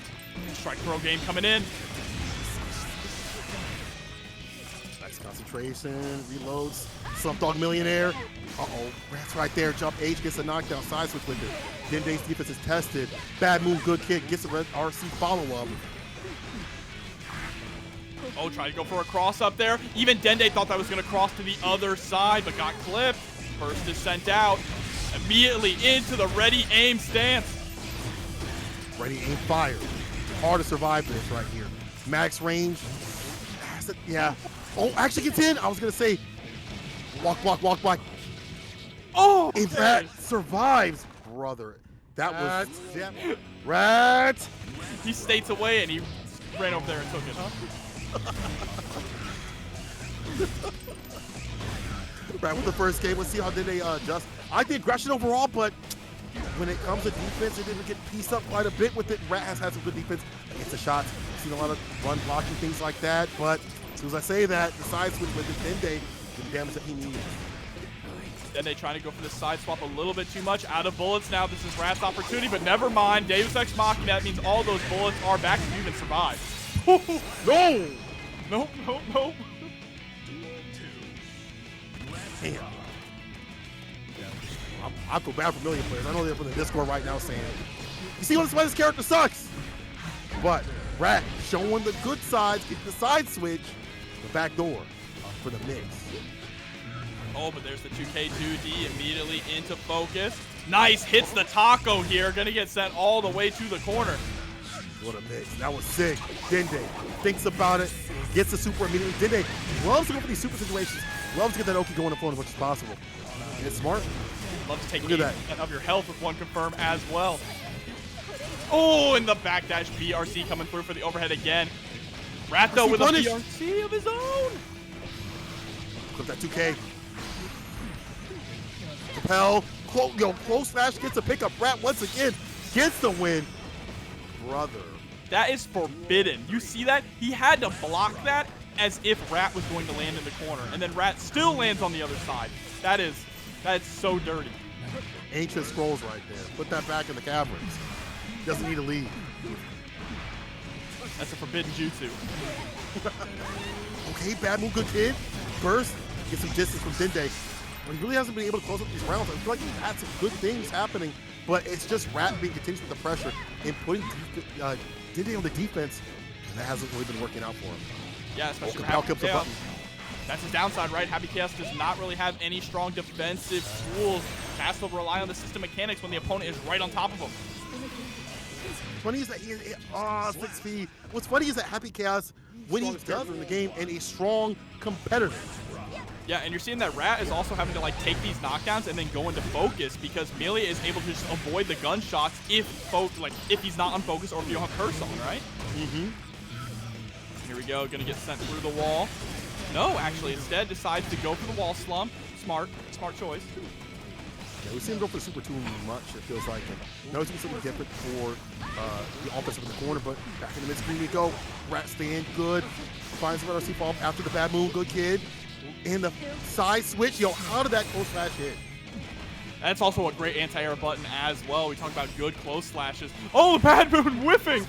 Strike throw game coming in. Nice concentration. Reloads. Slump Dog Millionaire. Uh-oh. Rat's right there. Jump H gets a knockdown. Side switch with it. Dende's defense is tested. Bad move, good kick. Gets a red RC follow-up. Oh, trying to go for a cross up there. Even Dende thought that was going to cross to the other side, but got clipped. First is sent out. Immediately into the ready aim stance. Ready aim fire. Hard to survive this right here. Max range. Yeah. Oh, actually gets in. I was going to say, walk. Oh, if Rat survives, brother. That was Rat. He states away and he ran over there and took it, huh? Rat with the first game. Let's see how they adjust. I think aggression overall, but when it comes to defense, it didn't get pieced up quite a bit with it. Rat has had some good defense against the shots. I've seen a lot of run blocking, things like that. But as soon as I say that, the side switch with the Dende, the damage that he needed. Dende trying to go for the side swap a little bit too much. Out of bullets now. This is Rat's opportunity, but never mind. Deus Ex Machina. That means all those bullets are back if you even survive. No! Nope. Damn. I feel bad for Millia players. I know they're from the Discord right now saying, you see why this character sucks? But Rat showing the good sides, getting the side switch, the back door for the mix. Oh, but there's the 2K2D immediately into focus. Nice, hits the taco here. Gonna get sent all the way to the corner. What a mix. That was sick. Dende thinks about it, gets the super immediately. Dende loves to go for these super situations, loves to get that Oki going to phone as much as possible. And it's smart. Love to take advantage of your health with one confirm as well. Oh, and the backdash BRC coming through for the overhead again. Rat though with a BRC of his own. Clip that 2K. Papple, close slash gets a pickup. Rat once again gets the win. Brother. That is forbidden. You see that? He had to block that as if Rat was going to land in the corner. And then Rat still lands on the other side. That's so dirty. Ancient scrolls right there. Put that back in the caverns. Doesn't need to leave. That's a forbidden jutsu. Okay, bad move, good kid. Burst, get some distance from Dende. But he really hasn't been able to close up these rounds. I feel like he's had some good things happening, but it's just Rat being continuous with the pressure and putting Dende on the defense, and that hasn't really been working out for him. Yeah, especially for Happy Chaos. That's his downside, right? Happy Chaos does not really have any strong defensive tools. Has to rely on the system mechanics when the opponent is right on top of him. What's funny is that 6 feet. What's funny is that Happy Chaos, when he does in the game, and a strong competitor. Yeah, and you're seeing that Rat is also having to like take these knockdowns and then go into focus because Millia is able to just avoid the gunshots if he's not on focus or if you don't have curse on, right? Mm-hmm. Here we go, gonna get sent through the wall. No, actually, instead decides to go for the wall slump. Smart choice. Yeah, we see him go for the super too much, it feels like. And knows he's something different for the offensive in the corner, but back in the mid-screen we go. Rat staying good. Finds the RC fall after the bad move, good kid. And the side switch, how did that close slash hit? That's also a great anti-air button as well. We talk about good close slashes. Oh, the bad move whiffing!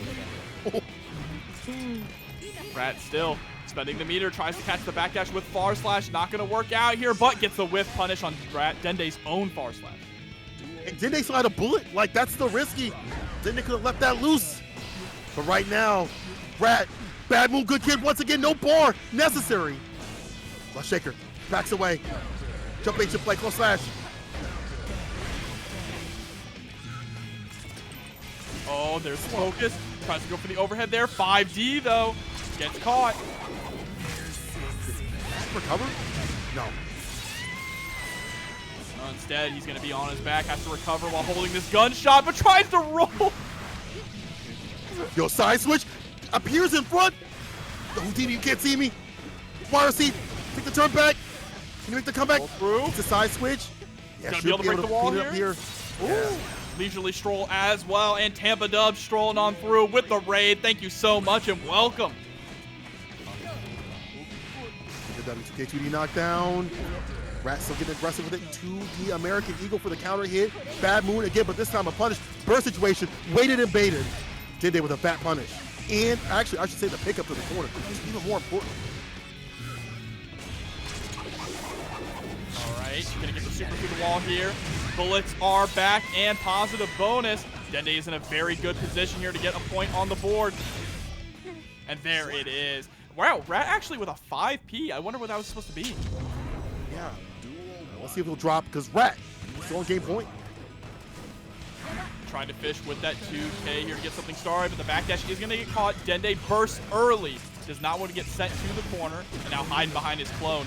Rat still spending the meter, tries to catch the backdash with far slash. Not going to work out here, but gets the whiff punish on Dende's own far slash. And Dende still had a bullet. Like, that's still risky. Dende could have left that loose. But right now, Rat, bad move, good kid. Once again, no bar necessary. Flush shaker, backs away. Jump H play, close slash. Oh, there's focus. Tries to go for the overhead there. 5D, though. Gets caught. Recover? No. Instead, he's going to be on his back. Has to recover while holding this gunshot, but tries to roll. Yo, side switch appears in front. The Houdini, you can't see me. YRC, take the turn back. Can you make the comeback? Through. It's a side switch. Yeah, Gonna be able to break the wall clean it up here. Yeah. Leisurely stroll as well, and Tampa Dub strolling on through with the raid. Thank you so much and welcome. The W2K2D knockdown. Rat still getting aggressive with it. 2D American Eagle for the counter hit. Bad moon again, but this time a punish. Burst situation, waited and baited. Dende with a fat punish. And actually, I should say the pickup to the corner. It's even more important. All right, gonna get the super through the wall here. Bullets are back and positive bonus. Dende is in a very good position here to get a point on the board. And there it is. Wow, Rat actually with a 5P. I wonder what that was supposed to be. Yeah. Let's see if he'll drop, because Rat is still on game point. Trying to fish with that 2K here to get something started, but the backdash is going to get caught. Dende bursts early. Does not want to get sent to the corner, and now hiding behind his clone.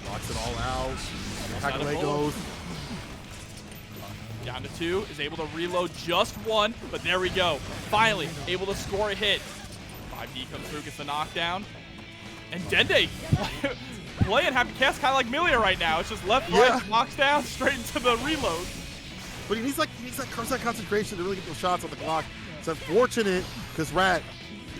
Blocks it all out. Hackaway goes. Down to 2, is able to reload just 1, but there we go. Finally, able to score a hit. 5D comes through, gets the knockdown. And Dende playing Happy Cast kind of like Millia right now. It's just left, right, knocks down, straight into the reload. But he needs that concentration to really get those shots on the clock. It's unfortunate because Rat,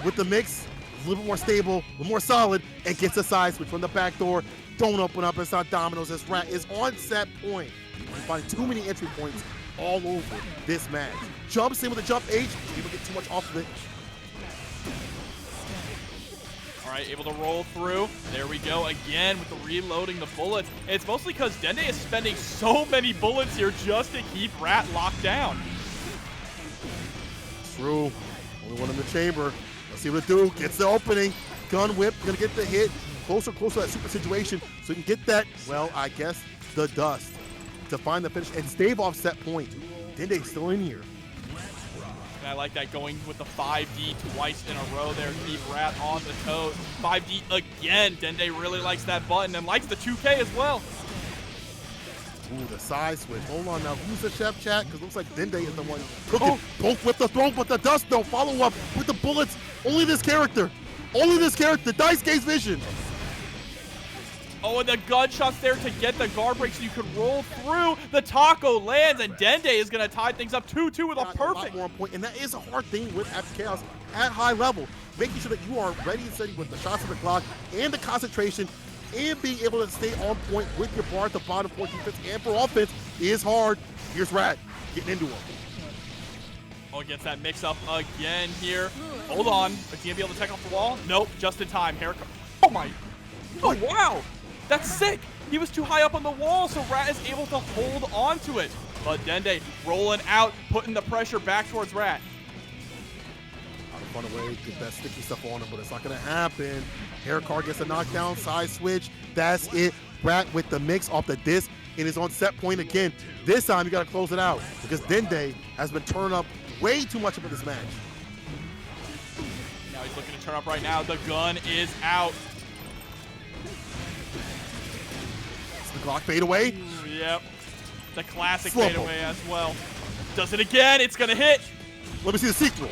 with the mix, a little bit more stable, a little more solid, and gets a side switch from the back door. Don't open up. It's not dominoes as Rat is on set point. We find too many entry points all over this match. Jumps in with a jump H. People get too much off of it. All right, able to roll through. There we go again with the reloading the bullets. And it's mostly because Dende is spending so many bullets here just to keep Rat locked down. True. Only one in the chamber. Let's see what it do. Gets the opening. Gun whip. Gonna get the hit. Closer to that super situation. So you can get that, well, I guess, the dust to find the finish and stave off set point. Dende's still in here. And I like that going with the 5D twice in a row there. Keep Rat on the toes. 5D again. Dende really likes that button and likes the 2K as well. Ooh, the side switch. Hold on now. Who's the chef chat? Because it looks like Dende is the one cooking. Both with the throw, but the dust don't follow up with the bullets. Only this character. Only this character. Dice Gaze Vision. Oh, and the gunshots there to get the guard break so you could roll through. The taco lands, and Dende is going to tie things up 2-2 with a perfect. A lot more on point, and that is a hard thing with After Chaos at high level. Making sure that you are ready and steady with the shots of the clock and the concentration and being able to stay on point with your bar at the bottom for defense and for offense is hard. Here's Rat getting into him. Oh, gets that mix up again here. Hold on. Is he going to be able to take off the wall? Nope, just in time. Haircut. Oh, my. Oh, wow. That's sick. He was too high up on the wall, so Rat is able to hold on to it. But Dende rolling out, putting the pressure back towards Rat. Trying to find a way to get that sticky stuff on him, but it's not going to happen. Haircar gets a knockdown, side switch. That's it. Rat with the mix off the disc and is on set point again. This time, you got to close it out because Dende has been turned up way too much of this match. Now he's looking to turn up right now. The gun is out. The clock fade away. Yep. The classic fade away as well. Does it again. It's going to hit. Let me see the sequel.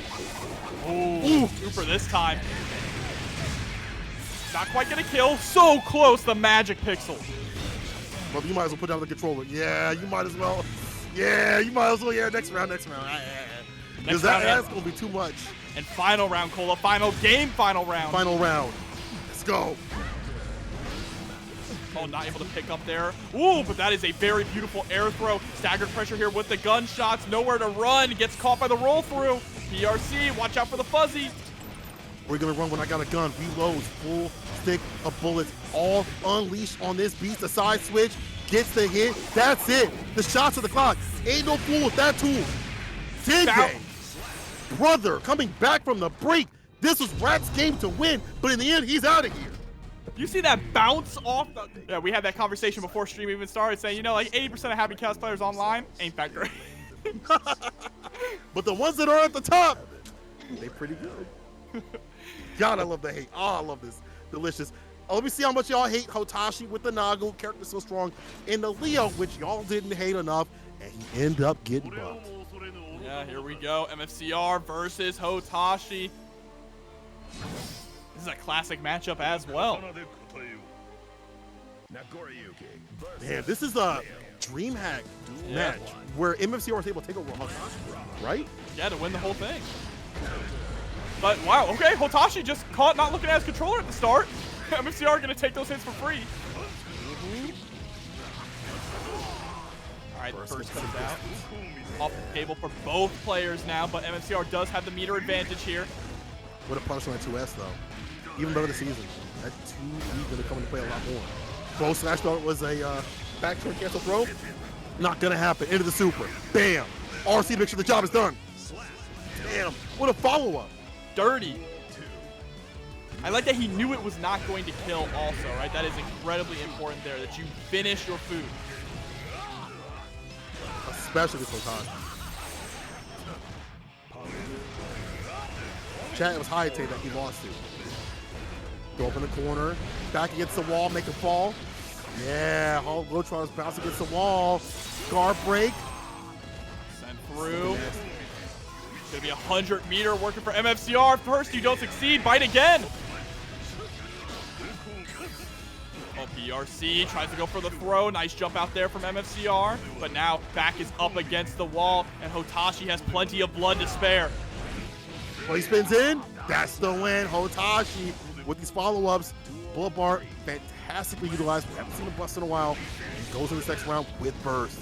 Ooh. Super this time. Not quite going to kill. So close, the magic pixel. Brother, you might as well put down the controller. Yeah, you might as well. Yeah, you might as well. Yeah, next round. Because that's going to be too much. And final round, Cola. Final game, final round. Final round. Let's go. Oh, not able to pick up there. Ooh, but that is a very beautiful air throw. Staggered pressure here with the gunshots. Nowhere to run. Gets caught by the roll through. PRC, watch out for the fuzzy. We're going to run when I got a gun. Reloads, full stick of bullets. All unleashed on this beast. The side switch gets the hit. That's it. The shots of the clock. Ain't no fool with that tool. Dende, brother, coming back from the break. This was Rat's game to win, but in the end, he's out of here. You see that bounce off the... Yeah, we had that conversation before stream even started saying, you know, like 80% of Happy Chaos players online ain't that great. But the ones that are at the top, they pretty good. God, I love the hate. Oh, I love this. Delicious. Let me see how much y'all hate Hotashi with the Nagu. Character so strong. And the Leo, which y'all didn't hate enough. and he ended up getting bumped. Yeah, here we go. MFCR versus Hotashi. This is a classic matchup as well. Man, this is a dream hack match where MFCR was able to take over Hotashi, right? Yeah, to win the whole thing. But wow, okay, Hotashi just caught not looking at his controller at the start. MFCR gonna take those hits for free. All right, first comes out. Off the table for both players now, but MFCR does have the meter advantage here. What a punish on that 2S though. Even better this season. That 2E gonna come into play a lot more. Bow slash thought it was a back turn cancel throw. Not gonna happen. Into the super. Bam. RC makes sure the job is done. Damn. What a follow-up. Dirty. I like that he knew it was not going to kill also, right? That is incredibly important there, that you finish your food. Especially this Hotashi. Chat, it was Hayatei that he lost to. Go up in the corner, back against the wall, make a fall. Yeah, Lotron is bouncing against the wall. Guard break. Send through. It's gonna be 100 meter working for MFCR. First, you don't succeed. Bite again. Oh, PRC tries to go for the throw. Nice jump out there from MFCR. But now back is up against the wall, and Hotashi has plenty of blood to spare. Well, he spins in. That's the win. Hotashi with these follow-ups. Bullet bar fantastically utilized. We haven't seen him bust in a while. He goes in this next round with burst.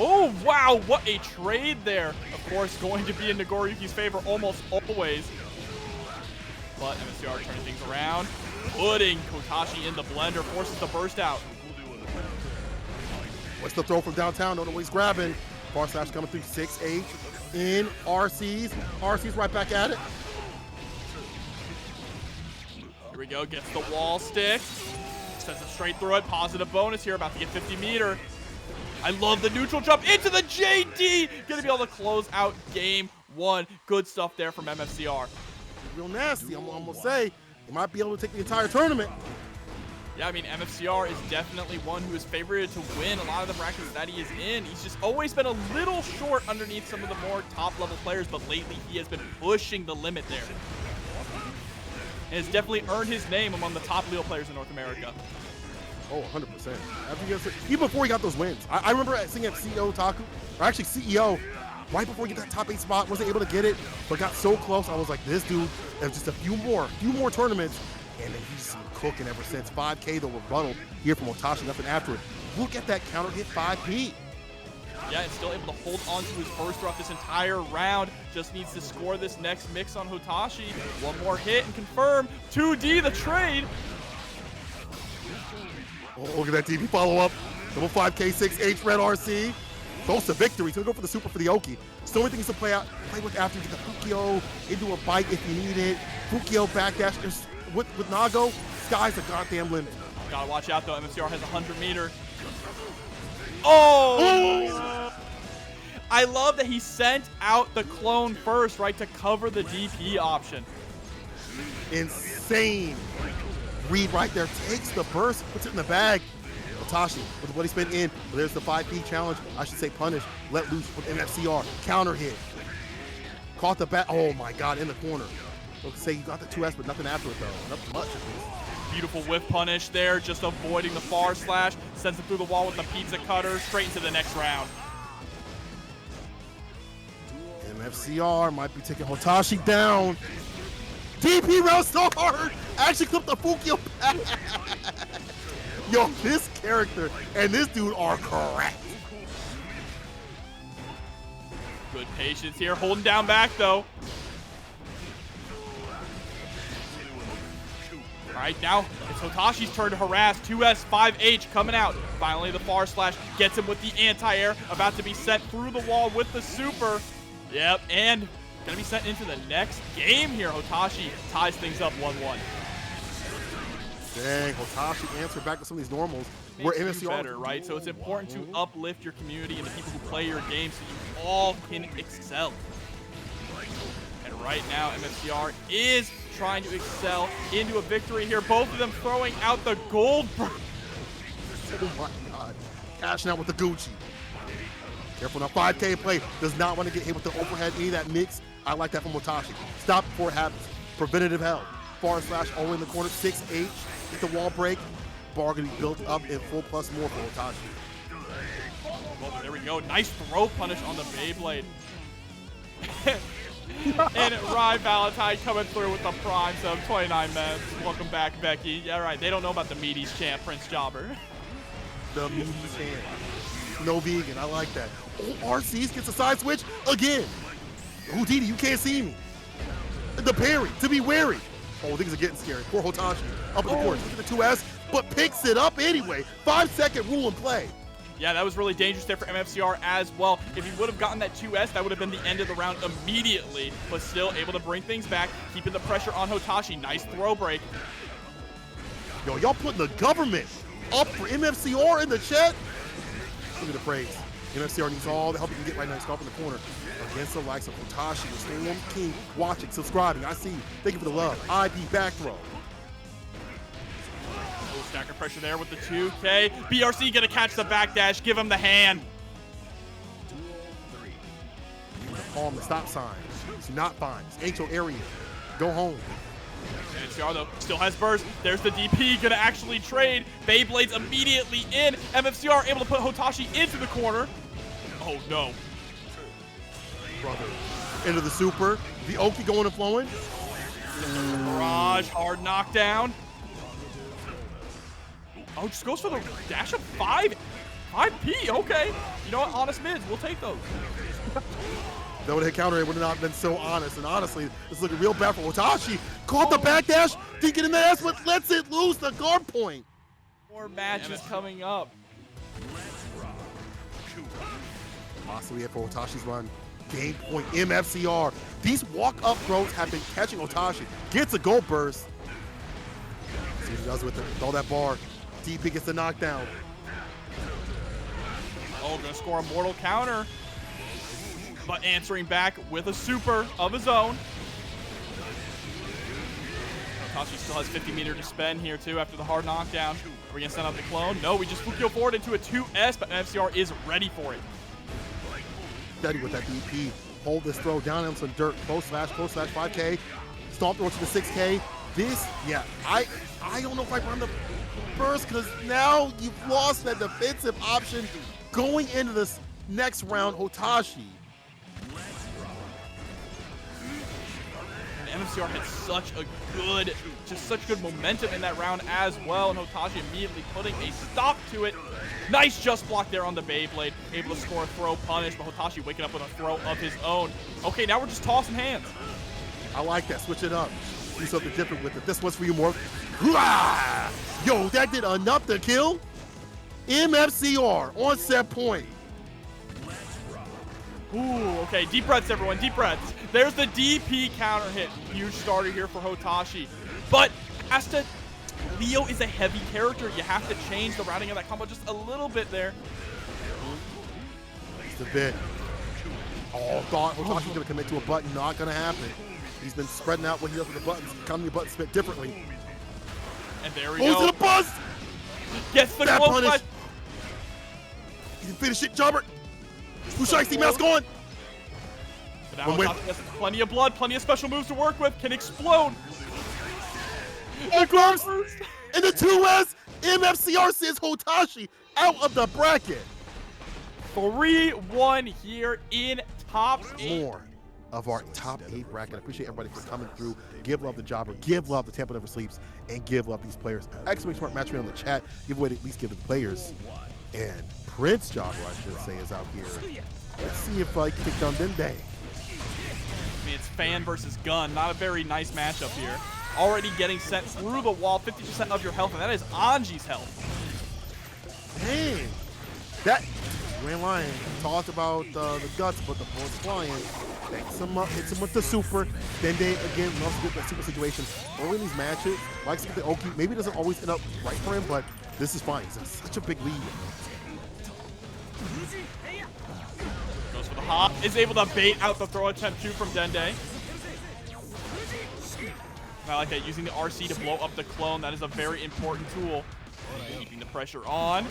Oh, wow, what a trade there. Of course, going to be in Nagoriyuki's favor almost always. But MFCR turning things around, putting Hotashi in the blender, forces the burst out. What's the throw from downtown? Don't know what he's grabbing. Far slash coming through 6-8 in RC's. RC's right back at it. Here we go, gets the wall stick. Sends it straight through it. Positive bonus here, about to get 50 meter. I love the neutral jump into the JD. Gonna be able to close out game one. Good stuff there from MFCR. Real nasty, I'm gonna say. He might be able to take the entire tournament. Yeah, I mean, MFCR is definitely one who is favored to win a lot of the brackets that he is in. He's just always been a little short underneath some of the more top-level players, but lately he has been pushing the limit there. And has definitely earned his name among the top Leo players in North America. Oh, 100%. Even before he got those wins. I remember seeing at CEO Taku, or actually CEO, right before he got that top 8 spot, wasn't able to get it, but got so close. I was like, this dude, there's just a few more tournaments, and then he's been cooking ever since. 5K, the rebuttal here from Hotashi, nothing after it. Look at that counter hit 5P. Yeah, and still able to hold on to his burst throughout this entire round. Just needs to score this next mix on Hotashi. One more hit and confirm. 2D the trade. Oh, look at that DP follow-up. Double 5K, 6H, red RC. Close to victory. He's going to go for the super for the Oki. So many things to play with after. You get the Fukio into a bite if you need it. Fukio backdash. With Nago, sky's the goddamn limit. Gotta watch out, though. MFCR has 100 meter. Oh! I love that he sent out the clone first, right, to cover the DP option. Insane. Reed right there takes the burst, puts it in the bag. Hotashi with what he's been in. There's the 5P challenge. I should say punish. Let loose with MFCR. Counter hit. Caught the bat. Oh my God, in the corner. Let's say you got the 2S, but nothing after it though. Not much at least. Beautiful whiff punish there, just avoiding the far slash. Sends it through the wall with the pizza cutter, straight into the next round. MFCR might be taking Hotashi down. DP round so hard. Actually clipped the Fukio back. Yo, this character and this dude are correct. Good patience here, holding down back though. All right, now it's Hotashi's turn to harass. 2S, 5H coming out. Finally, the far slash gets him with the anti-air. About to be sent through the wall with the super. Yep, and gonna be sent into the next game here. Hotashi ties things up 1-1. Dang, Hotashi answered back to some of these normals. We're MFCR better, right? So it's important to uplift your community and the people who play your game so you all can excel. And right now, MFCR is trying to excel into a victory here. Both of them throwing out the gold. Oh my God. Cashing out with the Gucci. Careful now, 5K play. Does not want to get hit with the overhead, any of that mix. I like that from Hotashi. Stop before it happens. Preventative help. Forward slash all in the corner, 6H. Get the wall break. Bar gonna be built up in full plus more for Hotashi. Oh, there we go. Nice throw punish on the Beyblade. And Valentine coming through with the primes of 29 minutes. Welcome back, Becky. Yeah, right. They don't know about the Meaties champ, PrinceJobber. The Meaties champ. No vegan. I like that. Oh, RCs gets a side switch again. Houdini, you can't see me. The parry, to be wary. Oh, things are getting scary. Poor Hotashi. Up in the court. Look at the 2S, but picks it up anyway. 5-second rule in play. Yeah, that was really dangerous there for MFCR as well. If he would have gotten that 2S, that would have been the end of the round immediately, but still able to bring things back, keeping the pressure on Hotashi. Nice throw break. Yo, y'all putting the government up for MFCR in the chat? Look at the praise. MFCR needs all the help he can get right now. He's off in the corner against the likes of Hotashi, the Storm King, watching, subscribing. I see you. Thank you for the love. ID back throw. Stack of pressure there with the 2K. BRC gonna catch the backdash, give him the hand. Palm the stop sign. It's not fine. It's Angel area. Go home. MFCR though still has burst. There's the DP gonna actually trade. Beyblades immediately in. MFCR able to put Hotashi into the corner. Oh no. Brother. Into the super. The Oki going and flowing. Barrage, hard knockdown. Oh, just goes for the dash of 5P, okay. You know what, honest mids, we'll take those. That would have hit counter, it would have not been so honest. And honestly, it's looking real bad for Hotashi. Caught the backdash, didn't get in the ass, but lets it lose the guard point. More matches coming up. Awesome, we have for Hotashi's run. Game point, MFCR. These walk-up throws have been catching Hotashi. Gets a goal burst. See what he does with it, with all that bar. DP gets the knockdown. Oh, gonna score a mortal counter. But answering back with a super of his own. Hotashi still has 50 meter to spend here too after the hard knockdown. Are we gonna send out the clone? No, we just Fukio forward into a 2S, but MFCR is ready for it. Steady with that DP. Hold this throw down on some dirt. Close slash, 5K. Stomp throw to the 6K. This, yeah, I don't know if I run the burst because now you've lost that defensive option going into this next round, Hotashi. And MFCR had such good momentum in that round as well, and Hotashi immediately putting a stop to it. Nice just block there on the Beyblade, able to score a throw punish, but Hotashi waking up with a throw of his own. Okay, now we're just tossing hands. I like that, switch it up. Do something different with it. This one's for you, more. Yo, that did enough to kill. MFCR on set point. Ooh, okay, deep breaths, everyone, deep breaths. There's the DP counter hit. Huge starter here for Hotashi. But as to Leo is a heavy character. You have to change the routing of that combo just a little bit there. Just a bit. Oh, thought Hotashi's gonna commit to a button. Not gonna happen. He's been spreading out what he does with the buttons. Counting the buttons spit differently. And there we go. go. To the buzz! Gets the close punch. You can finish it, Jobber. Hotashi mask on. But now Hotashi has plenty of blood, plenty of special moves to work with. Can explode. Of course. And the 2S, MFCR sends Hotashi out of the bracket. 3-1 here in top 8. More of our top 8 bracket. I appreciate everybody for coming through. Give love to Jobber, give love to Tampa Never Sleeps, and give love these players. Exclamation mark match me on the chat. Give away to at least give to the players. And PrinceJobber, I should say, is out here. Let's see if I can take down Dende. I mean, it's fan versus gun. Not a very nice matchup here. Already getting sent through the wall, 50% of your health, and that is Anji's health. Dang. That, you ain't lying. Talked about the guts, but the bullets flying. Hits him up, hits him with the super. Dende, again, loves to get that super situation. Early in these matches, likes to get the Oki. Maybe it doesn't always end up right for him, but this is fine. He's in such a big lead. Goes for the hop. Is able to bait out the throw attempt too from Dende. I like that, using the RC to blow up the clone. That is a very important tool. Keeping the pressure on.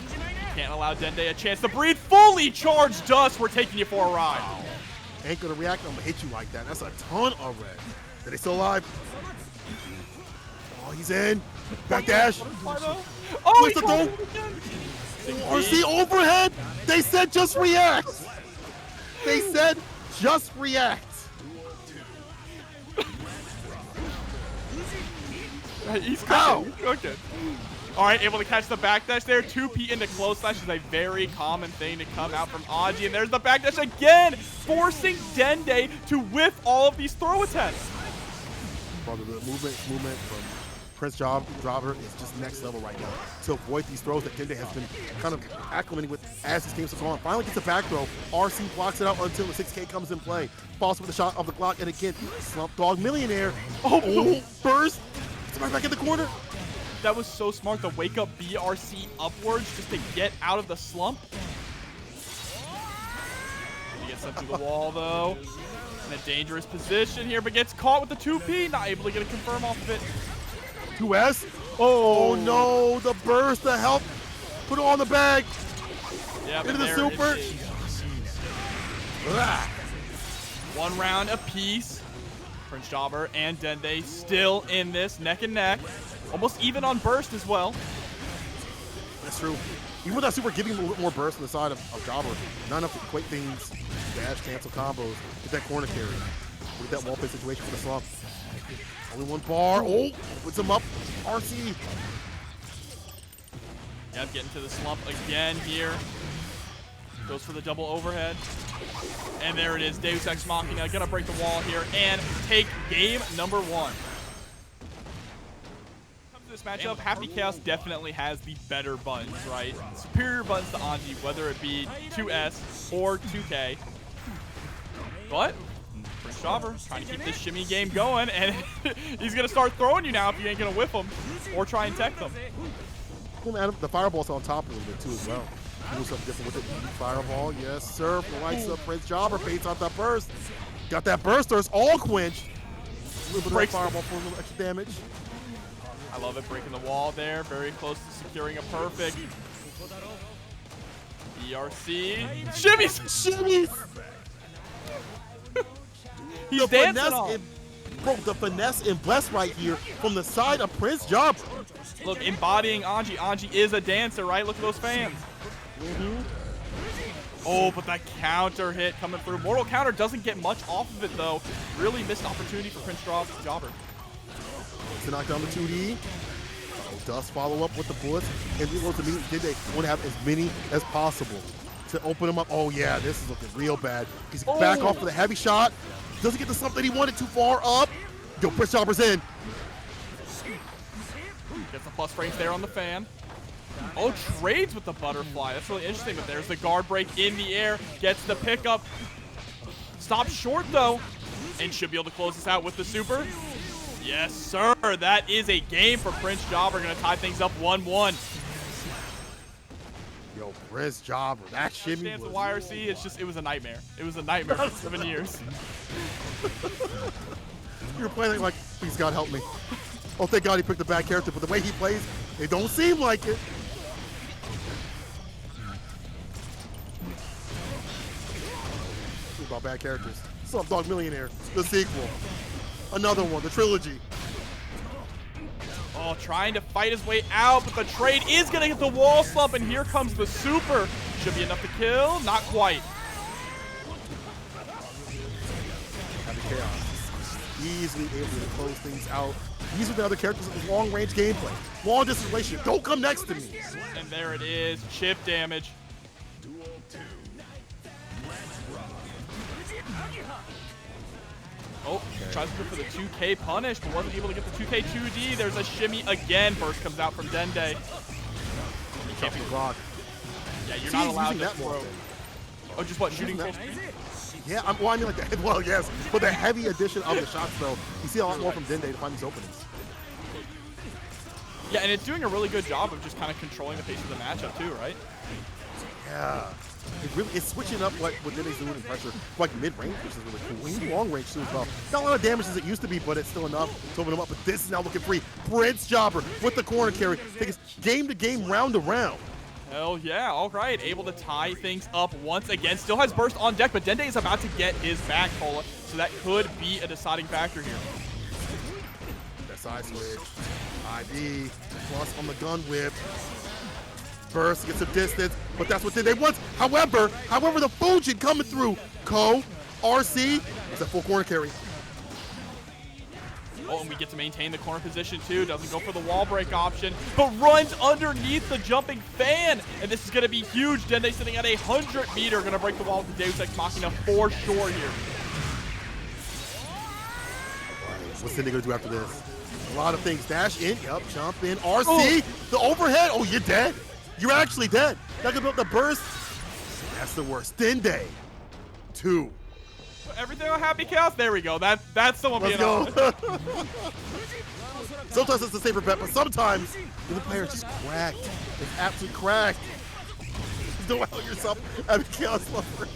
Can't allow Dende a chance to breathe. Fully charged dust. We're taking you for a ride. Ain't gonna react. I'm gonna hit you like that. That's a ton of red. Are they still alive? Oh, he's in. Back dash. Oh, Twist the throw. RC overhead. They said just react. They said just react. He's cooking. All right, able to catch the backdash there. 2P into close slash is a very common thing to come out from Anji. And there's the backdash again, forcing Dende to whiff all of these throw attempts. Brother, the movement from PrinceJobber is just next level right now. To avoid these throws that Dende has been kind of acclimating with as his games have gone. Finally gets a back throw. RC blocks it out until the 6K comes in play. Faust with a shot of the Glock, and again, Slump Dog Millionaire. Oh, burst. It's right back in the corner. That was so smart to wake up BRC upwards just to get out of the slump. He gets up to the wall though. In a dangerous position here, but gets caught with the 2P. Not able to get a confirm off of it. 2S. Oh no, the burst, the help. Put it on the bag. Yep, into the super. One round apiece. PrinceJobber and Dende still in this neck and neck. Almost even on burst as well. That's true. Even with that super giving him a little bit more burst on the side of Jobber, not enough to equate things, dash, cancel combos, get that corner carry, with that wall play situation for the slump. Only one bar. Oh, puts him up. RC. Yep, getting to the slump again here. Goes for the double overhead. And there it is. Deus Ex Machina gonna break the wall here and take game number 1. This matchup, Happy Chaos definitely has the better buttons, right? Superior buttons to Anji, whether it be 2S or 2K. But PrinceJobber trying to keep this shimmy game going, and he's gonna start throwing you now if you ain't gonna whiff him or try and tech them. The fireball's on top a little bit too as well. Do something different with it. Fireball, yes sir. The likes of PrinceJobber baits out that burst. Got that bursters all quenched. A little bit of fireball for a little extra damage. I love it, breaking the wall there. Very close to securing a perfect. BRC. Shimmies! Shimmies! He's dancing on. Bro, the finesse and bless right here from the side of PrinceJobber. Look, embodying Anji. Anji is a dancer, right? Look at those fans. Oh, but that counter hit coming through. Mortal counter doesn't get much off of it, though. Really missed opportunity for PrinceJobber. To knock down the 2D. Oh, does follow up with the bullets. And we want to want to have as many as possible to open them up. Oh, yeah, this is looking real bad. He's back off with a heavy shot. Doesn't get the something he wanted, too far up. Yo, PrinceJobber's in. Gets the plus frames there on the fan. Oh, trades with the butterfly. That's really interesting, but there's the guard break in the air. Gets the pickup. Stops short, though. And should be able to close this out with the super. Yes, sir. That is a game for PrinceJobber. Going to tie things up 1-1. Yo, PrinceJobber, that shimmy was... the YRC, it was a nightmare. It was a nightmare for 7 years. You were playing like, please God help me. Oh, thank God he picked a bad character, but the way he plays, it don't seem like it. About bad characters. Slump Dog Millionaire, the sequel. Another one, the trilogy. Oh, trying to fight his way out, but the trade is going to hit the wall slump, and here comes the super. Should be enough to kill. Not quite. Happy Chaos. Easily able to close things out. These are the other characters with the long-range gameplay. Long distance relationship. Don't come next to me. And there it is. Chip damage. Oh, tries to go for the 2K punish, but wasn't able to get the 2K 2D. There's a shimmy again. Burst comes out from Dende. He can't be blocked. Yeah, you're not allowed to throw. Oh, just what, shooting full speed? Yeah, I mean like that. Well, yes, but the heavy addition of the shots, though, you see a lot more from Dende to find these openings. Yeah, and it's doing a really good job of just kind of controlling the pace of the matchup, too, right? Yeah. It's switching up what Dende's doing in pressure, like mid-range, which is really cool. And long range too as well. Not a lot of damage as it used to be, but it's still enough to open him up. But this is now looking free. PrinceJobber with the corner carry. Take us game to game, round to round. Hell yeah, all right. Able to tie things up once again. Still has burst on deck, but Dende is about to get his back, Cola. So that could be a deciding factor here. That side switch. ID. Plus on the gun whip. Burst, get some distance, but that's what Dende wants. However, the Fujin coming through. Ko, RC, is that full corner carry. Oh, and we get to maintain the corner position too. Doesn't go for the wall break option, but runs underneath the jumping fan. And this is going to be huge. Dende sitting at 100 meter. Going to break the wall with the Deus Ex Machina for sure here. What's Dende going to do after this? A lot of things. Dash in, yep, jump in. RC, the overhead. Oh, you're dead. You're actually dead. Not gonna build the burst. That's the worst. Dende, 2. Everything on Happy Chaos. There we go. That's someone Let's being go. honest. Sometimes it's the safer bet, but sometimes the player is just cracked. It's absolutely cracked. Don't out yourself, Happy Chaos lover.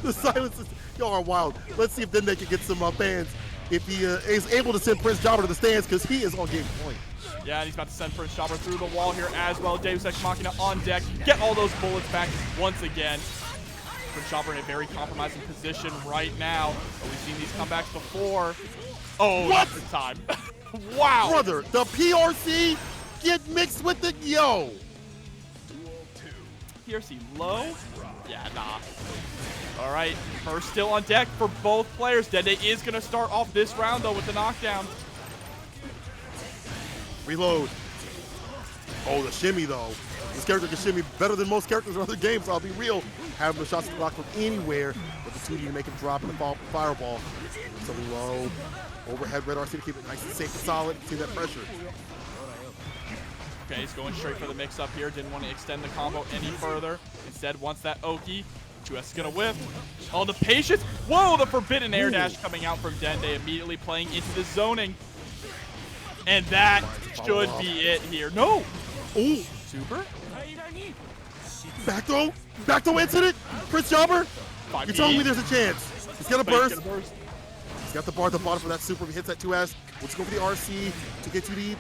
The silences, y'all are wild. Let's see if Dende can get some fans. If he is able to send PrinceJobber to the stands, because he is on game point. Yeah, and he's about to send PrinceJobber through the wall here as well. Deus Ex Machina on deck. Get all those bullets back once again. PrinceJobber in a very compromising position right now. But we've seen these comebacks before. Oh, what? That's the time. Wow. Brother, the PRC get mixed with the yo. PRC low? Yeah, nah. All right, first still on deck for both players. Dende is going to start off this round, though, with the knockdown. Reload. Oh, the shimmy, though. This character can shimmy better than most characters in other games, I'll be real. Having the shots to block from anywhere with the 2D to make him drop in the fireball. So low. Overhead red RC to keep it nice and safe and solid. See that pressure. Okay, he's going straight for the mix-up here. Didn't want to extend the combo any further. Instead, wants that Oki. 2S is going to whip. Oh, the patience. Whoa, the forbidden air dash coming out from Dende, immediately playing into the zoning. And that should be it here. No. Ooh. Super? Back throw incident. PrinceJobber. You're telling me there's a chance. He's got a burst. He's got the bar at the bottom for that super. If he hits that 2S, let's go for the RC to get too deep.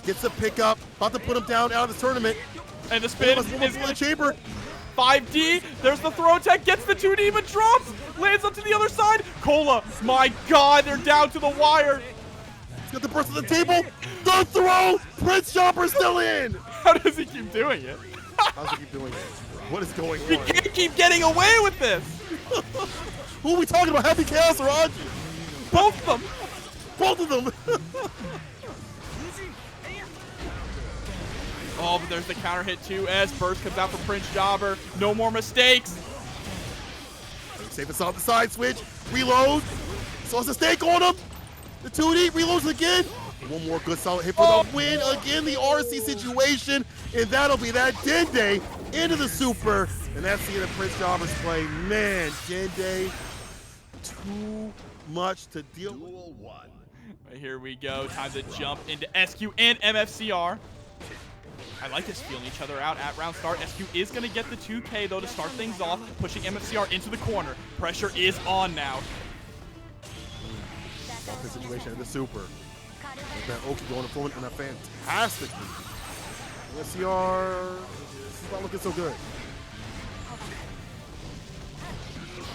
Gets the pickup. About to put him down out of the tournament. And the spin is in the chamber. 5D. There's the throw tech. Gets the 2D, but drops. Lands up to the other side. Cola. My God, they're down to the wire. He's got the burst on the table. The throw. PrinceJobber still in. How does he keep doing it? How does he keep doing it? What is going on? We can't keep getting away with this. Who are we talking about? Happy Chaos or Anji? Both of them. Both of them. Oh, but there's the counter hit 2S. Burst comes out from PrinceJobber. No more mistakes. Safe and solid the side switch. Reload. So it's a stake on him. The 2D reloads again. One more good solid hit for the win. Again, the RC situation. And that'll be that. Dende into the super. And that's the end of PrinceJobber's play. Man, Dende, too much to deal with. Here we go. Time to jump into SQ and MFCR. I like this feeling each other out at round start. SQ is going to get the 2K, though, to start things off, pushing MFCR into the corner. Pressure is on now. Open situation in the super. That Oki going to forward in a fantastic lead. MFCR, this is not looking so good.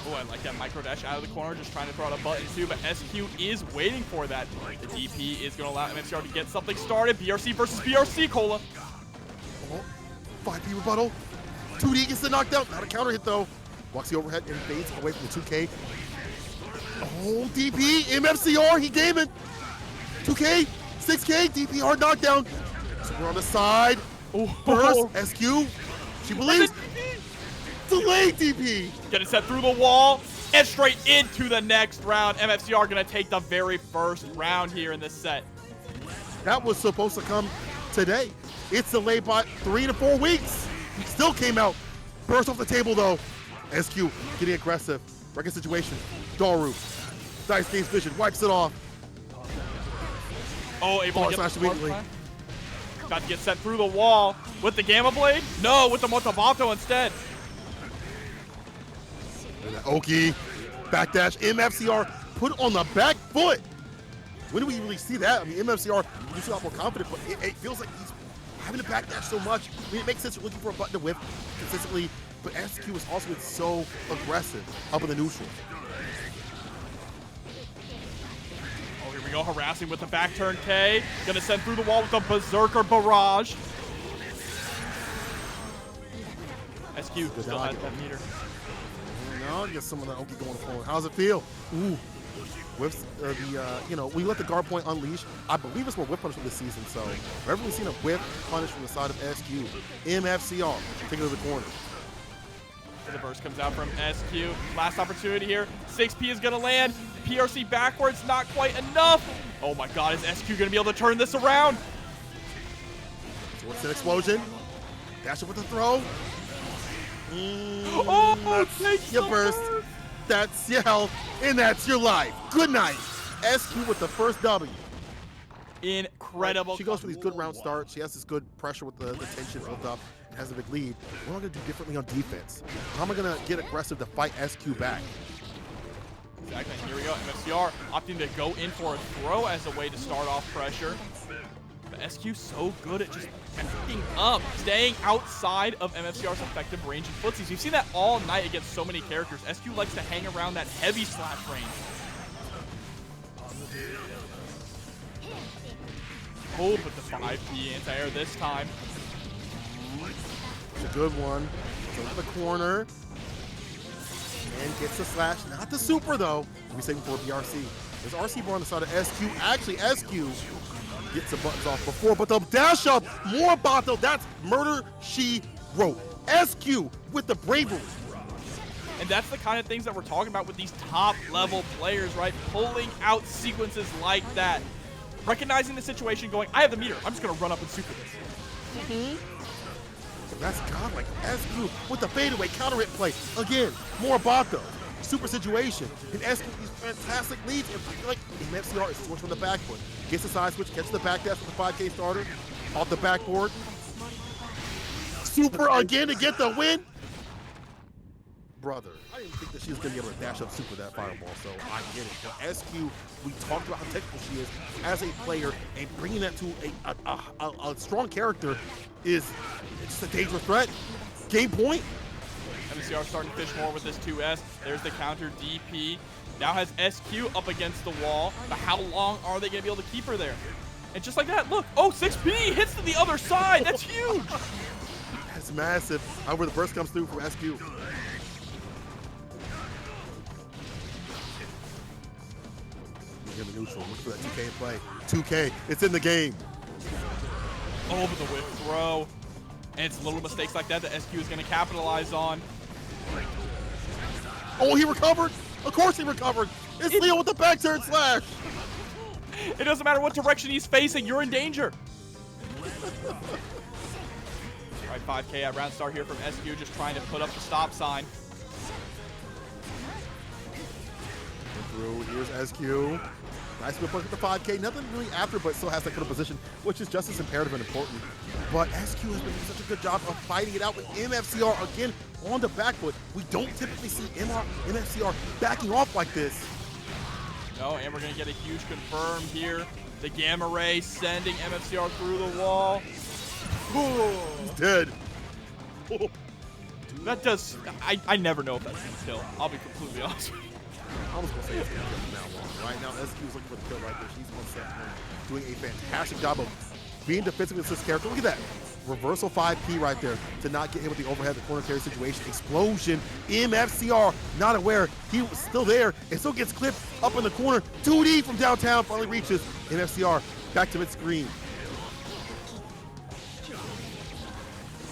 Oh, I like that micro dash out of the corner, just trying to throw out a button too, but SQ is waiting for that. The DP is going to allow MFCR to get something started. BRC versus BRC, Cola. Oh, 5P rebuttal. 2D gets the knockdown. Not a counter hit though. Walks the overhead and fades away from the 2K. Oh, DP, MFCR, he gaming. 2K, 6K, DP hard knockdown. So we're on the side. Burst, SQ. She believes. Delayed DP. Get it set through the wall and straight into the next round. MFCR going to take the very first round here in this set. That was supposed to come today. It's delayed by 3 to 4 weeks. Still came out. Burst off the table though. SQ getting aggressive. Record situation. Daru. Dice Games Vision. Wipes it off. Oh, able to get the immediately. About to get set through the wall. With the Gamma Blade? No, with the Motobato instead. Oki, backdash, MFCR, put it on the back foot. When do we really see that? I mean, MFCR used to be a lot more confident, but it feels like he's having to backdash so much. I mean, it makes sense you're looking for a button to whip consistently, but SQ has also been so aggressive up in the neutral. Oh, here we go, harassing with the back turn K. Gonna send through the wall with the Berserker Barrage. SQ still has that meter. No, get some of that Oki going forward. How's it feel? Ooh, whips we let the guard point unleash. I believe it's more whip punish from this season, so wherever we've seen a whip punish from the side of SQ, MFCR, take it to the corner. The burst comes out from SQ. Last opportunity here. 6P is gonna land. PRC backwards, not quite enough. Oh my God, is SQ gonna be able to turn this around? So what's an explosion? Dash up with the throw. Oh, that's your burst. That's your health, and that's your life. Good night. SQ with the first W. Incredible. She goes for these good round starts. She has this good pressure with the tension built up. Has a big lead. What am I going to do differently on defense? How am I going to get aggressive to fight SQ back? Exactly. Here we go. MFCR opting to go in for a throw as a way to start off pressure. But SQ so good at just backing up, staying outside of MFCR's effective range in footsies. You've seen that all night against so many characters. SQ likes to hang around that heavy slash range. Oh, with the 5P anti-air this time. It's a good one. Goes to the corner. And gets the slash. Not the super, though. We'll be saving for BRC. There's RC bar on the side of SQ. Actually, SQ gets the buttons off before, but the dash up, more Bato. That's murder she wrote. SQ with the bravery. And that's the kind of things that we're talking about with these top-level players, right? Pulling out sequences like that. Recognizing the situation, going, I have the meter. I'm just going to run up and super this. So that's godlike. SQ with the fadeaway counter hit play. Again, more Bato. Super situation. And SQ these fantastic leads. And like MFCR is switched from the back foot. Gets the side switch, catches the back dash with the 5K starter. Off the backboard. Super again to get the win. Brother, I didn't think that she was going to be able to dash up super that fireball, so I get it. But SQ, we talked about how technical she is as a player, and bringing that to a strong character is just a dangerous threat. Game point. MFCR starting to fish more with this 2S. There's the counter DP. Now has SQ up against the wall, but how long are they going to be able to keep her there? And just like that, look, oh, 6P hits to the other side. That's huge. That's massive. However, the burst comes through from SQ. In the neutral, look for that 2K in play. 2K, it's in the game. Over the whip throw. And it's little mistakes like that that SQ is going to capitalize on. Oh, he recovered. Of course he recovered. It's Leo with the back turn slash. It doesn't matter what direction he's facing, you're in danger. All right, 5K at round start here from SQ, just trying to put up the stop sign. Through, here's SQ. Nice whip with the 5K. Nothing really after, but still has that kind of position, which is just as imperative and important. But SQ has been doing such a good job of fighting it out with MFCR again on the back foot. We don't typically see MFCR backing off like this. No, and we're going to get a huge confirm here. The Gamma Ray sending MFCR through the wall. He's dead. That does... I never know if that's a kill. I'll be completely honest with you. I was going to say it's going to kill from now on. Right now, SQ is looking for the kill right there. She's 1-7, doing a fantastic job of being defensive against this character. Look at that. Reversal 5P right there to not get hit with the overhead, the corner carry situation. Explosion. MFCR not aware. He was still there and still gets clipped up in the corner. 2D from downtown finally reaches MFCR back to mid-screen.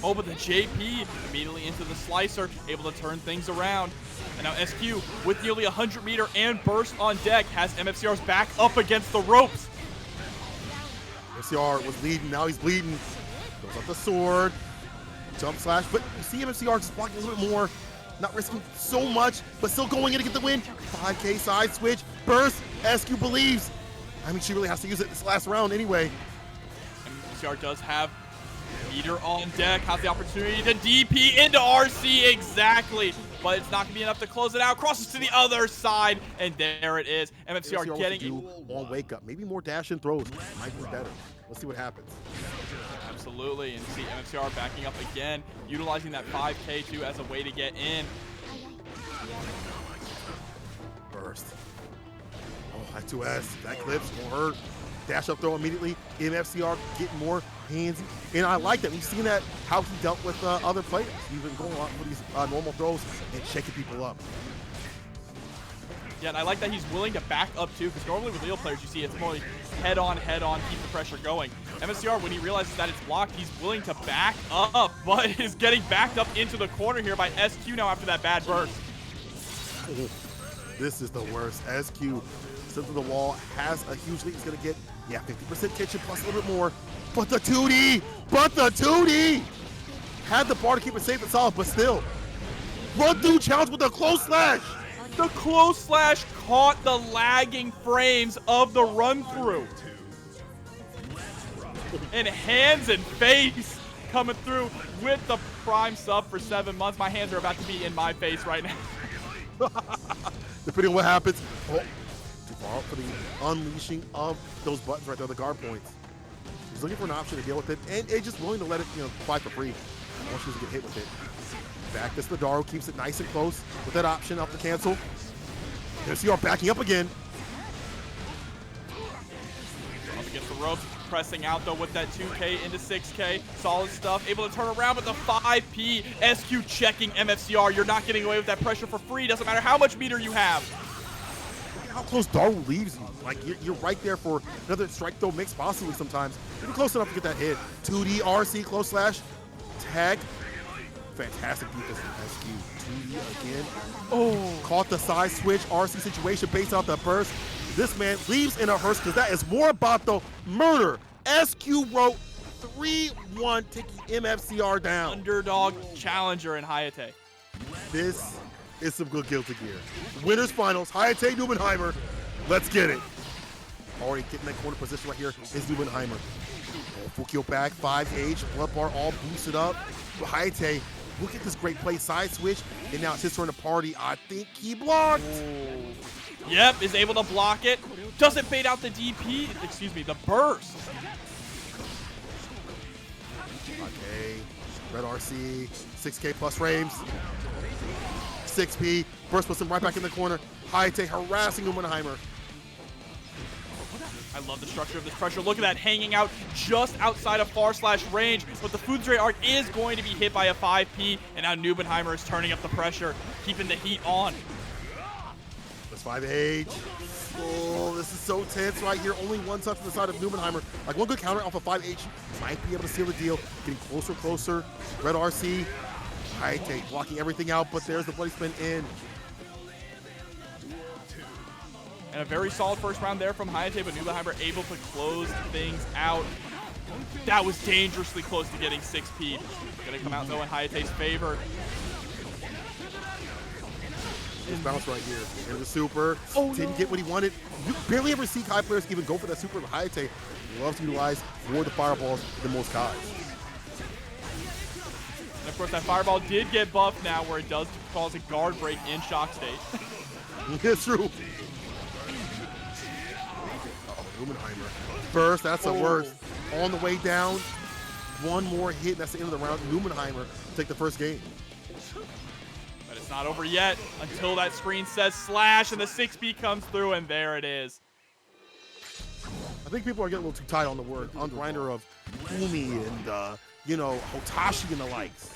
Oh, but the JP immediately into the slicer, able to turn things around. And now SQ, with nearly 100 meter and burst on deck, has MFCR's back up against the ropes. MFCR was leading, now he's bleeding. Goes up the sword, jump slash, but you see MFCR just blocking a little bit more, not risking so much, but still going in to get the win. 5K side switch, burst, SQ believes. I mean, she really has to use it this last round anyway. MFCR does have Meter on deck, has the opportunity to DP into RC, exactly. But it's not going to be enough to close it out. Crosses to the other side, and there it is. MFCR getting on wake up. Maybe more dash and throws might be better. Let's see what happens. Absolutely, and see MFCR backing up again, utilizing that 5K too as a way to get in. Burst. Oh, high 2S. That clips won't hurt. Dash up throw immediately. MFCR getting more handsy. And I like that. We've seen that how he dealt with other players. He's been going on with these normal throws and shaking people up. Yeah, and I like that he's willing to back up too, because normally with Leo players, you see it's more like head on, keep the pressure going. MFCR, when he realizes that it's blocked, he's willing to back up, but is getting backed up into the corner here by SQ now after that bad burst. This is the worst. SQ sent to the wall, has a huge lead. He's going to get, 50% kitchen plus a little bit more. But the 2D! Had the bar to keep it safe and solid, but still. Run through challenge with a close slash! The close slash caught the lagging frames of the run through. And hands and face coming through with the prime sub for 7 months. My hands are about to be in my face right now. Depending on what happens. Oh, too far out for the unleashing of those buttons right there, the guard points. He's looking for an option to deal with it, and just willing to let it, fly for free once he doesn't get hit with it. Back this Ladaro, keeps it nice and close with that option up to cancel. MFCR backing up again. Up against the ropes, pressing out though with that 2K into 6K. Solid stuff, able to turn around with the 5P. SQ checking MFCR. You're not getting away with that pressure for free. Doesn't matter how much meter you have. Look at how close Daru leaves you. Like, you're right there for another strike throw mix possibly sometimes. You're close enough to get that hit. 2D, RC, close slash, tag. Fantastic defense from SQ. 2D again. Oh, caught the side switch. RC situation based off the burst. This man leaves in a hearse because that is more about the murder. SQ wrote 3-1, taking MFCR down. Underdog challenger in Hayatei. This is some good Guilty Gear. Winners finals, Hayatei Numenheimer. Let's get it. Already getting that corner position right here is Numenheimer. Oh, Fukio back, 5H, blood bar all boosted up. Hayatei, look at this great play, side switch, and now it's his turn to party. I think he blocked. Ooh. Yep, is able to block it. Doesn't fade out the DP, the burst. Okay, red RC, 6K plus frames. 6P, burst puts him right back in the corner. Hayatei harassing Numenheimer. I love the structure of this pressure. Look at that, hanging out just outside of far slash range. But the Food Ray arc is going to be hit by a 5P, and now Numenheimer is turning up the pressure, keeping the heat on. That's 5H. Oh, this is so tense right here. Only one touch on the side of Numenheimer. Like one good counter off of 5H might be able to seal the deal. Getting closer, closer. Red RC. Hayatei blocking everything out, but there's the bloody spin in. And a very solid first round there from Hayatei, but Numenheimer able to close things out. That was dangerously close to getting 6P. Gonna come out though in Hayatei's favor. This bounce right here. There's the super. Oh, didn't get what he wanted. You barely ever see Kai players even go for that super, but Hayatei loves to utilize for the fireballs the most Kais. And of course that fireball did get buffed now where it does cause a guard break in shock state. It's true. Numenheimer. First, that's the worst. On the way down, one more hit, and that's the end of the round. Numenheimer take the first game. But it's not over yet until that screen says slash and the 6B comes through, and there it is. I think people are getting a little too tight on the word grinder of Umi and, Hotashi and the likes.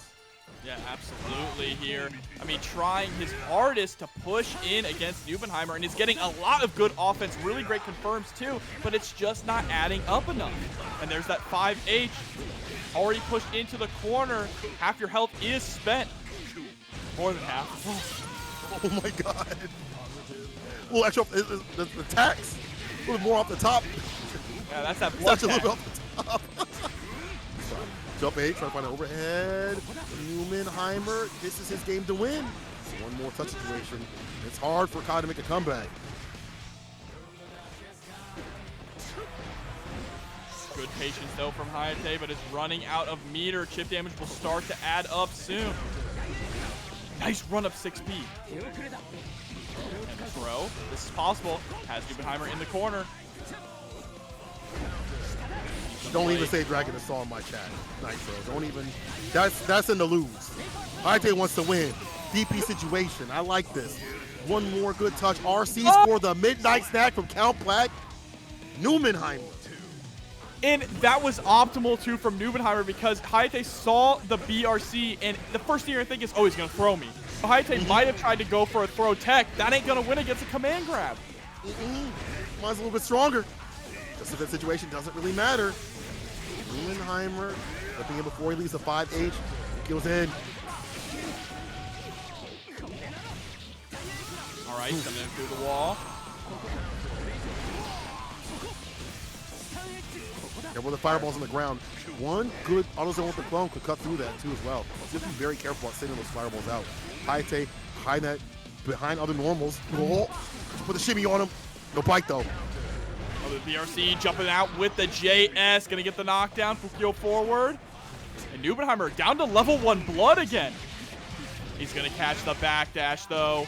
Yeah, absolutely here. I mean, trying his hardest to push in against Numenheimer, and he's getting a lot of good offense, really great confirms too, but it's just not adding up enough. And there's that 5H already pushed into the corner. Half your health is spent. More than half. Oh my god. Well, actually, the tax. A little more off the top. Yeah, that's that blood a little bit off the top. Jump 8, trying to find an overhead. Numenheimer, this is his game to win. One more touch situation. It's hard for Kai to make a comeback. Good Good patience though from Hayatei, but is running out of meter. Chip damage will start to add up soon. Nice run up 6P. And the throw. This is possible. Has Nubenheimer in the corner. Don't even say Dragon Assault in my chat, Nitro. Don't even. That's in the lose. Hayatei wants to win. DP situation. I like this. One more good touch. RCs for the midnight snack from Count Black. Nubenheimer. And that was optimal too from Nubenheimer because Hayatei saw the BRC, and the first thing you're gonna think is, oh, he's gonna throw me. But Hayatei might have tried to go for a throw tech. That ain't gonna win against a command grab. Mine's a little bit stronger. Just if that situation doesn't really matter. Nubenheimer flipping in before he leaves the 5H. Goes in. All right, coming in through the wall. There were the fireballs on the ground. One good auto zone with the clone could cut through that too as well. So just be very careful about sending those fireballs out. Hayatei behind that, behind other normals. Oh, put the shimmy on him. No bite though. Oh, the BRC jumping out with the JS. Gonna get the knockdown. Fukio forward. And Nubenheimer down to level 1 blood again. He's gonna catch the backdash though.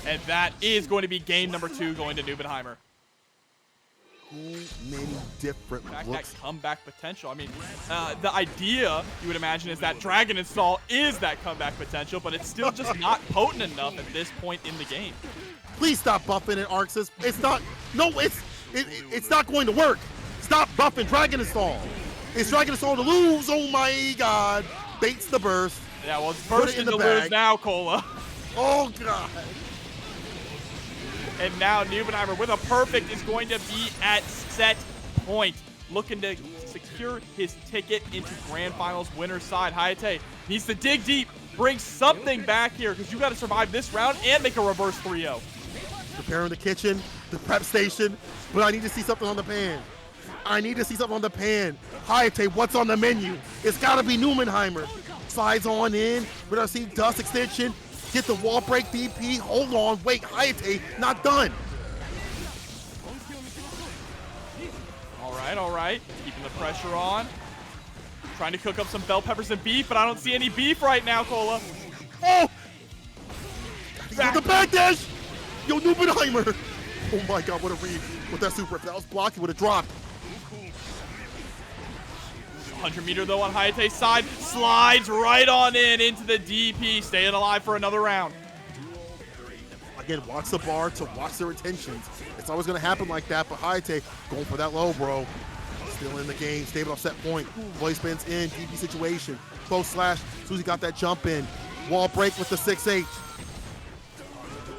And that is going to be game number 2 going to Nubenheimer. Many different looks. That comeback potential. I mean, the idea you would imagine is that Dragon Install is that comeback potential, but it's still just not potent enough at this point in the game. Please stop buffing it, Arxis. It's not. No, it's not going to work. Stop buffing Dragon Install. It's Dragon Install to lose. Oh my God! Baits the burst. Yeah, well, it's bursting to lose now, Cola. Oh God. And now Nubenheimer with a perfect is going to be at set point. Looking to secure his ticket into Grand Finals winner's side. Hayatei needs to dig deep, bring something back here, because you got to survive this round and make a reverse 3-0. Preparing the kitchen, the prep station, but I need to see something on the pan. I need to see something on the pan. Hayatei, what's on the menu? It's got to be Nubenheimer. Slides on in, we're going to see dust extension. Get the wall break DP. Hold on. Wait, Hayatei, not done. All right. Keeping the pressure on. Trying to cook up some bell peppers and beef, but I don't see any beef right now, Cola. Oh! The backdash! Yo, Nubenheimer! Oh my God, what a read with that super. If that was blocked, he would have dropped. 100 meter though on Hayatei's side, slides right on in into the DP, staying alive for another round. Again, watch the bar to watch their intentions. It's always going to happen like that, but Hayatei going for that low, bro. Still in the game, stable offset point. Voice spins in, DP situation. Close slash, Susie got that jump in. Wall break with the 6H.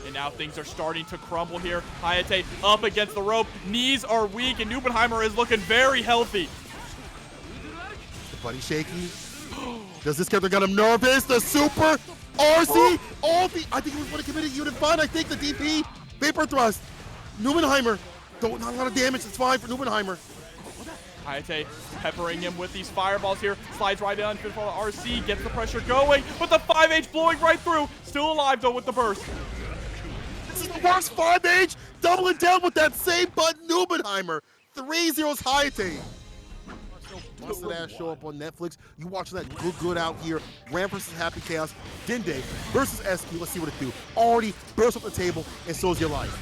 And now things are starting to crumble here. Hayatei up against the rope, knees are weak, and Nubenheimer is looking very healthy. Buddy shaky. Does this character got him nervous? The super RC, I think it was a committed unit fun. I think the DP, vapor thrust. Nubenheimer, not a lot of damage. It's fine for Nubenheimer. Hayatei peppering him with these fireballs here. Slides right down for the RC, gets the pressure going, but the 5H blowing right through. Still alive though with the burst. This is the worst 5H. Doubling down with that same button, Nubenheimer. 3-0's Hayatei. Busted ass show up on Netflix. You watching that good out here. Ram versus Happy Chaos. Dende versus SQ. Let's see what it do. Already burst up the table, and so is your life.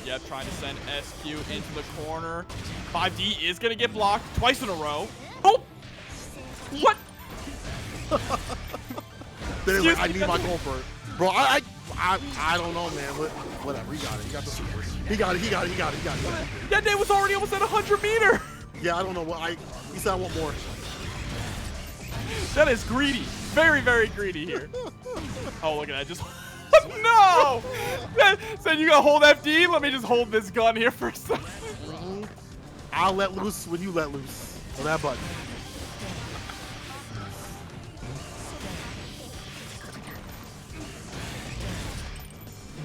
Yep, trying to send SQ into the corner. 5D is going to get blocked twice in a row. Oh! What? Then like, I need my goal for it. Bro, I don't know, man. Whatever. He got it. He got the super. He got it. Dende was already almost at 100 meter. Yeah, I don't know what he said I want more. That is greedy. Very, very greedy here. Oh, look at that. Just no! Said you gotta hold FD. Let me just hold this gun here for a second. I'll let loose when you let loose. So that button.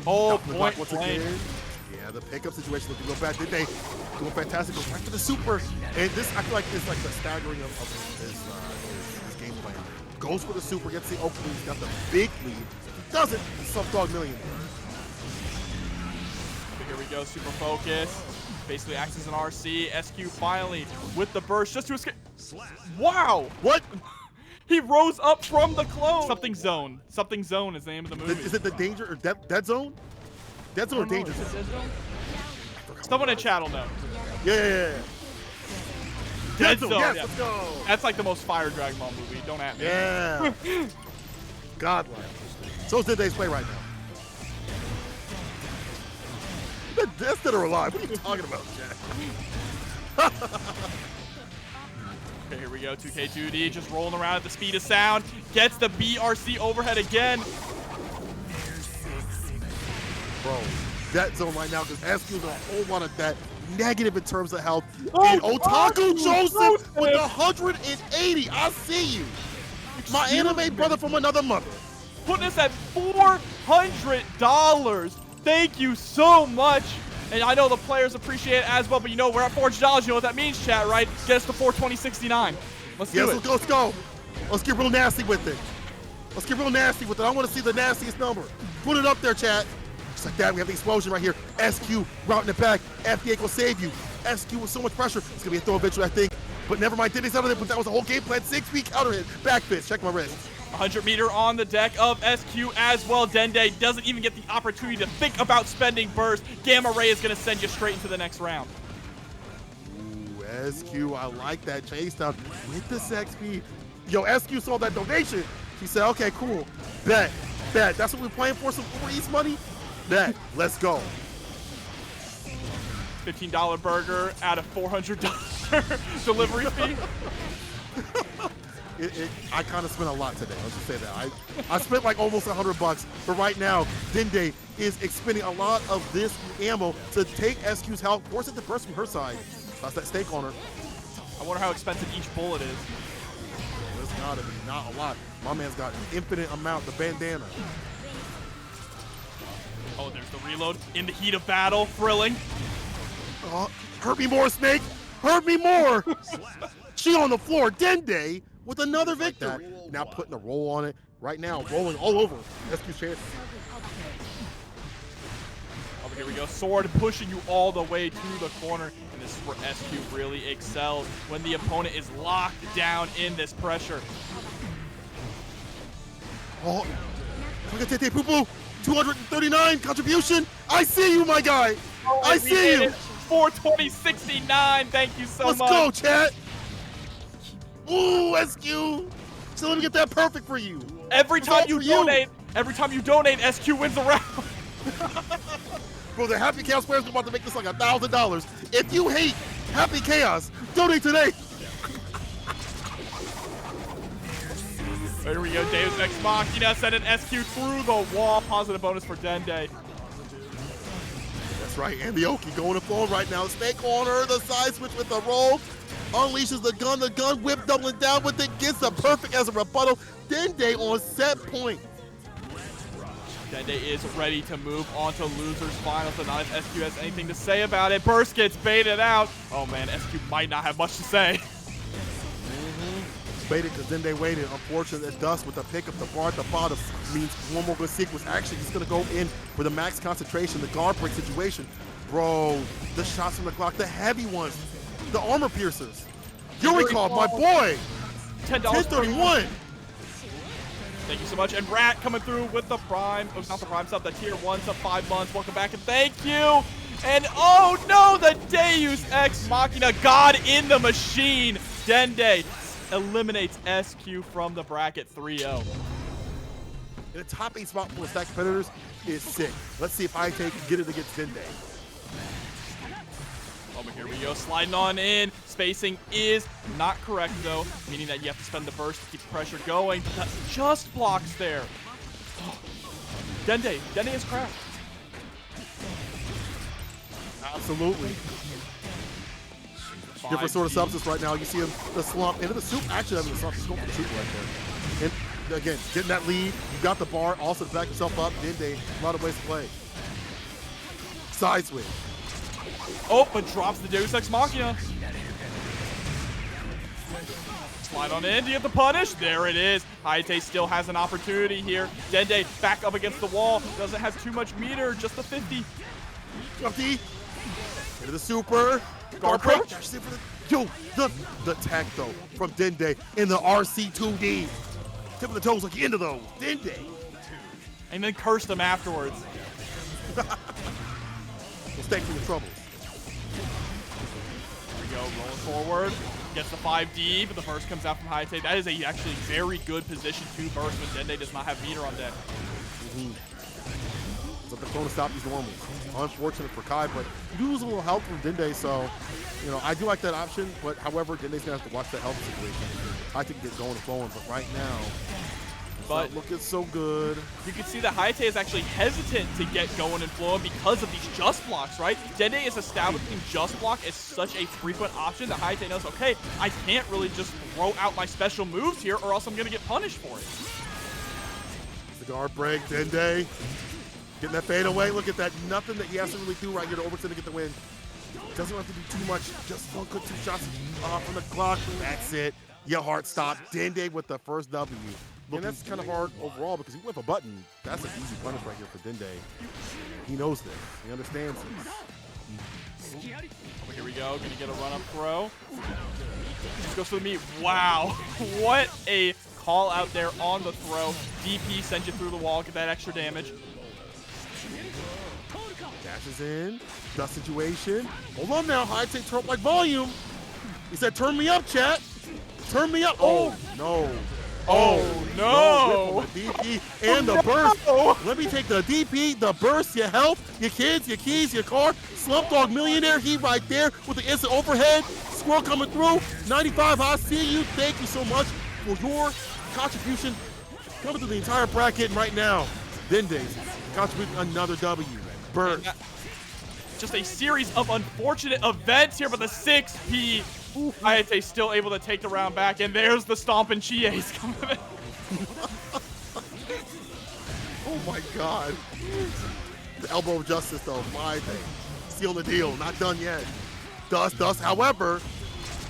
Oh, point blank. Yeah, the pickup situation looking real bad. Did they do a fantastic goes back to the super? And this, I feel like, is like the staggering of his game plan. Goes for the super, gets the open lead, got the big lead. If he doesn't, it's some dog million. Figure here we go. Super focus. Basically acts as an RC. SQ finally with the burst just to escape. Wow! What? He rose up from the clone. Something Zone. Something Zone is the name of the movie. Is it the Danger or Dead Zone? Dead Zone or Danger Zone? Someone in chat will know. Yeah. Dead Zone. Yes, Yeah. let's go. That's like the most fire Dragon Ball movie. Don't at me. Yeah. Godlike. So's Dende's play right now. That's dead or alive. What are you talking about, Jack? Okay, here we go. 2K2D just rolling around at the speed of sound. Gets the BRC overhead again. Bro, Dead Zone right now because SQ's a whole lot of that negative in terms of health. Oh, and Otaku Joseph with Joseph. 180. I see you. My anime brother from another mother. Putting us at $400. Thank you so much. And I know the players appreciate it as well, but you know, we're at $400. You know what that means, chat, right? Get us to 420.69. Let's do it. Let's go. Let's get real nasty with it. I want to see the nastiest number. Put it up there, chat. Just like that, we have the explosion right here. SQ routing it back. FD8 will save you. SQ with so much pressure. It's going to be a throw eventually, I think. But never mind, Dende's out of it, but that was the whole game plan. 6-feet counter hit. Back fist. Check my wrist. 100 meter on the deck of SQ as well. Dende doesn't even get the opportunity to think about spending burst. Gamma Ray is going to send you straight into the next round. Ooh, SQ, I like that chase down with the XP. Yo, SQ saw that donation. She said, okay, cool. Bet. That's what we're playing for, some Uber Eats money? Bet. Let's go. $15 burger at a $400 delivery fee. I kind of spent a lot today. Let's just say that. I spent like almost $100, but right now, Dende is expending a lot of this ammo to take SQ's health, force it to burst from her side. That's that stake on her. I wonder how expensive each bullet is. It's gotta be not a lot. My man's got an infinite amount, the bandana. Oh, there's the reload in the heat of battle. Thrilling. Hurt me more, Snake. Hurt me more. She on the floor. Dende with another victory. Now putting a roll on it. Right now, rolling all over. SQ's chance. Oh, here we go. Sword pushing you all the way to the corner. And this is where SQ really excels, when the opponent is locked down in this pressure. Oh, look at Tete Poo-Poo. 239 contribution. I see you, my guy. Oh, I see you. 420.69. Thank you so much. Let's go, chat. Ooh, SQ. So let me get that perfect for you. Every time you donate, SQ wins a round. Bro, the Happy Chaos players are about to make this like $1,000. If you hate Happy Chaos, donate today. Here we go, Deus Ex Machina sending SQ through the wall. Positive bonus for Dende. That's right, and the Oki going to phone right now. Snake on her, the side switch with the roll. Unleashes the gun whip doubling down with it. Gets the perfect as a rebuttal. Dende on set point. Dende is ready to move on to losers finals, and not if SQ has anything to say about it. Burst gets baited out. Oh man, SQ might not have much to say. Baited because Dende waited. Unfortunately, that dust with the pick up the bar at the bottom means one more good sequence. Actually, he's going to go in for the max concentration, the guard break situation. Bro, the shots from the Glock, the heavy ones, the armor piercers. Yurikov, my boy. $10. 1031. Thank you so much. And Rat coming through with the prime. Oh, not the prime sub, the tier 1 sub 5 months. Welcome back and thank you. And oh no, the Deus Ex Machina, God in the machine. Dende eliminates SQ from the bracket 3-0. In the top 8 spot for the stack competitors is sick. Let's see if Hayatei can get it against Dende. Oh, but here we go, sliding on in. Spacing is not correct though, meaning that you have to spend the burst to keep the pressure going. But that just blocks there. Oh. Dende is crashed. Absolutely. Different sort of substance right now. You see him, the slump into the soup. Actually, having the slump. Just going for the soup right there. And again, getting that lead. You got the bar. Also to back yourself up. Dende, a lot of ways to play. Side switch. Oh, but drops the Deus Ex Machina. Slide on in to get the punish. There it is. Hayatei still has an opportunity here. Dende back up against the wall. Doesn't have too much meter, just the 50. Jump D. Into the super. Guard break. Yo, the tech though from Dende in the RC2D. Tip of the toes like the end of those. Dende. And then cursed him afterwards. Well, thanks for the troubles. Here we go, rolling forward. Gets the 5D, but the burst comes out from Hayatei. That is a actually very good position to burst when Dende does not have meter on deck. So they're going to stop these normals. Unfortunate for Kai, but you lose a little help from Dende, so you know I do like that option. But however, Dende's gonna have to watch that health situation. I think get going and flowing, but right now, it's not looking so good. You can see that Hayatei is actually hesitant to get going and flowing because of these just blocks, right? Dende is establishing just block as such a frequent option that Hayatei knows, okay, I can't really just throw out my special moves here or else I'm gonna get punished for it. The guard break, Dende. Getting that fade away. Look at that. Nothing that he has to really do right here to Overton to get the win. Doesn't have to do too much. Just one good 2 shots from the clock. That's it. Your heart stopped. Dende with the first W. And that's kind of hard overall because he whip a button. That's an easy punish right here for Dende. He knows this. He understands this. Oh, here we go. Gonna get a run-up throw. Just goes for the meat. Wow. What a call out there on the throw. DP sends you through the wall. Get that extra damage. Dashes in. Dust situation. Hold on now. Hayatei turn up like volume. He said, turn me up, chat. Turn me up. Oh, no. Oh, no. The DP and the burst. Let me take the DP, the burst, your health, your kids, your keys, your car. Slump Dog Millionaire, he right there with the instant overhead. Squirrel coming through. 95, I see you. Thank you so much for your contribution coming to the entire bracket. And right now, Dende's contributing another W. Burst. Just a series of unfortunate events here, but the 6P. Hayatei still able to take the round back, and there's the stomping Chies coming in. Oh my God. The elbow of justice though, my thing. Seal the deal, not done yet. Dust. However,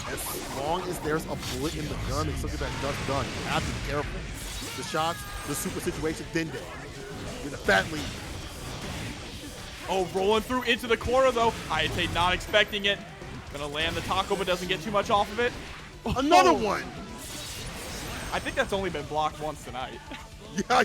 as long as there's a bullet in the gun, they still get that dust done. You have to be careful. The shots, the super situation, Dende. With a fat lead. Oh, rolling through into the corner though. Hayatei not expecting it. Gonna land the taco, but doesn't get too much off of it. Another one. I think that's only been blocked once tonight. Yeah,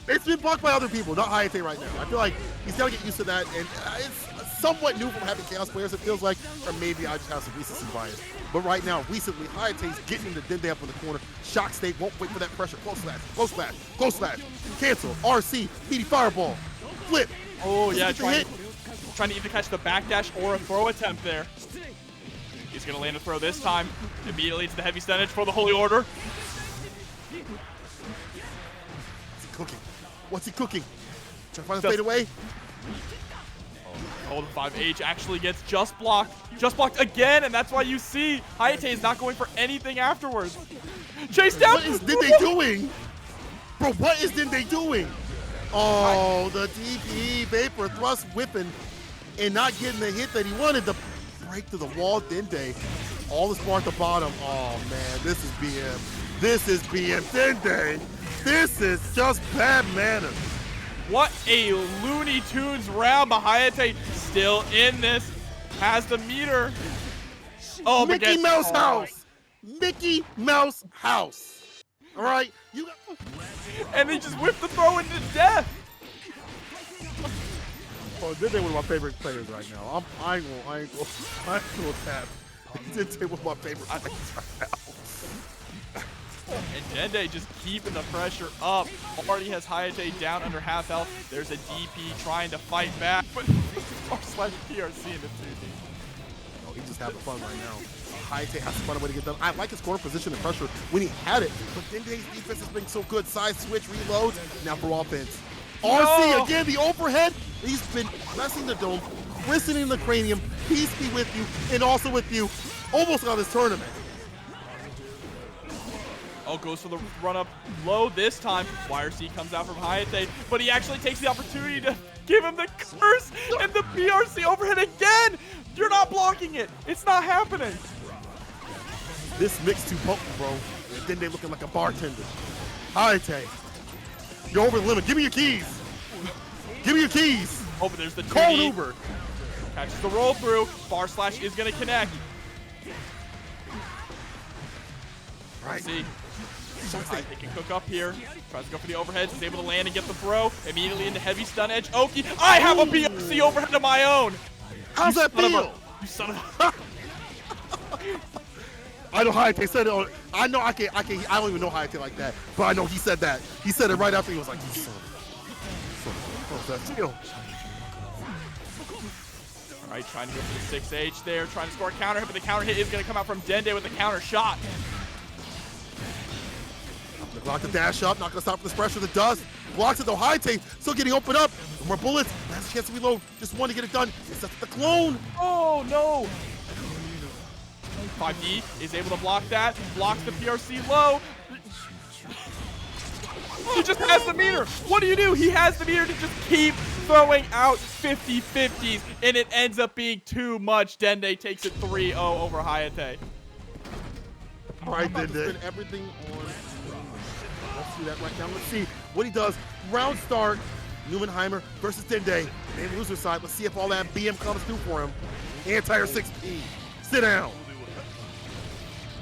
it's been blocked by other people, not Hayatei right now. I feel like he's gotta get used to that, and it's somewhat new from having Chaos players, it feels like, or maybe I just have some recency bias. But right now, recently, Hayatei's getting the Dende up in the corner. Shock state, won't wait for that pressure. Close slash. Cancel, RC, meaty fireball, flip. Oh yeah, trying to either catch the backdash or a throw attempt there. He's gonna land a throw this time. Immediately to the heavy percentage for the Holy Order. What's he cooking? Trying to find a fade away. Oh, the 5H actually gets just blocked. Just blocked again, and that's why you see Hayatei is not going for anything afterwards. Chase down! What is Dende doing? Bro, what is Dende doing? Oh, the DP Vapor Thrust whipping and not getting the hit that he wanted. The break to the wall, Dende. All the bar at the bottom. Oh, man, this is BM. This is BM. Dende, this is just bad manners. What a Looney Tunes round, but Hayatei still in this. Has the meter. Oh, Mickey Mouse House. Mickey Mouse House. All right, you got. And they just whipped the throw into death. Oh, Dende one of my favorite players right now. I ain't gonna tap. Dende one of my favorite players right now. And Dende just keeping the pressure up. Already has Hayatei down under half health. There's a DP trying to fight back, but /PRC in the 2D. Oh, he's just having fun right now. Hayatei has to find a way to get done. I like his corner position and pressure when he had it, but Dende's defense has been so good. Side switch, reload, now for offense. RC again, the overhead. He's been pressing the dome, christening the cranium. Peace be with you, and also with you. Almost got this tournament. Oh, goes for the run-up low this time. YRC comes out from Hayatei, but he actually takes the opportunity to give him the curse and the PRC overhead again. You're not blocking it. It's not happening. This mix too potent, bro. And Dende looking like a bartender. Hayatei, you're over the limit. Give me your keys. Give me your keys. Oh, but there's the Cold 2D. Uber. Catches the roll through. Bar slash is going to connect. Right. See. They can cook up here. Tries to go for the overheads. Is able to land and get the throw. Immediately into heavy stun edge. Oki. I have a PFC overhead of my own. How's that feel? You son of a... I know Hayatei said it. I know I don't even know Hayatei like that, but I know he said that. He said it right after he was like, "You son of a." How's that feel? All right, trying to go for the 6H there, trying to score a counter hit, but the counter hit is going to come out from Dende with a counter shot. Block the dash up, not going to stop for this pressure. The dust blocks it though. Hayatei still getting opened up. More bullets. Has a chance to reload. Just one to get it done. It's the clone. Oh no! 5D is able to block that. Blocks the PRC low. He just has the meter. What do? He has the meter to just keep throwing out 50-50s, and it ends up being too much. Dende takes it 3-0 over Hayatei. All right, Dende. Everything on. Let's see that right now. Let's see what he does. Round start. Neumanheimer versus Dende. Maybe loser side. Let's see if all that BM comes through for him. Anti-air 6P. Sit down.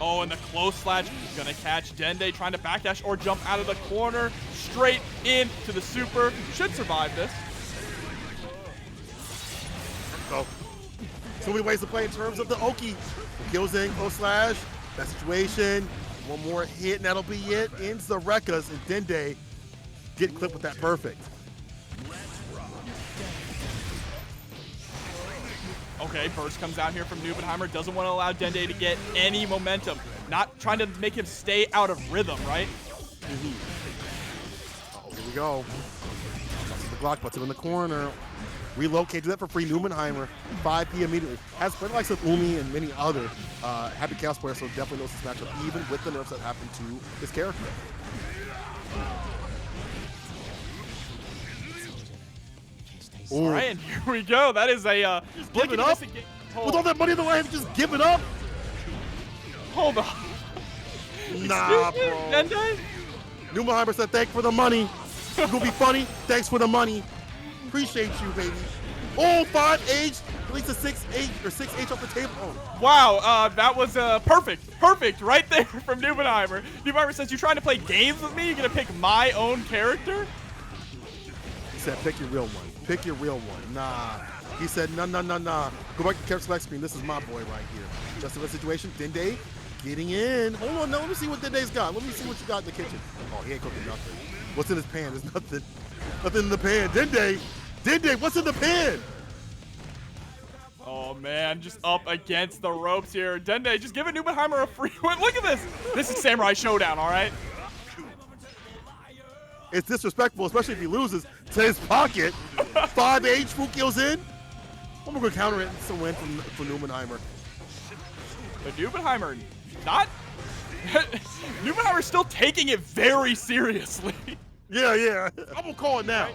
Oh, and the close slash is going to catch Dende trying to backdash or jump out of the corner. Straight into the super. Should survive this. So many ways to play in terms of the Oki. Kills in, close slash. That situation. One more hit, and that'll be it. Ends the Rekkas, and Dende get clipped with that perfect. Okay, burst comes out here from Neubenheimer. Doesn't want to allow Dende to get any momentum. Not trying to make him stay out of rhythm, right? Oh, here we go. The Glock puts him in the corner. Relocate, do that for free. Neubenheimer, 5P immediately. Has played likes of Umi and many other Happy Chaos players, so definitely knows this matchup, even with the nerfs that happened to his character. All right, and here we go. That is a give it up with all that money in the line. Just give it up. Hold on. Nah, bro. Dende? Neubenheimer said, "Thanks for the money. It's gonna be funny. Thanks for the money. Appreciate you, baby." Oh, 5H. Release a 6H or 6H off the table. Oh. Wow, that was perfect right there from Neubenheimer. Neubenheimer says, "You trying to play games with me? You're gonna pick my own character?" He said, "Pick your real one. Pick your real one." Nah. He said, "Nah. Go back to character select screen. This is my boy right here." Just in the situation, Dende getting in. Hold on, no. Let me see what Dende's got. Let me see what you got in the kitchen. Oh, he ain't cooking nothing. What's in his pan? There's nothing. Nothing in the pan. Dende, what's in the pan? Oh man, just up against the ropes here. Dende, just giving Neubenheimer a free win. Look at this. This is Samurai Showdown, all right? It's disrespectful, especially if he loses to his pocket. 5H, Fukio's in. I'm gonna counter it. It's a win for Neubenheimer. But Neubenheimer, not. Neubenheimer's still taking it very seriously. Yeah. I'm gonna call it now.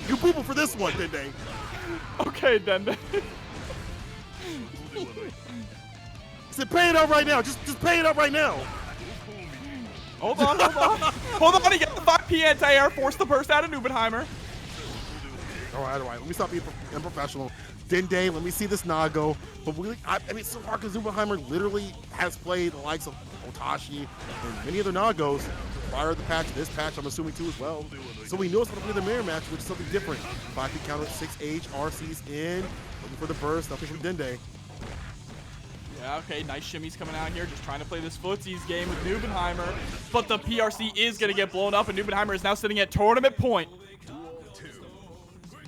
You boo-boo for this one, Dende. Okay, Dende. He said, "Pay it up right now. Just pay it up right now." Hold on. Hold on, he got the 5P anti-air, forced the burst out of Neubenheimer. All right. Let me stop being unprofessional. Dende, let me see this Nago. But really, I mean, so far, Neubenheimer literally has played the likes of Hotashi and many other Nagos prior to the patch, this patch, I'm assuming too as well. So we know it's going to play the mirror match, which is something different. 5P counter, 6H, RC's in, looking for the burst, nothing from Dende. Yeah, okay, nice shimmies coming out here, just trying to play this footsies game with Neubenheimer. But the PRC is going to get blown up, and Neubenheimer is now sitting at tournament point.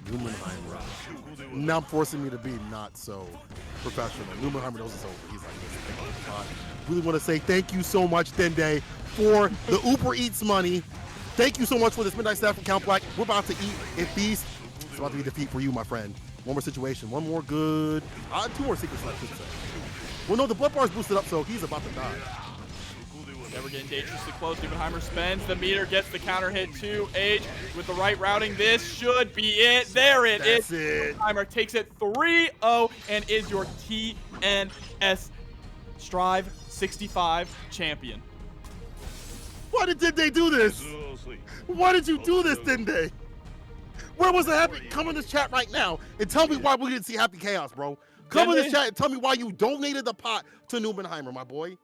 Neubenheimer now forcing me to be not so professional. Neubenheimer knows it's over. He's like, really want to say thank you so much, Dende, for the Uber Eats money. Thank you so much for this midnight staff from Count Black. We're about to eat and feast. It's about to be defeat for you, my friend. One more situation, one more good, 2 more secrets left, I should say. Well, no, the blood bar's boosted up, so he's about to die. Never getting dangerously close. Neubenheimer spends the meter, gets the counter hit to H with the right routing. This should be it. There it is. That's it. Neubenheimer takes it 3-0 and is your TNS Strive 65 champion. Why did they do this? Why did you do this, Dende? Where was the happy? Come in this chat right now and tell me why we didn't see Happy Chaos, bro. Come in this chat and tell me why you donated the pot to Numenheimer, my boy.